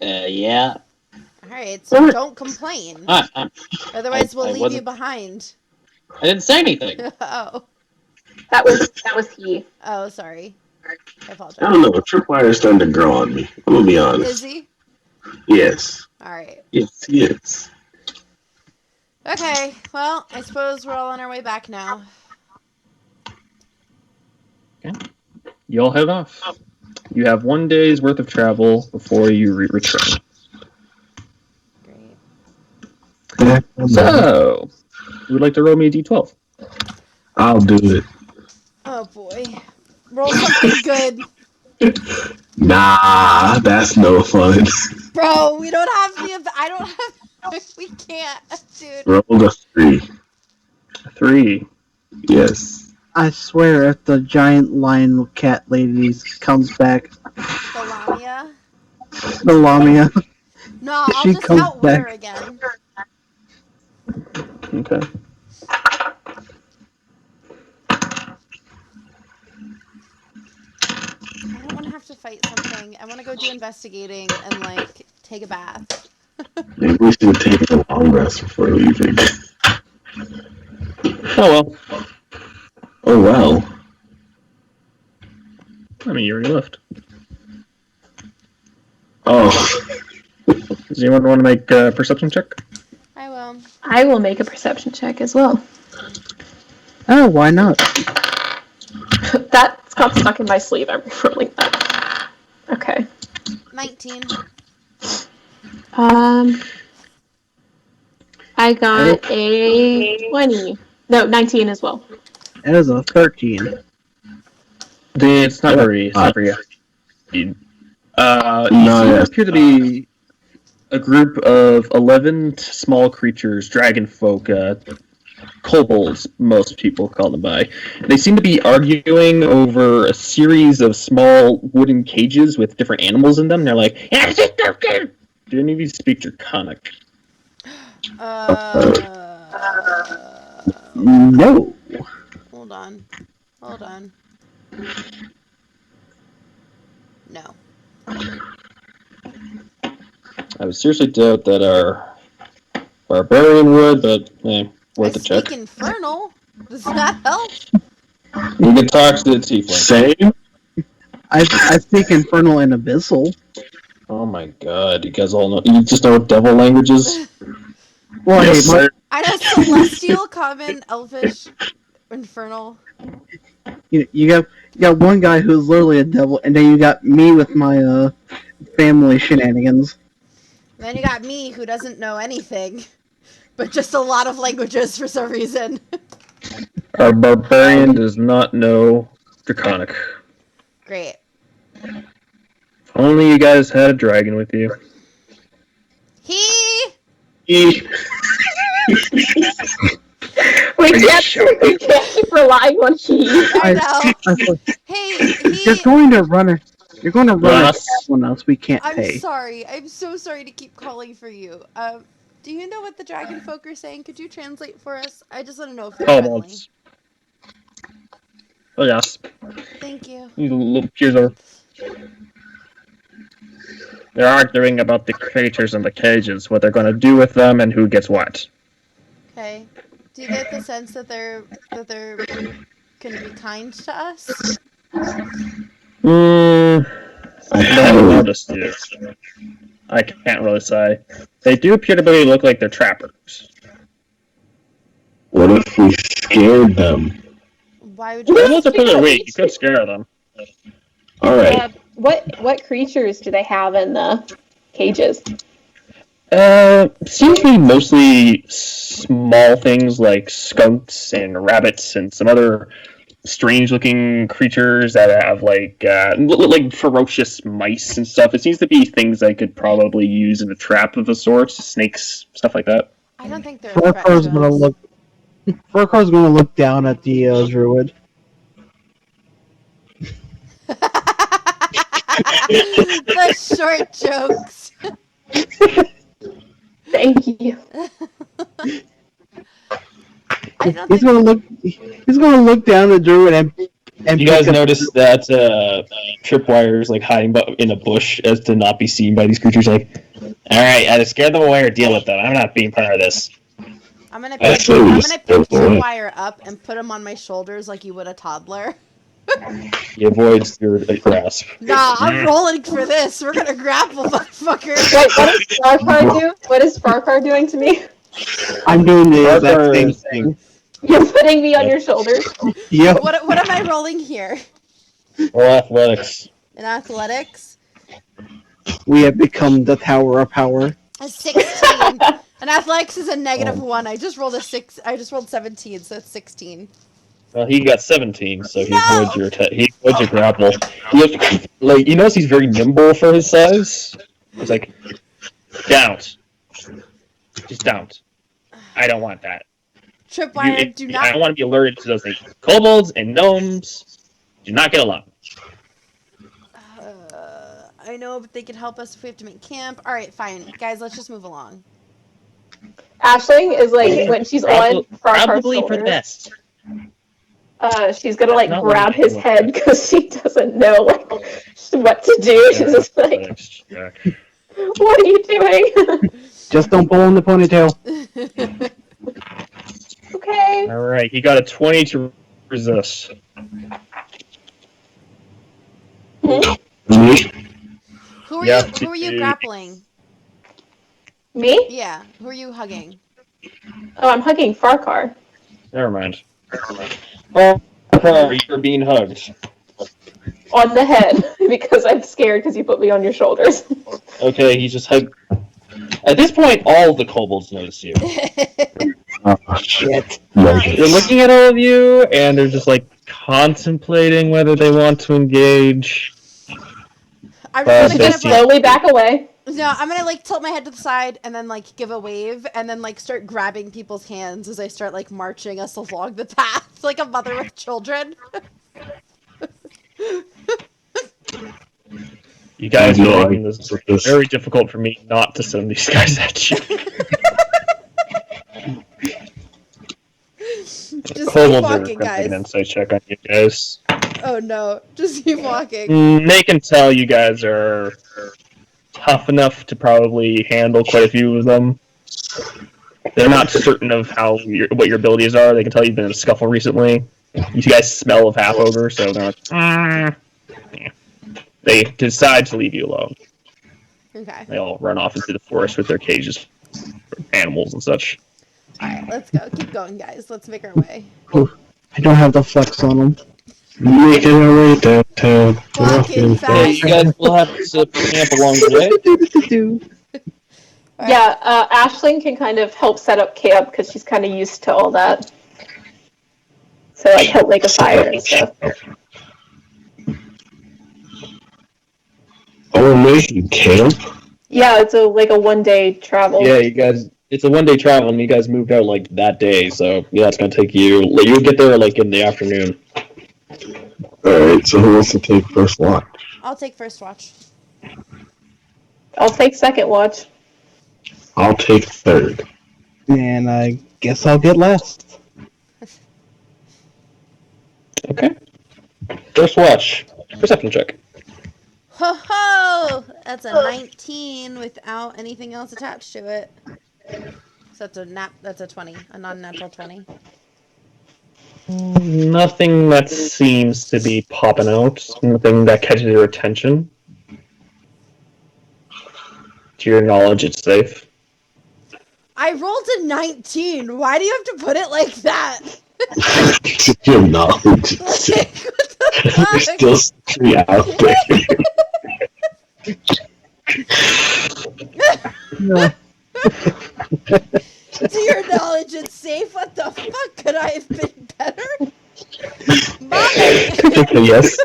Yeah. All right, so don't complain. Otherwise, we'll leave you wasn't- behind. I didn't say anything. Oh. That was he. Oh, sorry. I apologize. I don't know. Tripwire is starting to grow on me. I'm gonna be honest. Is he? Yes. All right. Yes. Okay, well, I suppose we're all on our way back now. Okay. You all head off. You have 1 day's worth of travel before you return. Great. So, would like to roll me a d12? I'll do it. Oh boy. Roll something good. Nah, that's no fun. Bro, we don't have the... I don't have... We can't, dude. Roll a 3. 3. Yes. I swear, if the giant lion cat lady comes back, The Lamia? the Lamia, No, If I'll she just comes outwit her back- again. Okay. I don't want to have to fight something. I want to go do investigating and, like, take a bath. Maybe we should take a long rest before leaving. Oh well. Oh well. I mean, you already left. Oh. Does anyone want to make a perception check? I will. I will make a perception check as well. oh, why not? That's got stuck in my sleeve. I'm rolling that. Okay. 19. I got a 20. No, 19 as well. It is a 13. It's not very. It's not very. You appear to be a group of 11 small creatures, dragon folk, kobolds, most people call them by. They seem to be arguing over a series of small wooden cages with different animals in them. They're like, do any of you speak Draconic? No. Hold on. No. I would seriously doubt that our barbarian would, but worth a check. I speak Infernal. Does that help? You can talk to the tiefling. Same? I speak Infernal and Abyssal. Oh my god, you guys all know. You just know devil languages? Well, Yes, hey, sir. I know Celestial, Common, Elfish, Infernal. you got one guy who's literally a devil, and then you got me with my family shenanigans. Then you got me, who doesn't know anything, but just a lot of languages for some reason. Our barbarian does not know Draconic. Great. If only you guys had a dragon with you. We can't keep relying on he. I know. Hey, You're going to run someone else we can't I'm pay. sorry. I'm so sorry to keep calling for you. Do you know what the dragon folk are saying? Could you translate for us? I just want to know if they're friendly. Kobolds. Oh yes. Thank you. You little peers. They're arguing about the creatures in the cages, what they're going to do with them, and who gets what. Okay. Do you get the sense that they're can be kind to us? I haven't noticed it. I can't really say. They do appear to look like they're trappers. What if we scared them? Why would you? Well, they're pretty weak. You could scare them. Alright. What creatures do they have in the cages? Seems to be mostly small things like skunks and rabbits and some other strange-looking creatures that have like ferocious mice and stuff. It seems to be things I could probably use in a trap of a sort, snakes, stuff like that. I don't think they're a threat to us. Fracar's gonna look down at the druid. The short jokes. Thank you. He's gonna look down at druid and You guys notice that Tripwire is like hiding in a bush as to not be seen by these creatures. Like, all right, either scare them away or deal with them. I'm not being part of this. I'm gonna pick Tripwire up and put him on my shoulders like you would a toddler. He avoids your grasp. Nah, I'm rolling for this. We're gonna grapple, motherfucker. Wait, what does Fracar do? What is Fracar doing to me? I'm doing the exact same thing. You're putting me on your shoulders? Yep. What am I rolling here? Or athletics. In athletics? We have become the Tower of Power. A 16. And athletics is a -1. I just rolled 17, so it's 16. Well, he got 17, so he avoids your grapple. He notice he's very nimble for his size. He's like, don't. Just don't. I don't want that. Tripwire, do not. I don't want to be alerted to those things. Kobolds and gnomes do not get along. I know, but they could help us if we have to make camp. All right, fine, guys. Let's just move along. Ashling is like when she's on Fracar's Probably shoulders. for the best. She's gonna like grab his head because she doesn't know like what to do. She's just like, "What are you doing?" Just don't pull in the ponytail. Okay. All right, he got a 20 to resist. Who are you grappling? Me? Yeah. Who are you hugging? Oh, I'm hugging Fracar. Never mind. Oh, you're being hugged. On the head because I'm scared because you put me on your shoulders. Okay, he's just hugged. At this point, all the kobolds notice you. Oh, shit. They're looking at all of you, and they're just like contemplating whether they want to engage. I'm But just Just gonna kind of slowly back away. no, I'm gonna like tilt my head to the side and then like give a wave and then like start grabbing people's hands as I start like marching us along the path like a mother with children. You guys No, are making this very difficult for me not to send these guys at you. Just Cole keep will walking, make an guys. insight check on you guys. Oh no, just keep walking. They can tell you guys are tough enough to probably handle quite a few of them. They're not certain of what your abilities are. They can tell you've been in a scuffle recently. You guys smell of half ogre, so they're like, yeah. They decide to leave you alone. Okay. They all run off into the forest with their cages for animals and such. Alright, let's go. Keep going, guys. Let's make our way. I don't have the flex on them. Making our way downtown. Walking fast. You guys will have to camp along the way. Yeah, Aisling can kind of help set up camp because she's kind of used to all that. So like help make a fire and stuff. Oh, we're making camp? Yeah, it's like a 1-day travel. Yeah, you guys. It's a 1-day travel, and you guys moved out like that day. So yeah, it's gonna take you. You'll get there like in the afternoon. Alright, so who wants to take first watch? I'll take first watch. I'll take second watch. I'll take third. And I guess I'll get last. Okay. First watch. Perception check. Ho ho! That's a 19 without anything else attached to it. So that's a 20, a non-natural 20. Nothing that seems to be popping out. Nothing that catches your attention. To your knowledge, it's safe. I rolled a 19. Why do you have to put it like that? Your knowledge. Like, what the There's fuck? still 3 out there. To your knowledge, it's safe. What the fuck? Could I have been better? Yes.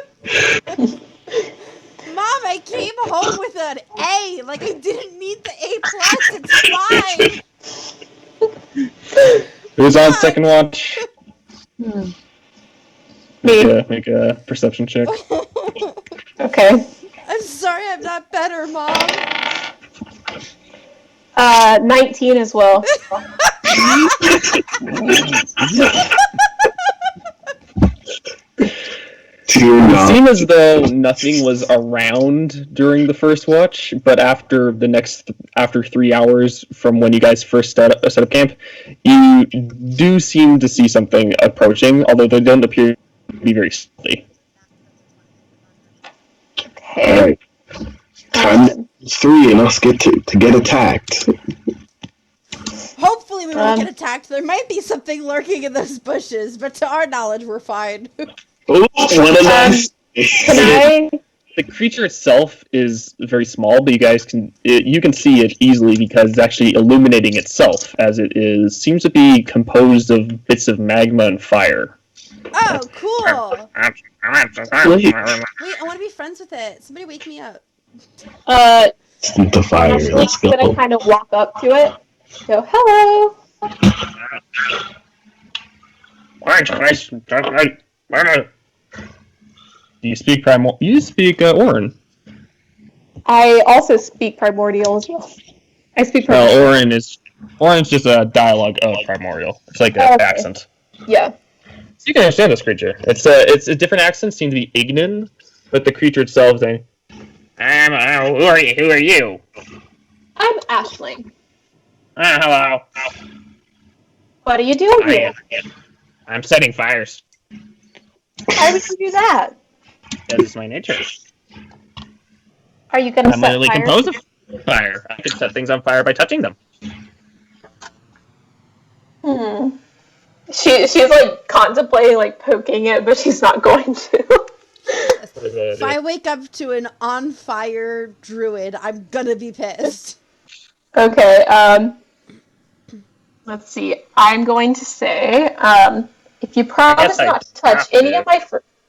Mom, I came home with an A. Like, I didn't need the A+. It's fine. Who's on second watch? Me. Make a perception check. Okay. I'm sorry I'm not better, Mom. 19 as well. It seemed as though nothing was around during the first watch, but after 3 hours from when you guys first set up camp, you do seem to see something approaching, although they don't appear to be very stealthy. Okay. Alright. Time 3 and us get to get attacked. Hopefully we won't get attacked. There might be something lurking in those bushes, but to our knowledge, we're fine. Oh, one of us. Can I? The creature itself is very small, but you guys can see it easily because it's actually illuminating itself, as it seems to be composed of bits of magma and fire. Oh, cool. Wait. Wait, I want to be friends with it. Somebody wake me up. The fire. I'm Let's gonna go. kind of walk up to it. Go, hello. Do you speak You speak Orin. I also speak primordial as well. I speak No, primordial. Orin's just a dialogue of primordial. It's like an accent. Yeah. So you can understand this creature. It's a different accent. Seems to be Ignan, but the creature itself is saying, who are you? Who are you? I'm Aisling. Hello. What are you doing here? I'm setting fires. Why would you do that? That is my nature. Are you gonna I'm set literally fire? composed of fire. I can set things on fire by touching them. She's like contemplating like poking it, but she's not going to. If I wake up to an on fire druid, I'm gonna be pissed. Okay. Let's see. I'm going to say, if you promise not to touch any of my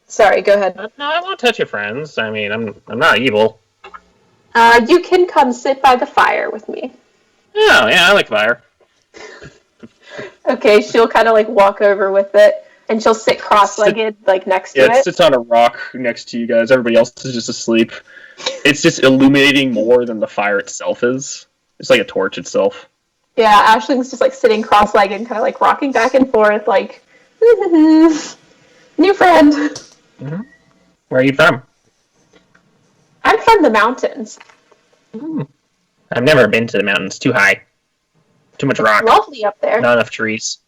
sorry, go ahead. No, I won't touch your friends. I mean, I'm not evil. You can come sit by the fire with me. Oh, yeah, I like fire. Okay, she'll kind of like walk over with it, and she'll sit cross-legged like next to Yeah, it it. sits on a rock next to you guys. Everybody else is just asleep. It's just illuminating more than the fire itself is. It's like a torch itself. Yeah, Ashling's just like sitting cross-legged and kind of like rocking back and forth, like, new friend. Mm-hmm. Where are you from? I'm from the mountains. I've never been to the mountains. Too high. Too much rock. Lovely up there. Not enough trees.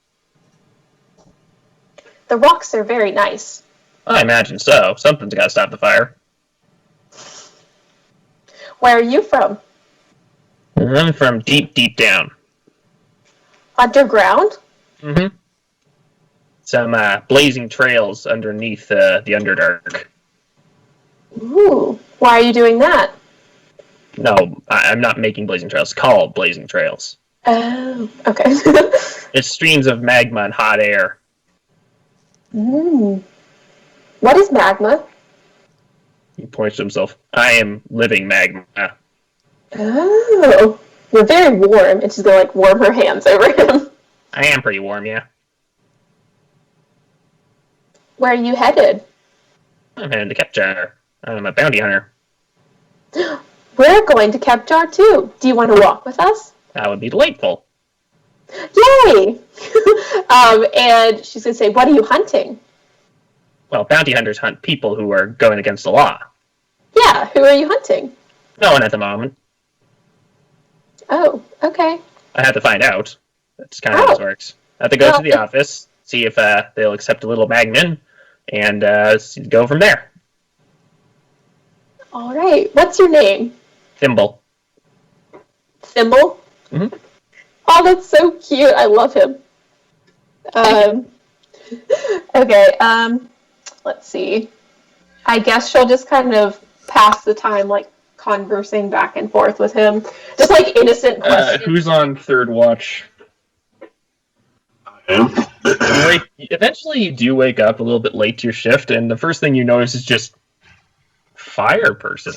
The rocks are very nice. I imagine so. Something's got to stop the fire. Where are you from? I'm from deep, deep down. Underground? Mm-hmm. Some blazing trails underneath the Underdark. Ooh, why are you doing that? No, I'm not making blazing trails. It's called blazing trails. Oh, okay. It's streams of magma and hot air. What is magma? He points to himself. I am living magma. Oh, you're very warm. And she's gonna like warm her hands over him. I am pretty warm, yeah. Where are you headed? I'm headed to Kepjar. I'm a bounty hunter. We're going to Kepjar too. Do you want to walk with us? That would be delightful. Yay! And she's gonna say, "What are you hunting?" Well, bounty hunters hunt people who are going against the law. Yeah, who are you hunting? No one at the moment. Oh, okay. I have to find out. That's kind of how this works. I have to go to the office, see if they'll accept a little magnin, and go from there. All right. What's your name? Thimble. Thimble? Mm-hmm. Oh, that's so cute. I love him. Okay, let's see. I guess she'll just kind of pass the time, like, conversing back and forth with him. Just, like, innocent questions. Who's on third watch? Eventually you do wake up a little bit late to your shift, and the first thing you notice is just fire person.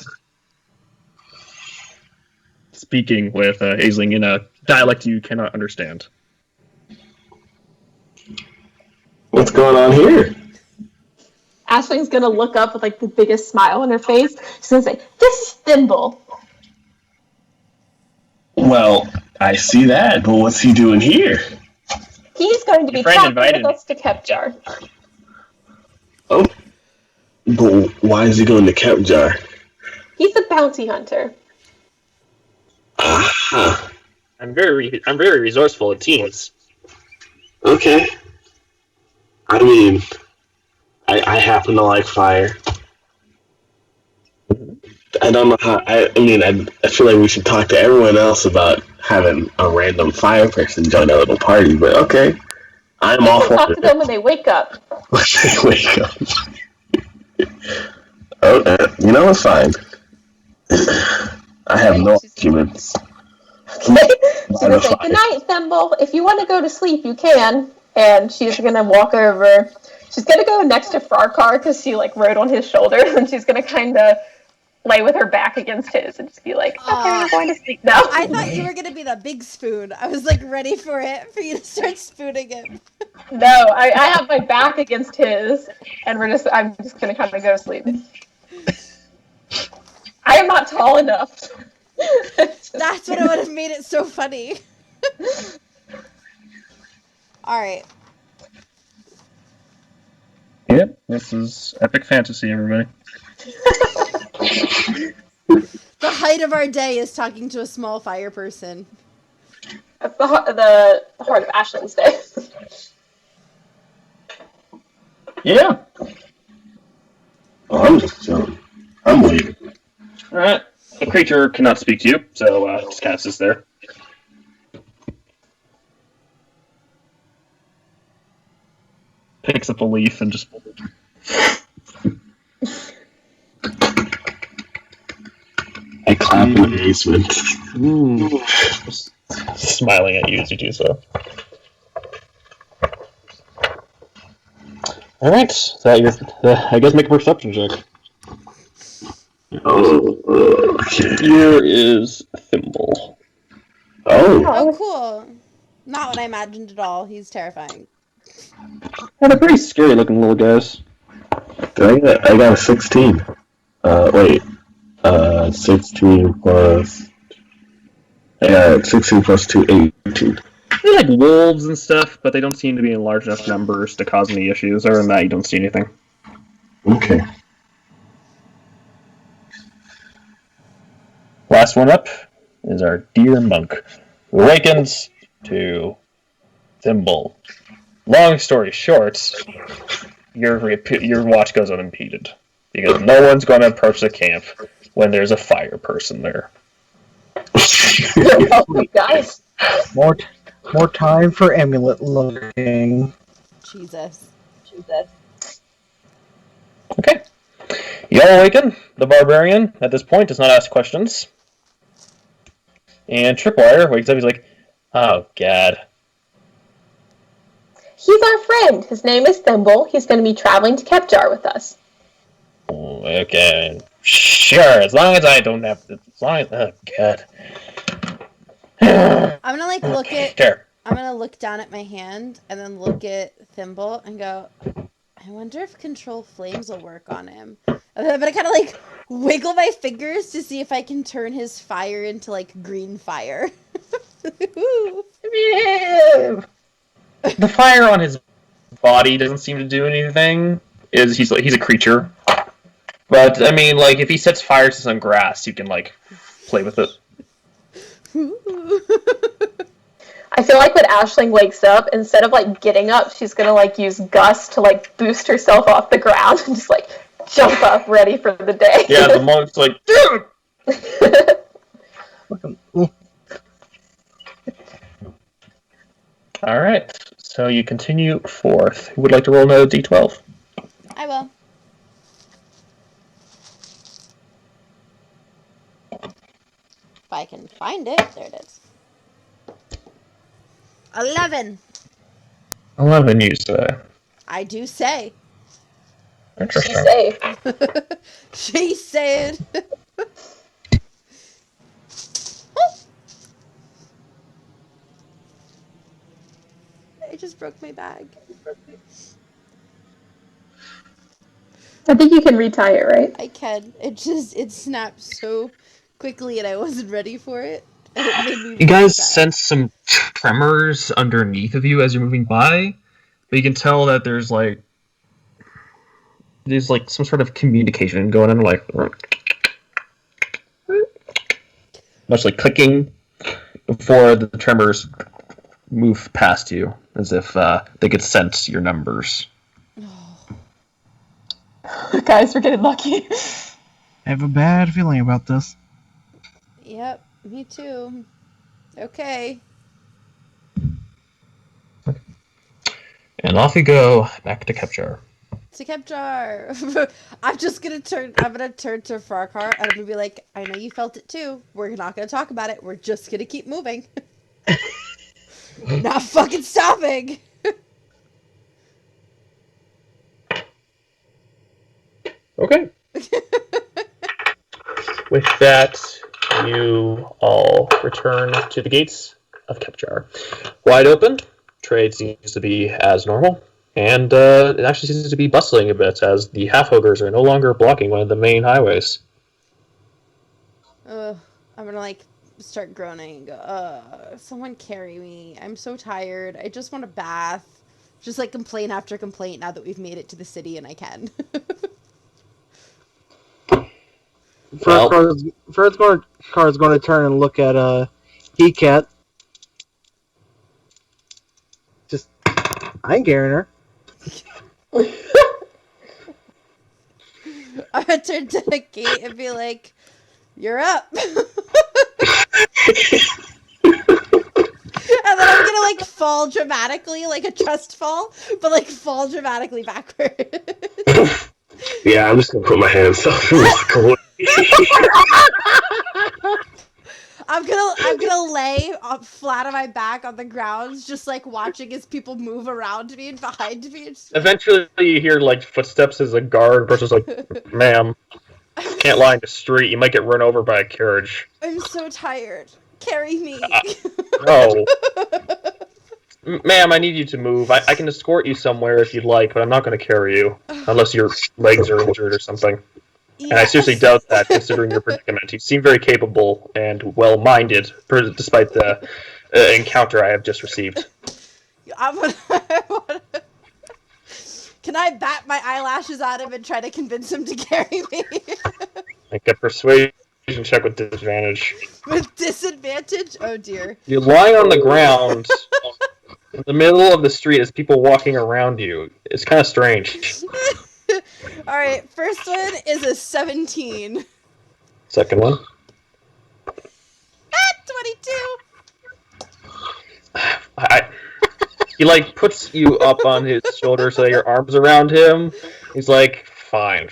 Speaking with Aisling in a dialect you cannot understand. What's going on here? Ashling's gonna look up with, like, the biggest smile on her face. She's gonna say, "This is Thimble." Well, I see that, but what's he doing here? He's going to be talking with us to Kepjar. Oh, but why is he going to Kepjar? He's a bounty hunter. Aha. I'm very resourceful at teams. Okay. I mean, I happen to like fire. I don't know how. I feel like we should talk to everyone else about having a random fire person join a little party, but okay. I'm all for it. Talk to them when they wake up. When they wake up. Oh, you know, it's fine. I have no arguments. Okay. She's gonna say, "Good night, Thimble. If you want to go to sleep, you can." And she's gonna walk over. She's gonna go next to Fracar because she like rode on his shoulder, and she's gonna kind of lay with her back against his and just be like, "Okay, I'm going to sleep now." I thought you were gonna be the big spoon. I was like ready for you to start spooning him. No, I have my back against his, and I'm just gonna kind of go to sleep. I am not tall enough. That's what would have made it so funny. All right. Yep, this is epic fantasy, everybody. The height of our day is talking to a small fire person. That's the heart of Ashlyn's day. Yeah. Oh, I'm just chilling. I'm leaving. Alright. The creature cannot speak to you, so just kind of sits there. Picks up a leaf and just... I clap in amazement. Smiling at you as you do so. All right, so I guess make a perception check. Okay. Here is Thimble. Oh, cool. Not what I imagined at all. He's terrifying. They're pretty scary looking little guys. I got a 16. Wait. 16 plus... Yeah, 16 plus 2, 18. They're like wolves and stuff, but they don't seem to be in large enough numbers to cause any issues. Other than that, you don't see anything. Okay. Last one up is our dear monk, who awakens to Thimble. Long story short, your watch goes unimpeded because no one's going to approach the camp when there's a fire person there. Guys. More time for amulet looking. Jesus. Okay. You all awaken. The barbarian, at this point, does not ask questions. And Tripwire wakes up, he's like, oh, God. He's our friend. His name is Thimble. He's going to be traveling to Kepjar with us. Okay. Sure, as long as I don't have to... As long as... Oh, God. I'm gonna like look at. Sure. I'm gonna look down at my hand and then look at Thimble and go, I wonder if control flames will work on him. And then I'm gonna kind of like wiggle my fingers to see if I can turn his fire into like green fire. The fire on his body doesn't seem to do anything. He's a creature. But I mean, like if he sets fire to some grass, you can like play with it. I feel like when Aisling wakes up, instead of like getting up, she's gonna like use Gust to like boost herself off the ground and just like jump up ready for the day. Yeah, the monk's like, Alright, so you continue forth. Who would like to roll another d12? I will. If I can find it. There it is. 11. 11, you say. I do say. Interesting. She said. I just broke my bag. I think you can retie it, right? I can. It snapped so quickly and I wasn't ready for it. And it made me You guys sad. sense some tremors underneath of you as you're moving by, but you can tell that there's like some sort of communication going on, like much like clicking before the tremors move past you, as if they could sense your numbers. Guys, we're getting lucky. I have a bad feeling about this. Yep, me too. Okay. And off you go back to Kepjar. To Kepjar. I'm gonna turn to Fracar and I'm gonna be like, I know you felt it too. We're not gonna talk about it. We're just gonna keep moving. Not fucking stopping. Okay. With that, you all return to the gates of Kepjar. Wide open, trade seems to be as normal, and it actually seems to be bustling a bit as the half-ogres are no longer blocking one of the main highways. I'm gonna like start groaning and go, someone carry me. I'm so tired. I just want a bath. Just like complaint after complaint now that we've made it to the city and I can. Fracar's going to turn and look at Hecat. Just, I ain't carrying her. I'm gonna turn to the gate and be like, you're up. And then I'm gonna like fall dramatically, like a trust fall, but like fall dramatically backward. Yeah, I'm just gonna put my hands up and walk away. I'm gonna lay flat on my back on the ground, just like watching as people move around me and behind me. Eventually, you hear like footsteps as a guard versus like, "Ma'am, can't lie in the street. You might get run over by a carriage." I'm so tired. Carry me. No. Ma'am, I need you to move. I can escort you somewhere if you'd like, but I'm not going to carry you. Unless your legs are injured or something. Yes. And I seriously doubt that, considering your predicament. You seem very capable and well-minded, despite the encounter I have just received. Can I bat my eyelashes at him and try to convince him to carry me? Make a persuasion check with disadvantage. With disadvantage? Oh dear. You're lying on the ground in the middle of the street as people walking around you. It's kind of strange. Alright, first one is a 17. Second one. 22! He like puts you up on his shoulder so that your arms around him. He's like, fine.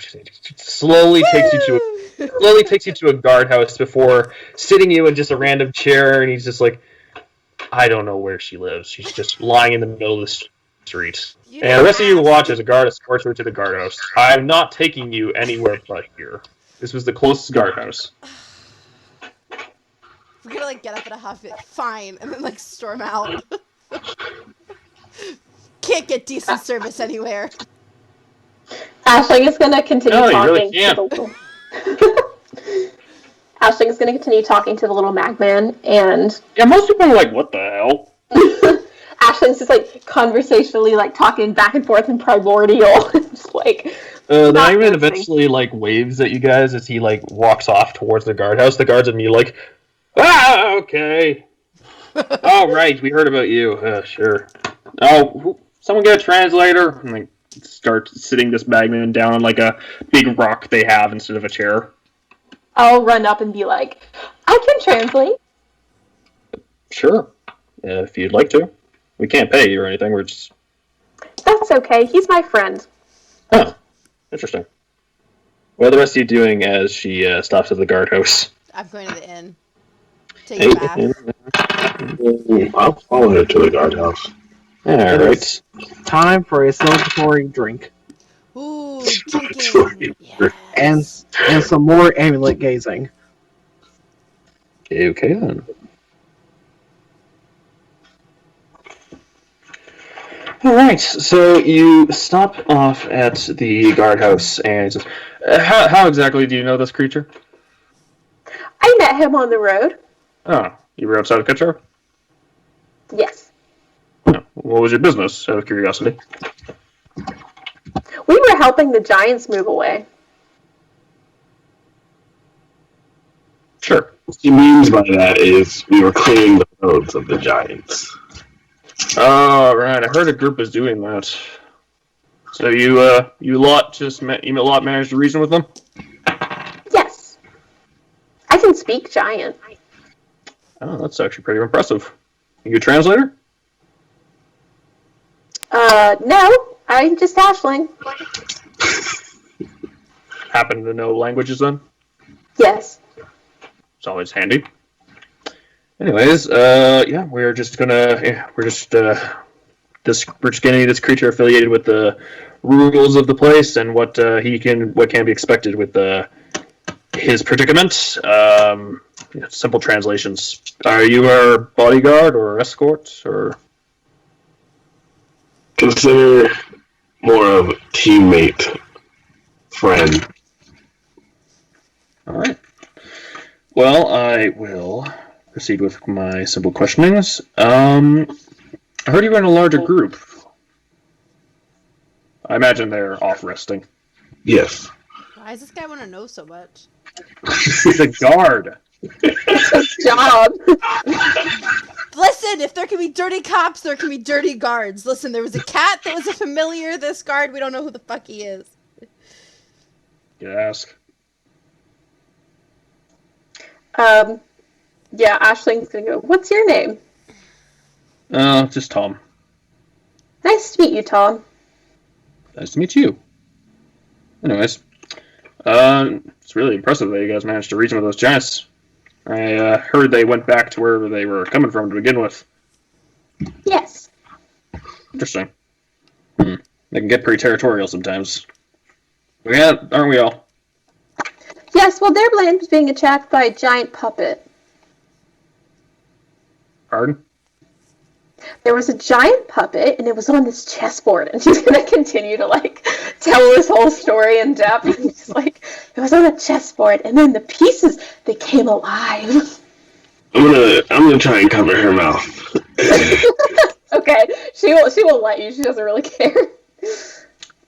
Slowly takes you to a guardhouse before sitting you in just a random chair, and he's just like, I don't know where she lives. She's just lying in the middle of the street. And the rest of you watch as a guard escorts her to the guardhouse. I'm not taking you anywhere but here. This was the closest guardhouse. We're gonna like get up in a huff, fine, and then like storm out. Can't get decent service anywhere. Aisling is gonna continue No, you talking really to can't. the little. Aisling is gonna continue talking to the little magman, and Yeah, most people are like, what the hell? Aisling's just like conversationally like talking back and forth in primordial. Just like The not Magman dancing. eventually like waves at you guys as he like walks off towards the guardhouse. The guards and you like, ah, okay. Oh, right, we heard about you. Sure. Oh, someone get a translator? And like start sitting this Magman down on like a big rock they have instead of a chair. I'll run up and be like, I can translate. Sure, if you'd like to. We can't pay you or anything. We're just. That's okay. He's my friend. Oh, interesting. What are the rest of you doing as she stops at the guardhouse? I'm going to the inn. Take a bath. I'll follow her to the guardhouse. Alright. Time for a celebratory drink. Ooh, drinking. Yes. And some more amulet gazing. Okay then. Alright, so you stop off at the guardhouse and he says, how exactly do you know this creature? I met him on the road. Oh, you were outside of Kepjar? Yes. Oh, what was your business, out of curiosity? We were helping the giants move away. Sure. What he means by that is we were clearing the roads of the giants. Oh, right, I heard a group was doing that. So you lot managed to reason with them? Yes. I can speak giant. Oh, that's actually pretty impressive. You a translator? No. I'm just Aisling. Happen to know languages then? Yes. It's always handy. Anyways, yeah, we're just getting this creature affiliated with the rules of the place and what can be expected with his predicament. Simple translations. Are you our bodyguard or escort or? Consider more of a teammate, friend. All right. Well, I will proceed with my simple questionings. I heard you were in a larger group. I imagine they're off resting. Yes. Why does this guy want to know so much? He's a guard. Job. Listen, if there can be dirty cops, there can be dirty guards. Listen, there was a cat that was a familiar. This guard, we don't know who the fuck he is. You ask. Yeah, Aisling's gonna go, what's your name? Just Tom. Nice to meet you, Tom. Nice to meet you. Anyways, it's really impressive that you guys managed to reach with those giants. I heard they went back to wherever they were coming from to begin with. Yes. Interesting. They can get pretty territorial sometimes. Yeah, aren't we all? Yes, well, their land was being attacked by a giant puppet. Pardon? There was a giant puppet, and it was on this chessboard, and she's gonna continue to, like, tell this whole story in depth. She's like, it was on a chessboard, and then the pieces, they came alive. I'm gonna try and cover her mouth. Okay, she will let you. She doesn't really care.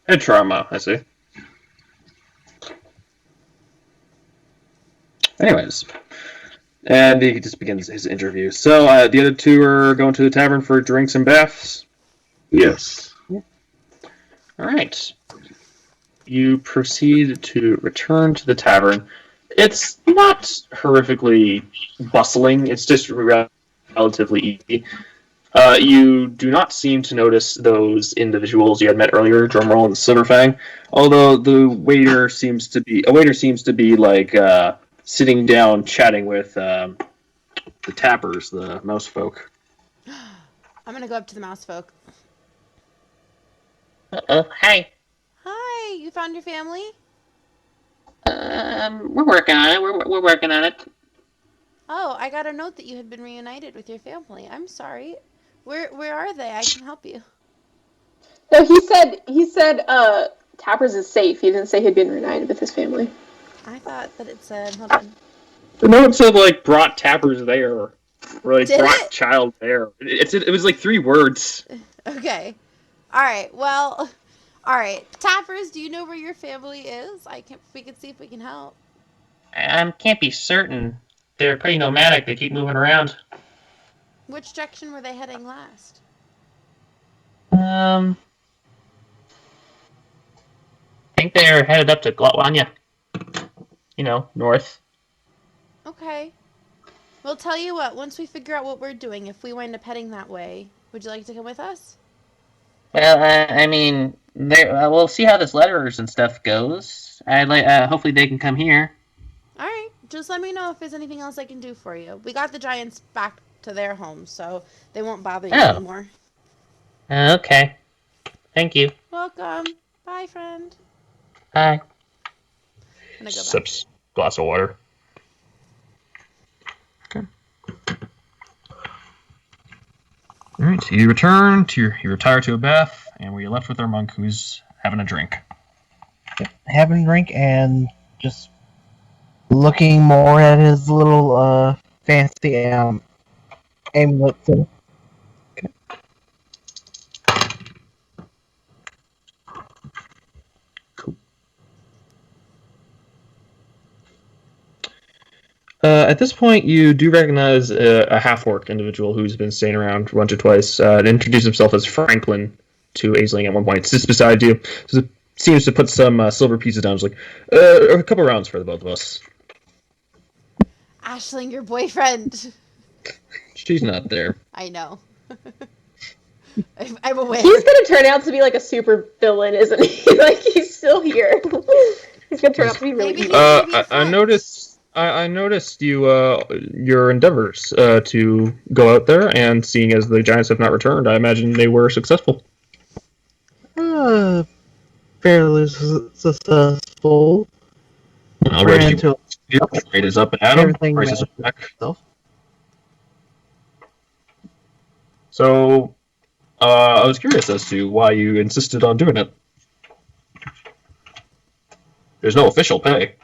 Head trauma, I see. Anyways, and he just begins his interview. So, the other two are going to the tavern for drinks and baths? Yes. Alright. You proceed to return to the tavern. It's not horrifically bustling, it's just relatively easy. You do not seem to notice those individuals you had met earlier, Drumroll and Silverfang, although the waiter seems to be like sitting down chatting with the tappers, the mouse folk. I'm gonna go up to the mouse folk. Hi. Hi, you found your family? We're working on it. We're working on it. Oh, I got a note that you had been reunited with your family. I'm sorry. Where are they? I can help you. No, he said, Tappers is safe. He didn't say he'd been reunited with his family. I thought that it said, hold on. The note said, like, brought tappers there. Or, like, Did brought it? child there. It was, like, 3 words. Okay. Alright, well, alright. Tappers, do you know where your family is? We can see if we can help. Can't be certain. They're pretty nomadic. They keep moving around. Which direction were they heading last? I think they're headed up to Glotwanya. You know, north. Okay. Well, tell you what, once we figure out what we're doing, if we wind up heading that way, would you like to come with us? Well, I mean, we'll see how this letters and stuff goes. Hopefully they can come here. Alright, just let me know if there's anything else I can do for you. We got the giants back to their home, so they won't bother you anymore. Okay. Thank you. Welcome. Bye, friend. Bye. I'm gonna go back. Sips glass of water. Okay. All right. So you retire to a bath, and we're left with our monk who's having a drink. Having a drink and just looking more at his little fancy amulet thing. Cool. At this point, you do recognize a half-orc individual who's been staying around once or twice. And introduced himself as Franklin to Aisling at one point. Sits beside you. Seems to put some silver pieces down. He's like, a couple rounds for the both of us. Ashling, your boyfriend. She's not there. I know. I'm aware. He's gonna turn out to be like a super villain, isn't he? Like, he's still here. He's gonna turn out to be really evil. I noticed your endeavors to go out there, and seeing as the giants have not returned, I imagine they were successful. Fairly successful. Ran into trade is up and at 'em, prices are back. So, I was curious as to why you insisted on doing it. There's no official pay.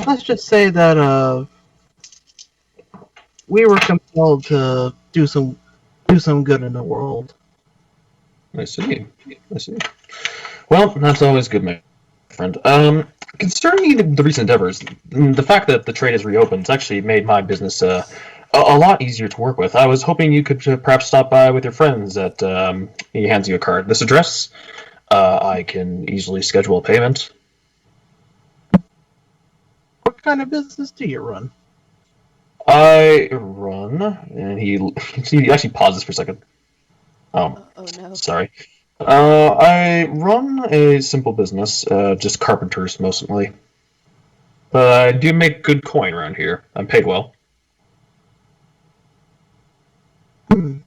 Let's just say that we were compelled to do some good in the world. I see. Well, that's always good, my friend. Concerning the recent endeavors, the fact that the trade has reopened has actually made my business a lot easier to work with. I was hoping you could perhaps stop by with your friends at he hands you a card. This address, I can easily schedule a payment. What kind of business do you run? I run, and he actually pauses for a second. Oh no. Sorry. I run a simple business, just carpenters mostly. But I do make good coin around here. I'm paid well. Hmm.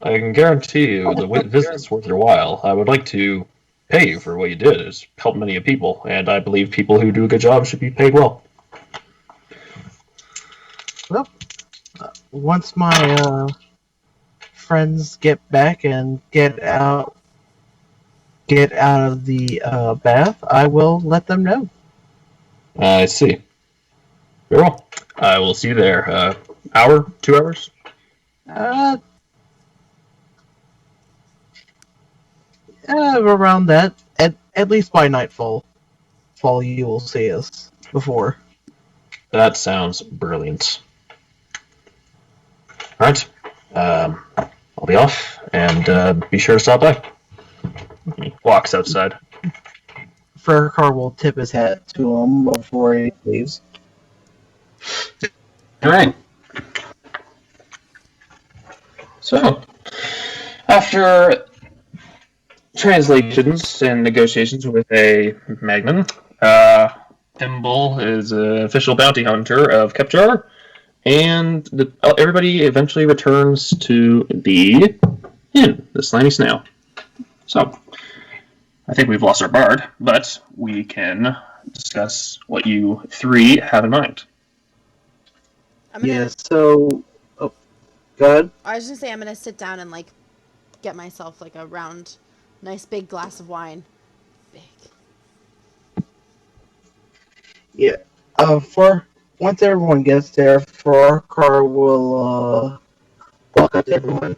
I can guarantee you the visit's worth your while. I would like to pay you for what you did. It's helped many people, and I believe people who do a good job should be paid well. Well, once my friends get back and get out of the bath, I will let them know. I see. Very well. I will see you there. Hour? 2 hours? Around that, at least by nightfall, you will see us before. That sounds brilliant. Alright. I'll be off, and be sure to stop by. He walks outside. Fracar will tip his hat to him before he leaves. Alright. So, after translations and negotiations with a Magnan, Thimble is an official bounty hunter of Kepjar, and everybody eventually returns to the inn, the Slimy Snail. So, I think we've lost our bard, but we can discuss what you three have in mind. Yeah, so... Oh, go ahead. I was just gonna say I'm gonna sit down and like get myself like a round, nice big glass of wine. Big. Yeah. For once everyone gets there, Fracar will walk up to everyone.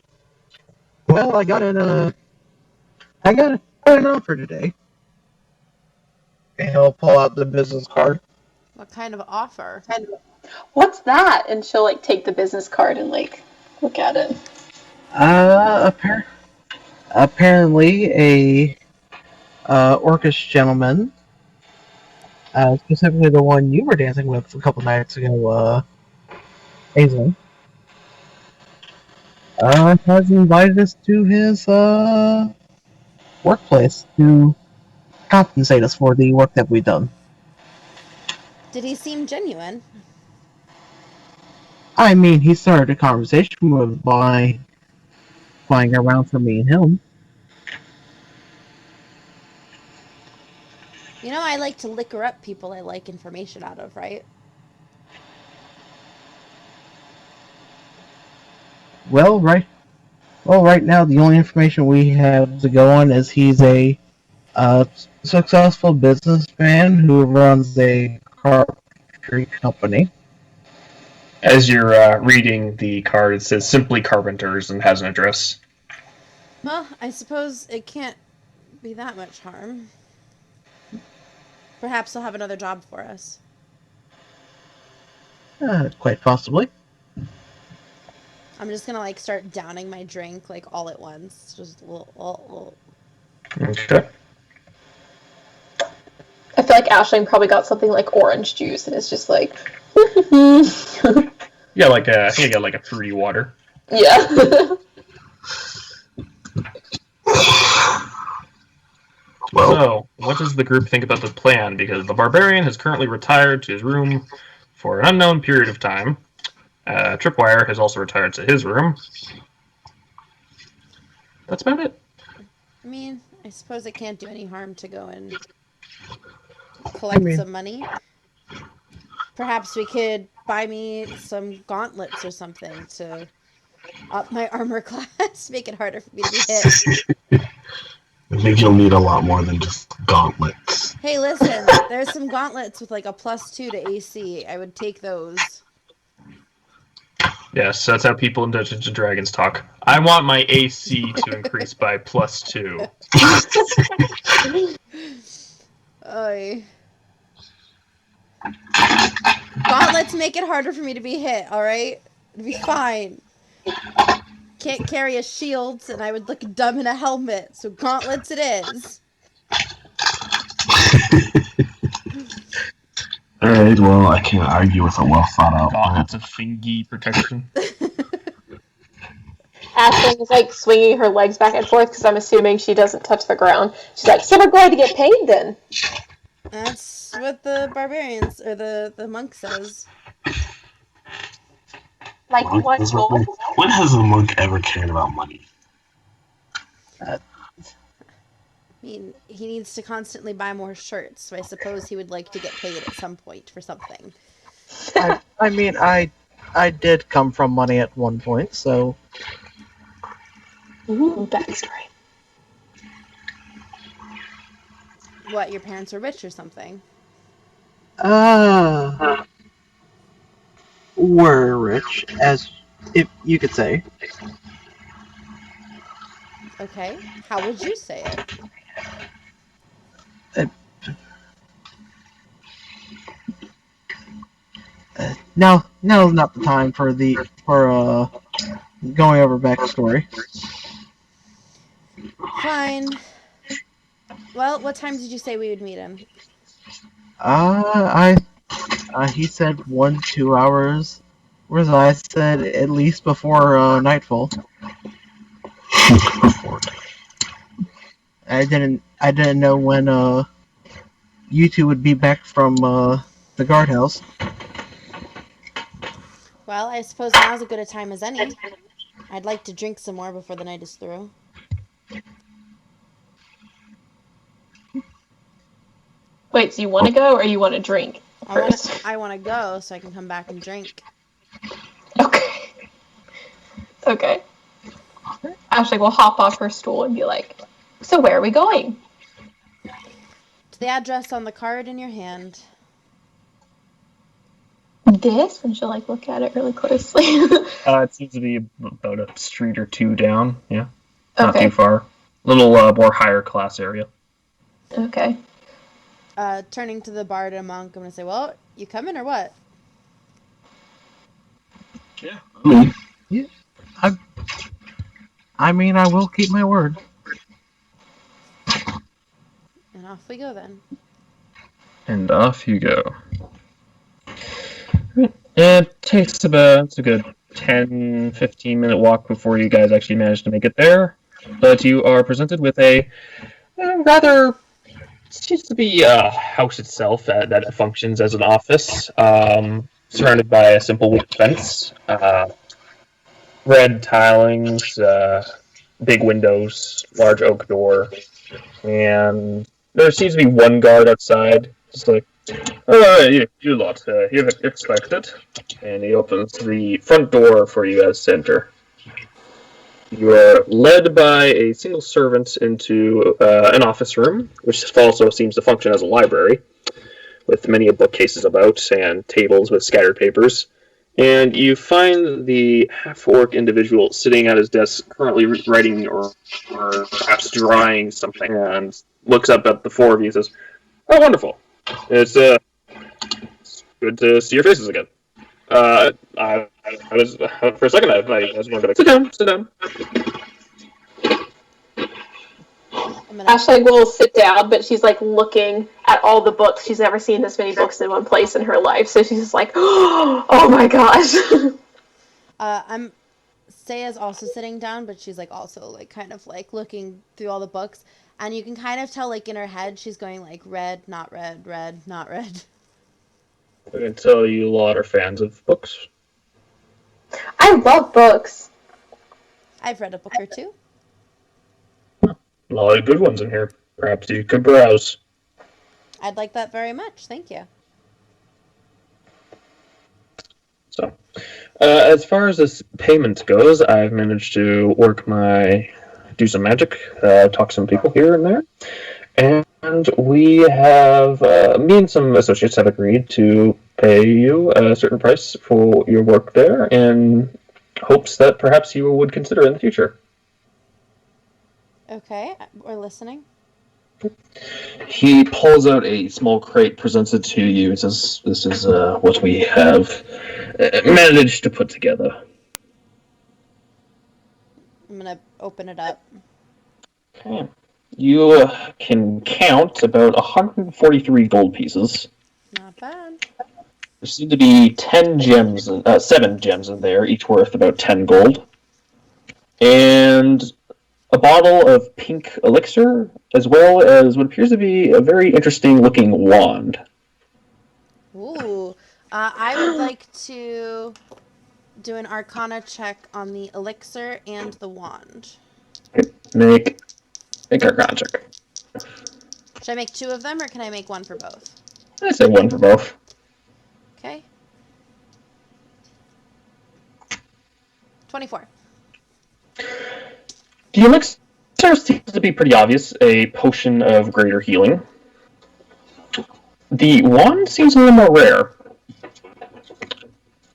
Well, I got an offer today. And he'll pull out the business card. What kind of offer? And what's that? And she'll like take the business card and like look at it. Apparently a orcish gentleman, specifically the one you were dancing with a couple nights ago, Hazel, has invited us to his workplace to compensate us for the work that we've done. Did he seem genuine? I mean, he started a conversation with by flying around for me and him. You know, I like to liquor up people I like information out of, right? Well, right now the only information we have to go on is he's a successful businessman who runs a carpentry company. As you're reading the card, it says Simply Carpenters and has an address. Well, I suppose it can't be that much harm. Perhaps he'll have another job for us. Quite possibly. I'm just gonna like start downing my drink like all at once. Just a little. Okay. I feel like Aisling probably got something like orange juice and it's just like Yeah, like I think I got like a fruity water. yeah. Well, So, what does the group think about the plan? Because the barbarian has currently retired to his room for an unknown period of time. Tripwire has also retired to his room. That's about it. I mean, I suppose it can't do any harm to go and collect some money. Perhaps we could buy me some gauntlets or something to up my armor class, make it harder for me to be hit. I think you'll need a lot more than just gauntlets. Hey, listen, there's some gauntlets with like a +2 to AC. I would take those. Yes, that's how people in Dungeons and Dragons talk. I want my AC to increase by +2. Oy. Gauntlets make it harder for me to be hit, alright? It'll be fine. Can't carry a shield, and I would look dumb in a helmet, so gauntlets it is. Alright, well, I can't argue with a well thought out plan. Gauntlets of thingy protection. Ashling is like swinging her legs back and forth because I'm assuming she doesn't touch the ground. She's like, so we're going to get paid then. That's what the barbarians or the monk says. Like, what gold? When has a monk ever cared about money? I mean, he needs to constantly buy more shirts, so I suppose he would like to get paid at some point for something. I mean, I did come from money at one point, so Ooh, backstory. What, your parents were rich or something? Were rich, as if you could say. Okay, how would you say it? Now's not the time for going over backstory. Fine. Well, what time did you say we would meet him? He said 1-2 hours, whereas I said at least before nightfall. I didn't know when you two would be back from the guardhouse. Well, I suppose now's as good a time as any. I'd like to drink some more before the night is through. Wait, so you want to go or you want to drink first? I want to go so I can come back and drink. Okay. Okay. Ashley will hop off her stool and be like, so where are we going? To the address on the card in your hand. This? And she'll like look at it really closely. It seems to be about a street or two down. Yeah, not Okay. too far. A little more higher class area. Okay. Turning to the bard and monk, I'm gonna say, "Well, you coming or what?" Yeah. I mean, I will keep my word. And off we go then. And off you go. It takes about a good 10-15 minute walk before you guys actually manage to make it there. But you are presented with a rather seems to be a house itself that functions as an office, surrounded by a simple wood fence, red tilings, big windows, large oak door, and there seems to be one guard outside, just like, you lot, you're expected. And he opens the front door for you as to enter. You are led by a single servant into an office room, which also seems to function as a library, with many bookcases about and tables with scattered papers. And you find the half-orc individual sitting at his desk, currently writing or perhaps drawing something, and looks up at the four of you and says, "Oh, wonderful. It's good to see your faces again. I was for a second I was wondering, like, sit down. Ashley will sit down, but she's like looking at all the books. She's never seen this many books in one place in her life, so she's just like, oh my gosh. Saya's also sitting down, but she's like also like kind of like looking through all the books, and you can kind of tell like in her head she's going like red, not red, red, not red. I can tell you a lot are fans of books. I love books. I've read a book or two. A lot of good ones in here. Perhaps you could browse. I'd like that very much. Thank you. So, as far as this payment goes, I've managed to do some magic, talk to some people here and there, and we have, me and some associates have agreed to pay you a certain price for your work there, in hopes that perhaps you would consider in the future. Okay, we're listening. He pulls out a small crate, presents it to you, and says, "This is what we have managed to put together." I'm gonna open it up. Okay. You can count about 143 gold pieces. Not bad. There seem to be 7 gems in there, each worth about 10 gold. and a bottle of pink elixir, as well as what appears to be a very interesting looking wand. Ooh. I would like to do an Arcana check on the elixir and the wand. Make Arcana check. Should I make 2 of them, or can I make 1 for both? I say 1 for both. Okay. 24. The elixir seems to be pretty obvious, a potion of greater healing. The wand seems a little more rare.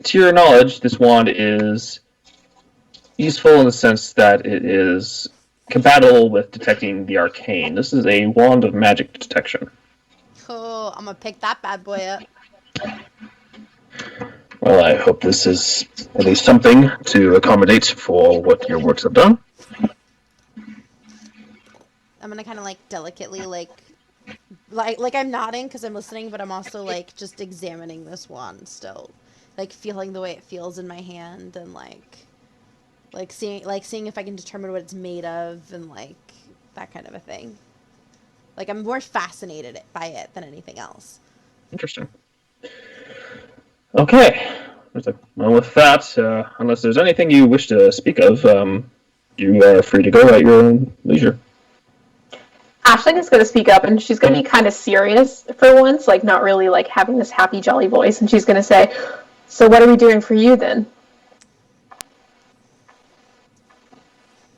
To your knowledge, this wand is useful in the sense that it is compatible with detecting the arcane. This is a wand of magic detection. Cool. I'm gonna pick that bad boy up. Well, I hope this is at least something to accommodate for what your works have done. I'm gonna kind of like delicately like I'm nodding because I'm listening, but I'm also like just examining this wand still, like feeling the way it feels in my hand, and like seeing if I can determine what it's made of, and like that kind of a thing. Like I'm more fascinated by it than anything else. Interesting. Okay. Well, with that, unless there's anything you wish to speak of, you are free to go at your own leisure. Aisling is going to speak up, and she's going to be kind of serious for once, like not really like having this happy, jolly voice, and she's going to say, "So what are we doing for you then?"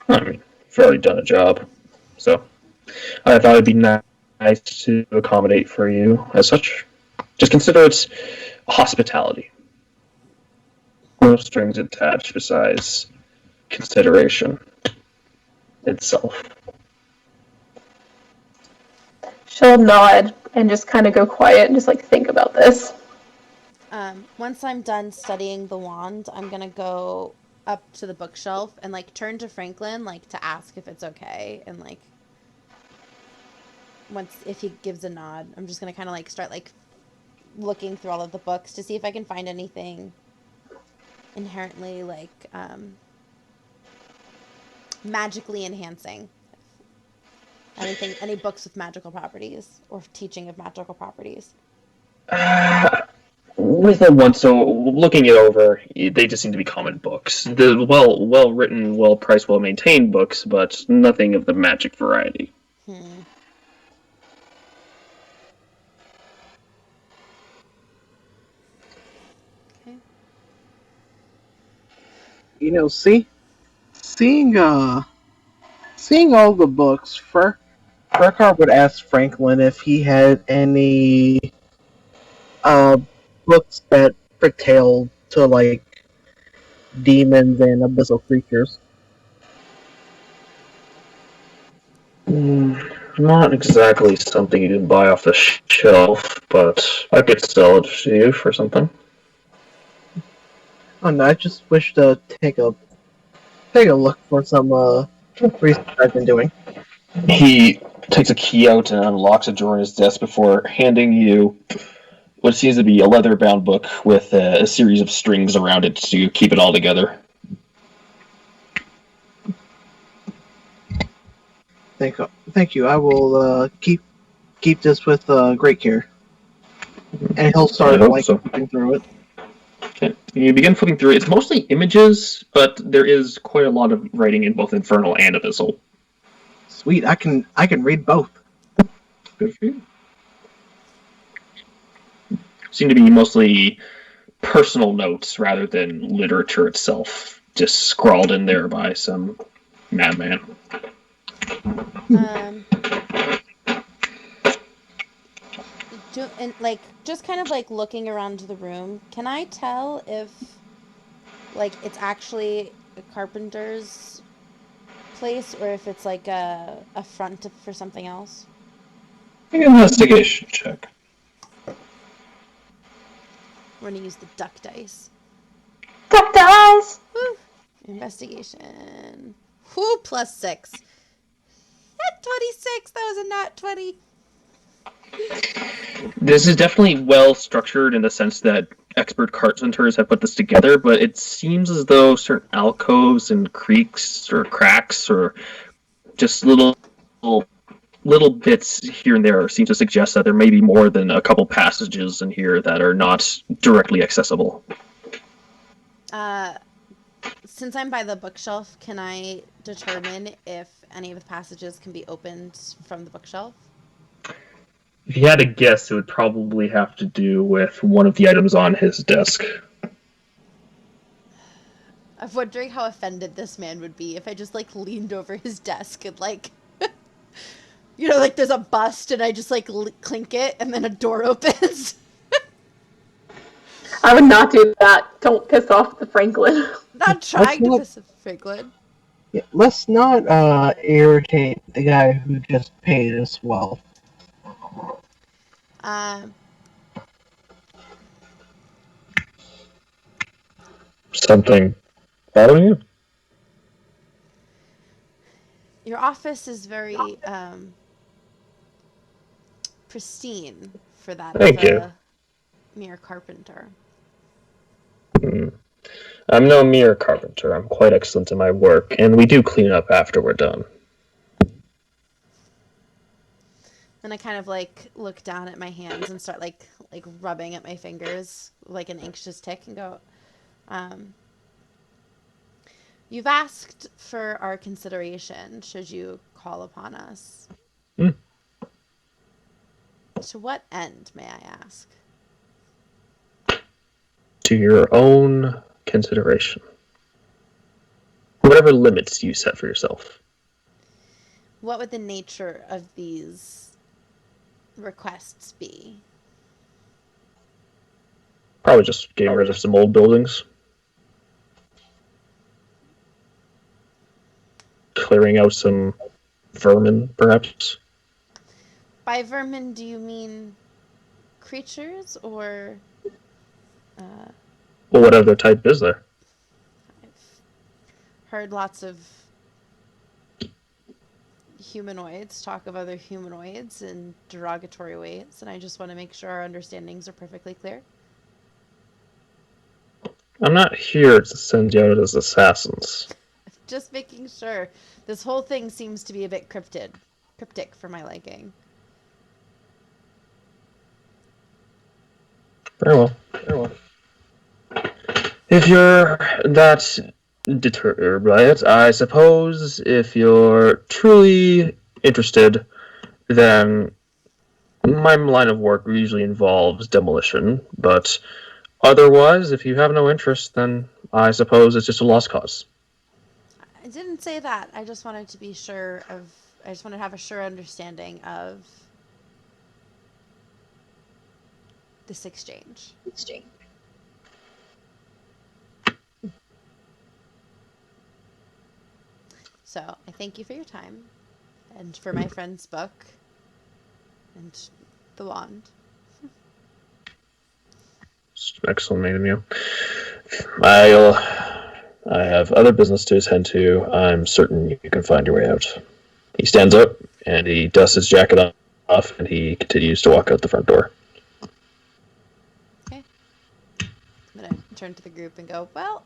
I mean, you've already done a job, so I thought it'd be nice to accommodate for you as such. Just consider it hospitality. No strings attached besides consideration itself. She'll nod and just kind of go quiet and just like think about this. Once I'm done studying the wand, I'm gonna go up to the bookshelf and like turn to Franklin like to ask if it's okay, and like if he gives a nod, I'm just gonna kind of like start like looking through all of the books to see if I can find anything inherently like magically enhancing. Any books with magical properties or teaching of magical properties. With the one, so looking it over, they just seem to be common books. The well written, well priced, well maintained books, but nothing of the magic variety. Okay. You know, seeing all the books, Fracar would ask Franklin if he had any books that pertained to like demons and abyssal creatures. Not exactly something you can buy off the shelf, but I could sell it to you for something. Oh no, I just wish to take a look for some research I've been doing. He takes a key out and unlocks a drawer in his desk before handing you what seems to be a leather-bound book with a series of strings around it to keep it all together. Thank you. I will keep this with great care. And he'll start flipping through it. Okay. You begin flipping through it. It's mostly images, but there is quite a lot of writing in both Infernal and Abyssal. Sweet, I can read both. Good for you. Seem to be mostly personal notes rather than literature itself, just scrawled in there by some madman. Just kind of like looking around the room, can I tell if like it's actually a carpenter's place or if it's like a front for something else? Make an investigation check. We're gonna use the duck dice. Duck dice! Woo! Investigation. Whoo, +6. At 26, that was a nat 20. This is definitely well structured in the sense that expert carpenters have put this together, but it seems as though certain alcoves and creaks or cracks or just little bits here and there seem to suggest that there may be more than a couple passages in here that are not directly accessible. Since I'm by the bookshelf, can I determine if any of the passages can be opened from the bookshelf? If you had to guess, it would probably have to do with one of the items on his desk. I'm wondering how offended this man would be if I just like leaned over his desk and like, you know, like there's a bust and I just like clink it and then a door opens. I would not do that. Don't piss off the Franklin. Not trying to piss off Franklin. Yeah, let's not irritate the guy who just paid us well. Something bothering you? Your office is very pristine for that. Thank you. Mere carpenter. I'm no mere carpenter. I'm quite excellent in my work, and we do clean up after we're done. And I kind of like look down at my hands and start like rubbing at my fingers like an anxious tick and go, you've asked for our consideration should you call upon us. To what end, may I ask? To your own consideration. Whatever limits you set for yourself. What would the nature of these requests be? Probably just getting rid of some old buildings. Clearing out some vermin, perhaps. By vermin, do you mean creatures or... Well, what other type is there? I've heard lots of humanoids talk of other humanoids in derogatory ways, and I just want to make sure our understandings are perfectly clear. I'm not here to send you out as assassins. Just making sure. This whole thing seems to be a bit cryptic for my liking. Very well. Very well. If you're that deterred by it, I suppose if you're truly interested, then my line of work usually involves demolition, but otherwise, if you have no interest, then I suppose it's just a lost cause. I didn't say that. I just wanted to be sure of... I just wanted to have a sure understanding of this exchange. So, I thank you for your time, and for my friend's book, and the wand. Excellent meeting you. I have other business to attend to. I'm certain you can find your way out. He stands up, and he dusts his jacket off, and he continues to walk out the front door. Okay. I'm going to turn to the group and go, well...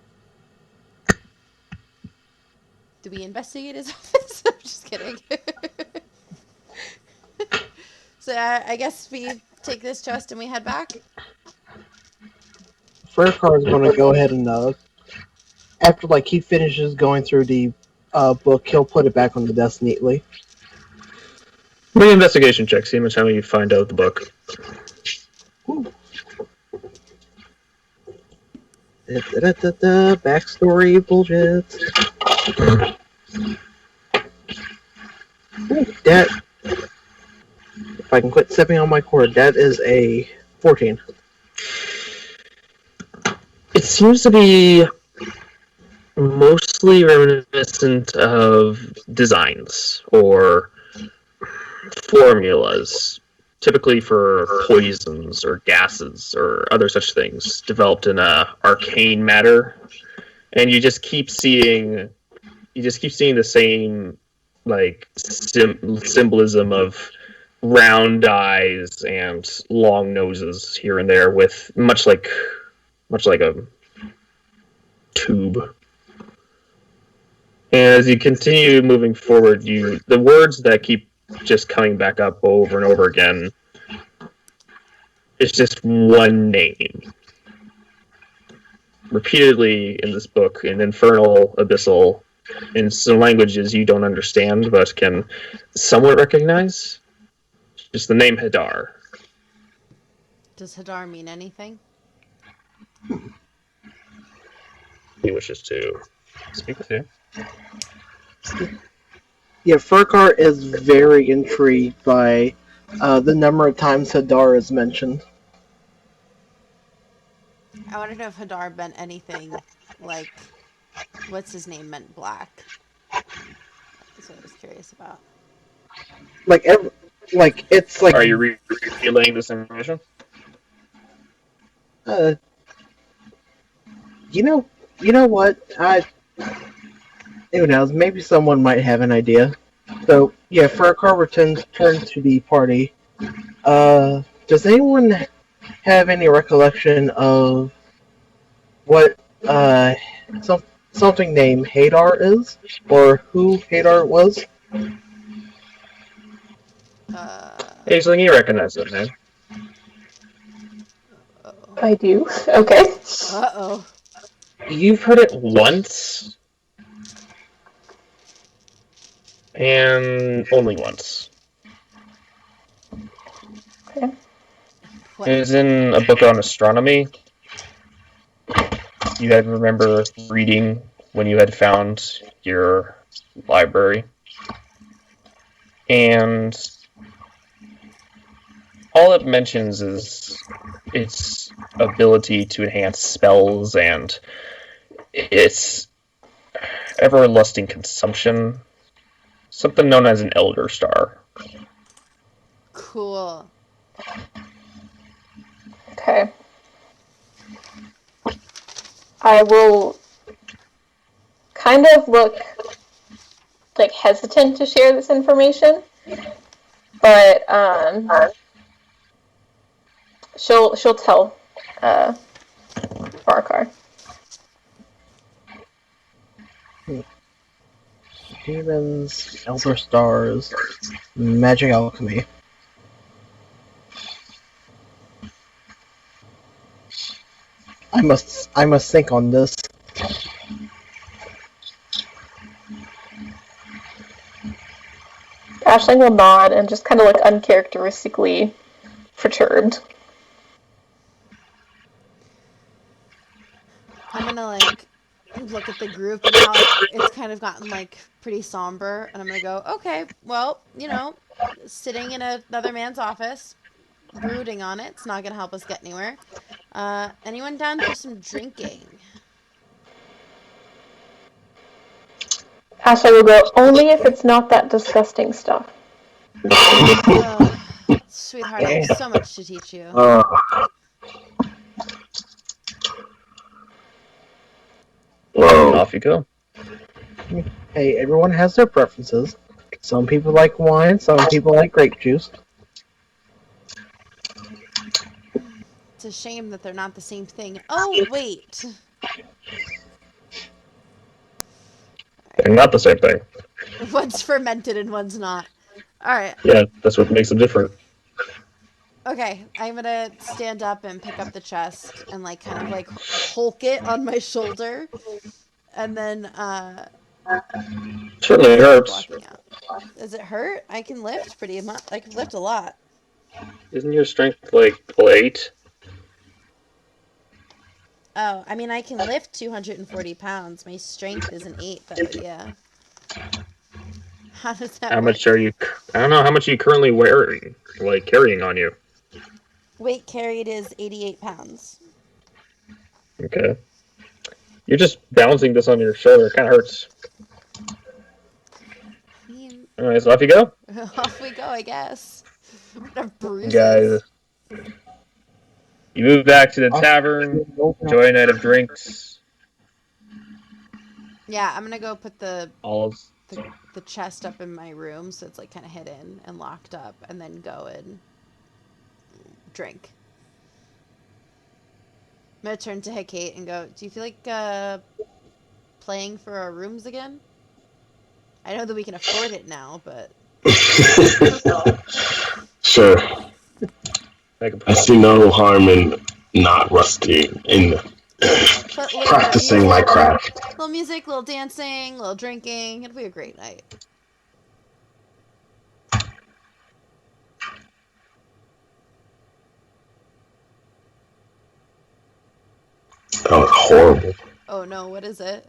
Do we investigate his office? I'm just kidding. So I guess we take this toast and we head back. Fracar is going to go ahead and after like he finishes going through the book, he'll put it back on the desk neatly. Make an investigation check. See how much time you find out the book. Backstory bullshit. That, if I can quit stepping on my cord, that is a 14. It seems to be mostly reminiscent of designs or formulas, typically for poisons or gases or other such things, developed in arcane matter, and you just keep seeing the same like symbolism of round eyes and long noses here and there, with much like much like a tube. And as you continue moving forward, the words that keep just coming back up over and over again, it's just one name. Repeatedly in this book, in infernal, abyssal, in some languages you don't understand but can somewhat recognize. Just the name Hadar. Does Hadar mean anything? He wishes to speak with you. Yeah, Fracar is very intrigued by the number of times Hadar is mentioned. I want to know if Hadar meant anything like what's his name meant black. That's what I was curious about. It's like Are you relaying this information? uh, you know what? Who knows? Maybe someone might have an idea. So yeah, Fracar returns to the party. Does anyone have any recollection of what something named Hadar is, or who Hadar was? Aisling, you recognize that name. I do. Okay. Uh-oh. You've heard it once, and only once. Okay. What? It was in a book on astronomy. You had remember reading when you had found your library. And all it mentions is its ability to enhance spells and its ever-lusting consumption. Something known as an Elder Star. Cool. Okay. I will kind of look like hesitant to share this information, but she'll tell Farkar. Demons, Elder Stars, Magic Alchemy. I must think on this. Aisling will nod and just kind of look uncharacteristically perturbed. I'm gonna like look at the group and how it's kind of gotten like pretty somber, and I'm gonna go, okay, well, sitting in another man's office, brooding on it, it's not gonna help us get anywhere. Anyone down for some drinking? Aisling will go, only if it's not that disgusting stuff. Sweetheart, I have so much to teach you. And off you go. Hey, everyone has their preferences. Some people like wine, some people like grape juice. It's a shame that they're not the same thing. Oh, wait. They're not the same thing. One's fermented and one's not. Alright. Yeah, that's what makes them different. Okay, I'm gonna stand up and pick up the chest and like kind of like hulk it on my shoulder. And then Certainly hurts. walking out. Does it hurt? I can lift pretty much. I can lift a lot. Isn't your strength like 8? Oh, I mean I can lift 240 pounds. My strength is an 8 though, yeah. How does that How work? much are you? I don't know. How much are you currently wearing? Like carrying on you? Weight carried is 88 pounds. Okay. You're just balancing this on your shoulder. It kind of hurts. I mean, Alright, so off you go. off we go, I guess. I have bruises. Guys, you move back to the tavern, enjoy a night of drinks. Yeah, I'm gonna go put the All chest up in my room so it's like kind of hidden and locked up, and then go and drink. gonna turn to Hecat and go, do you feel like playing for our rooms again? I know that we can afford it now, but... Sure. I see no harm in not rusty in Put a little practicing bit of my music, craft. little music, little dancing, little drinking. It'll be a great night. That was horrible. Oh no, what is it?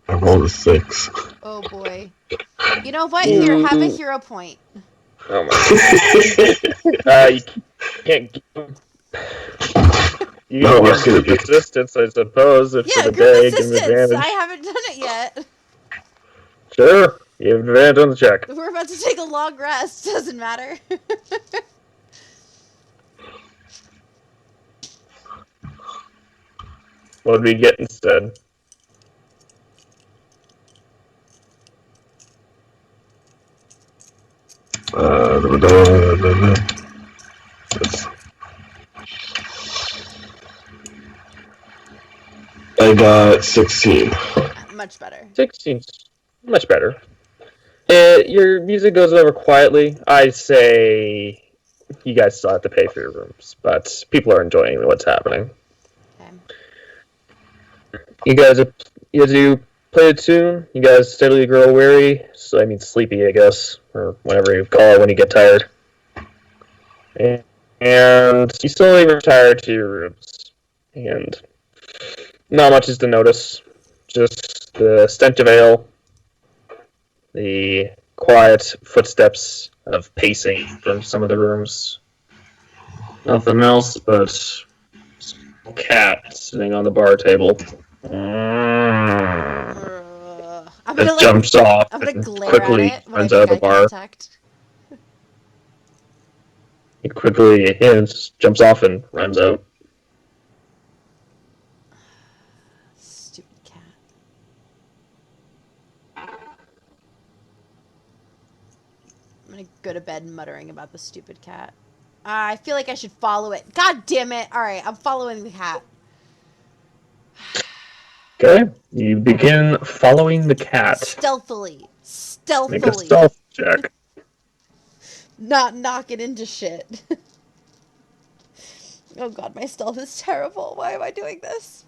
I rolled a 6. Oh boy. You know what? Here, have a hero point. Oh my. You can't. You No, can that's give gonna group be- assistance, I suppose, if for Yeah, the group day, give them assistance. advantage. I haven't done it yet. Sure, you have advantage on the check. We're about to take a long rest. Doesn't matter. What did we get instead? I got 16. Much better. 16's much better. Your music goes over quietly. I say you guys still have to pay for your rooms, but people are enjoying what's happening. Okay. You guys you play a tune. You guys steadily grow weary. So, I mean sleepy, I guess, or whatever you call it when you get tired. And you slowly retire to your rooms. And not much is to notice. Just the stench of ale, the quiet footsteps of pacing from some of the rooms. Nothing else but a cat sitting on the bar table. I'm gonna Jumps off I'm gonna and glare quickly at it when I runs out make of the eye bar. contact. He quickly jumps off and runs out. Stupid cat. I'm gonna go to bed muttering about the stupid cat. I feel like I should follow it. God damn it! Alright, I'm following the cat. Okay, you begin following the cat. Stealthily. Make a Stealthily. stealth check. Not knock it into shit. Oh god, my stealth is terrible. Why am I doing this?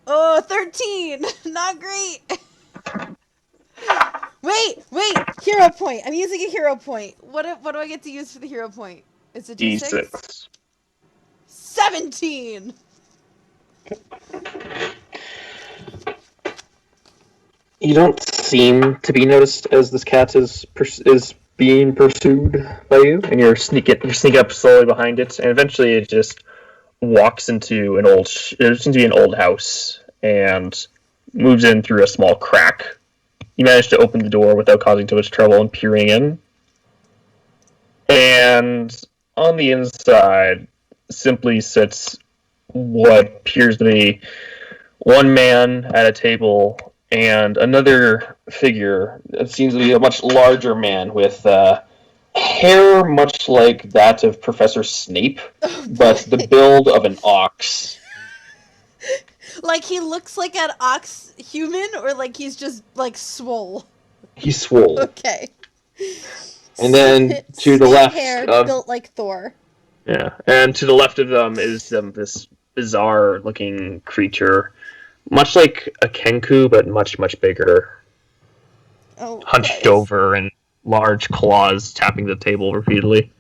Oh, 13! Not great! Wait! Hero point! I'm using a hero point. What do I get to use for the hero point? Is it D6? D6. 17! You don't seem to be noticed as this cat is being pursued by you, and you're sneaking up slowly behind it, and eventually it just walks into it seems to be an old house and moves in through a small crack. You manage to open the door without causing too much trouble and peering in. And on the inside simply sits what appears to be one man at a table and another figure. It seems to be a much larger man with hair much like that of Professor Snape, but the build of an ox. Like he looks like an ox human, or like he's just like swole? He's swole. Okay. And then to the left hair, of built like Thor. yeah, and to the left of them is this bizarre-looking creature, much like a kenku, but much bigger, Oh, hunched guys. over and large claws tapping the table repeatedly.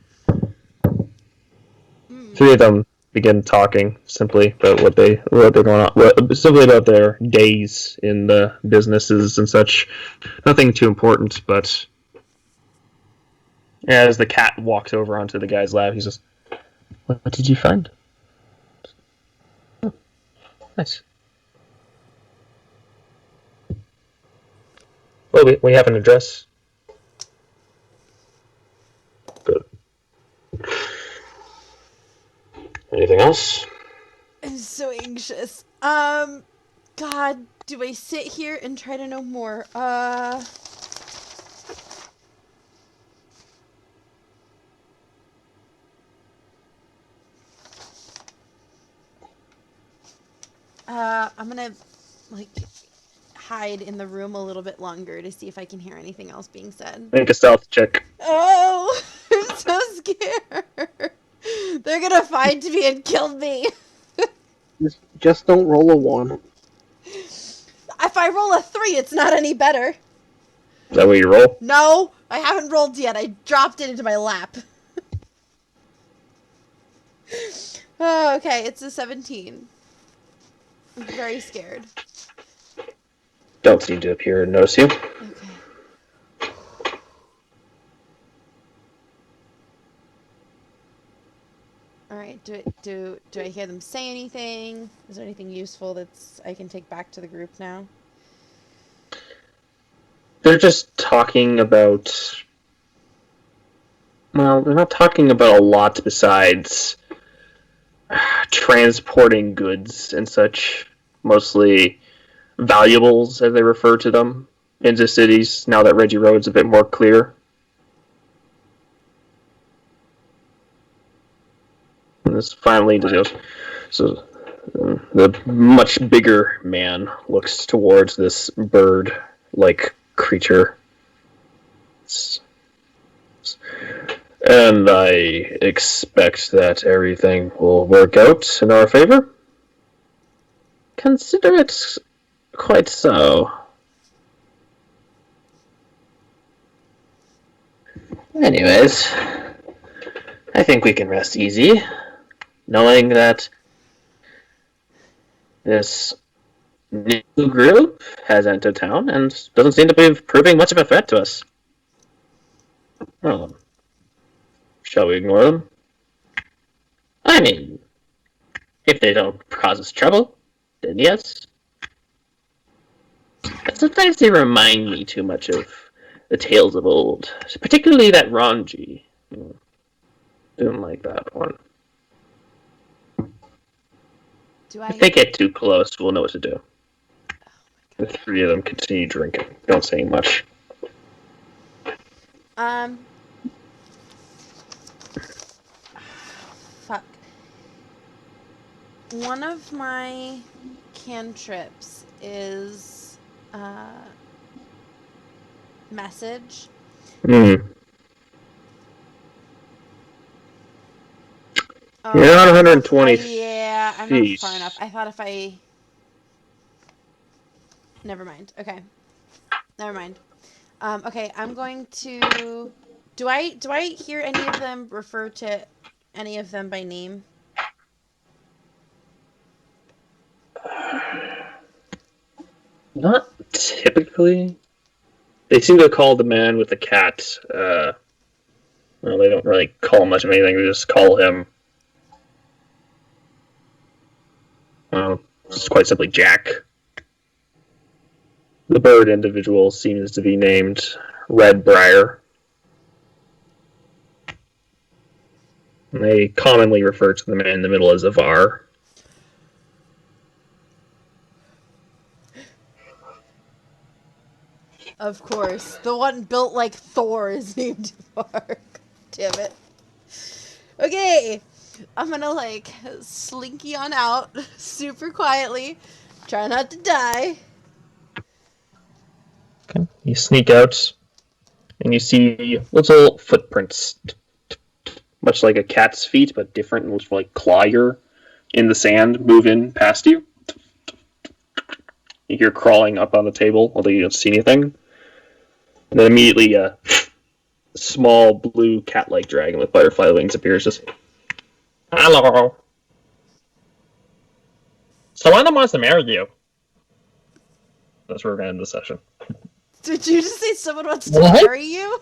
Three of them begin talking simply about what they're going on, simply about their days in the businesses and such. Nothing too important, but as the cat walks over onto the guy's lap, he says, "What did you find?" Oh, nice. Well, we have an address. Good. Anything else? I'm so anxious. God, do I sit here and try to know more? I'm gonna, like, hide in the room a little bit longer to see if I can hear anything else being said. Make a stealth check. Oh, I'm so scared. They're gonna find me and kill me. Just don't roll a 1. If I roll a 3, it's not any better. Is that what you roll? No, I haven't rolled yet. I dropped it into my lap. Oh, okay, it's a 17. I'm very scared. Don't seem to appear and notice you. Okay. All right. Do I hear them say anything? Is there anything useful that's I can take back to the group now? They're just talking about. Well, they're not talking about a lot besides transporting goods and such. Mostly valuables, as they refer to them, into cities. Now that Reggie Road's a bit more clear. And this finally goes. So the much bigger man looks towards this bird-like creature. And I expect that everything will work out in our favor. Consider it quite so. Anyways, I think we can rest easy, knowing that this new group has entered town and doesn't seem to be proving much of a threat to us. Well, shall we ignore them? I mean, if they don't cause us trouble, then yes. But sometimes they remind me too much of the tales of old, particularly that Ranji. Didn't like that one. If they get too close, we'll know what to do. The three of them continue drinking, don't say much. Fuck. One of my cantrips is message. You're not 120 yeah, I'm feet. not far enough. I thought if I... Never mind. Okay. Never mind. Okay, I'm going to... Do I hear any of them refer to any of them by name? Not typically. They seem to call the man with the cat. Well, they don't really call him much of anything. They just call him. Just quite simply Jack. The bird individual seems to be named Redbriar. And they commonly refer to the man in the middle as Avar. Of course. The one built like Thor is named Avar. Damn it. Okay. I'm gonna, like, slinky on out super quietly. Try not to die. Okay. You sneak out, and you see little footprints, much like a cat's feet, but different, much like clawier in the sand, move in past you. You hear crawling up on the table, although you don't see anything. And then immediately a small blue cat-like dragon with butterfly wings appears. Just, hello. Someone wants to marry you. That's where we're going to end the session. Did you just say someone wants to marry you?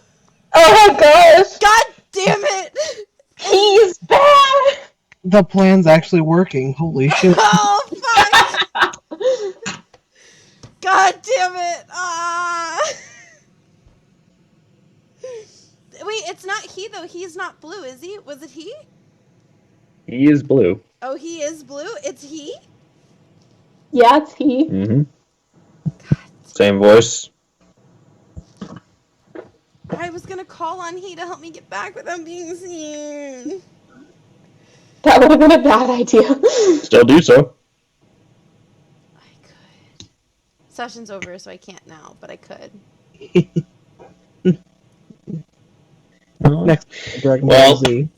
Oh my gosh! God damn it! He's bad! The plan's actually working. Holy shit. Oh, fuck! God damn it! Ah! Wait, it's not he, though. He's not blue, is he? Was it he? He is blue. Oh, he is blue? It's he? Yeah, it's he. Mm-hmm. Same voice. I was gonna call on he to help me get back without being seen. That would have been a bad idea. Still do so. Session's over, so I can't now, but I could. Next, Dragon Well, Ball Z.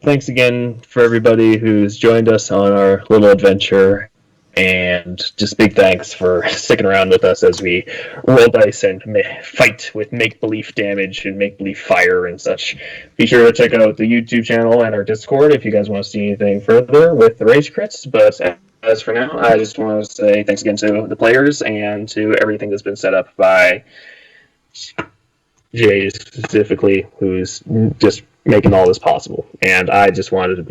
Thanks again for everybody who's joined us on our little adventure, and just big thanks for sticking around with us as we roll dice and fight with make-believe damage and make-believe fire and such. Be sure to check out the YouTube channel and our Discord if you guys want to see anything further with the rage crits, but as for now, I just want to say thanks again to the players and to everything that's been set up by Jay specifically, who's just making all this possible. And I just wanted to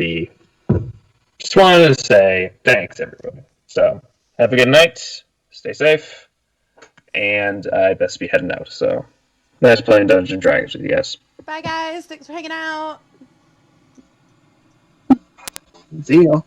say thanks, everybody. So, have a good night, stay safe, and I best be heading out. So, nice playing Dungeons and Dragons with you guys. Bye, guys. Thanks for hanging out. See ya.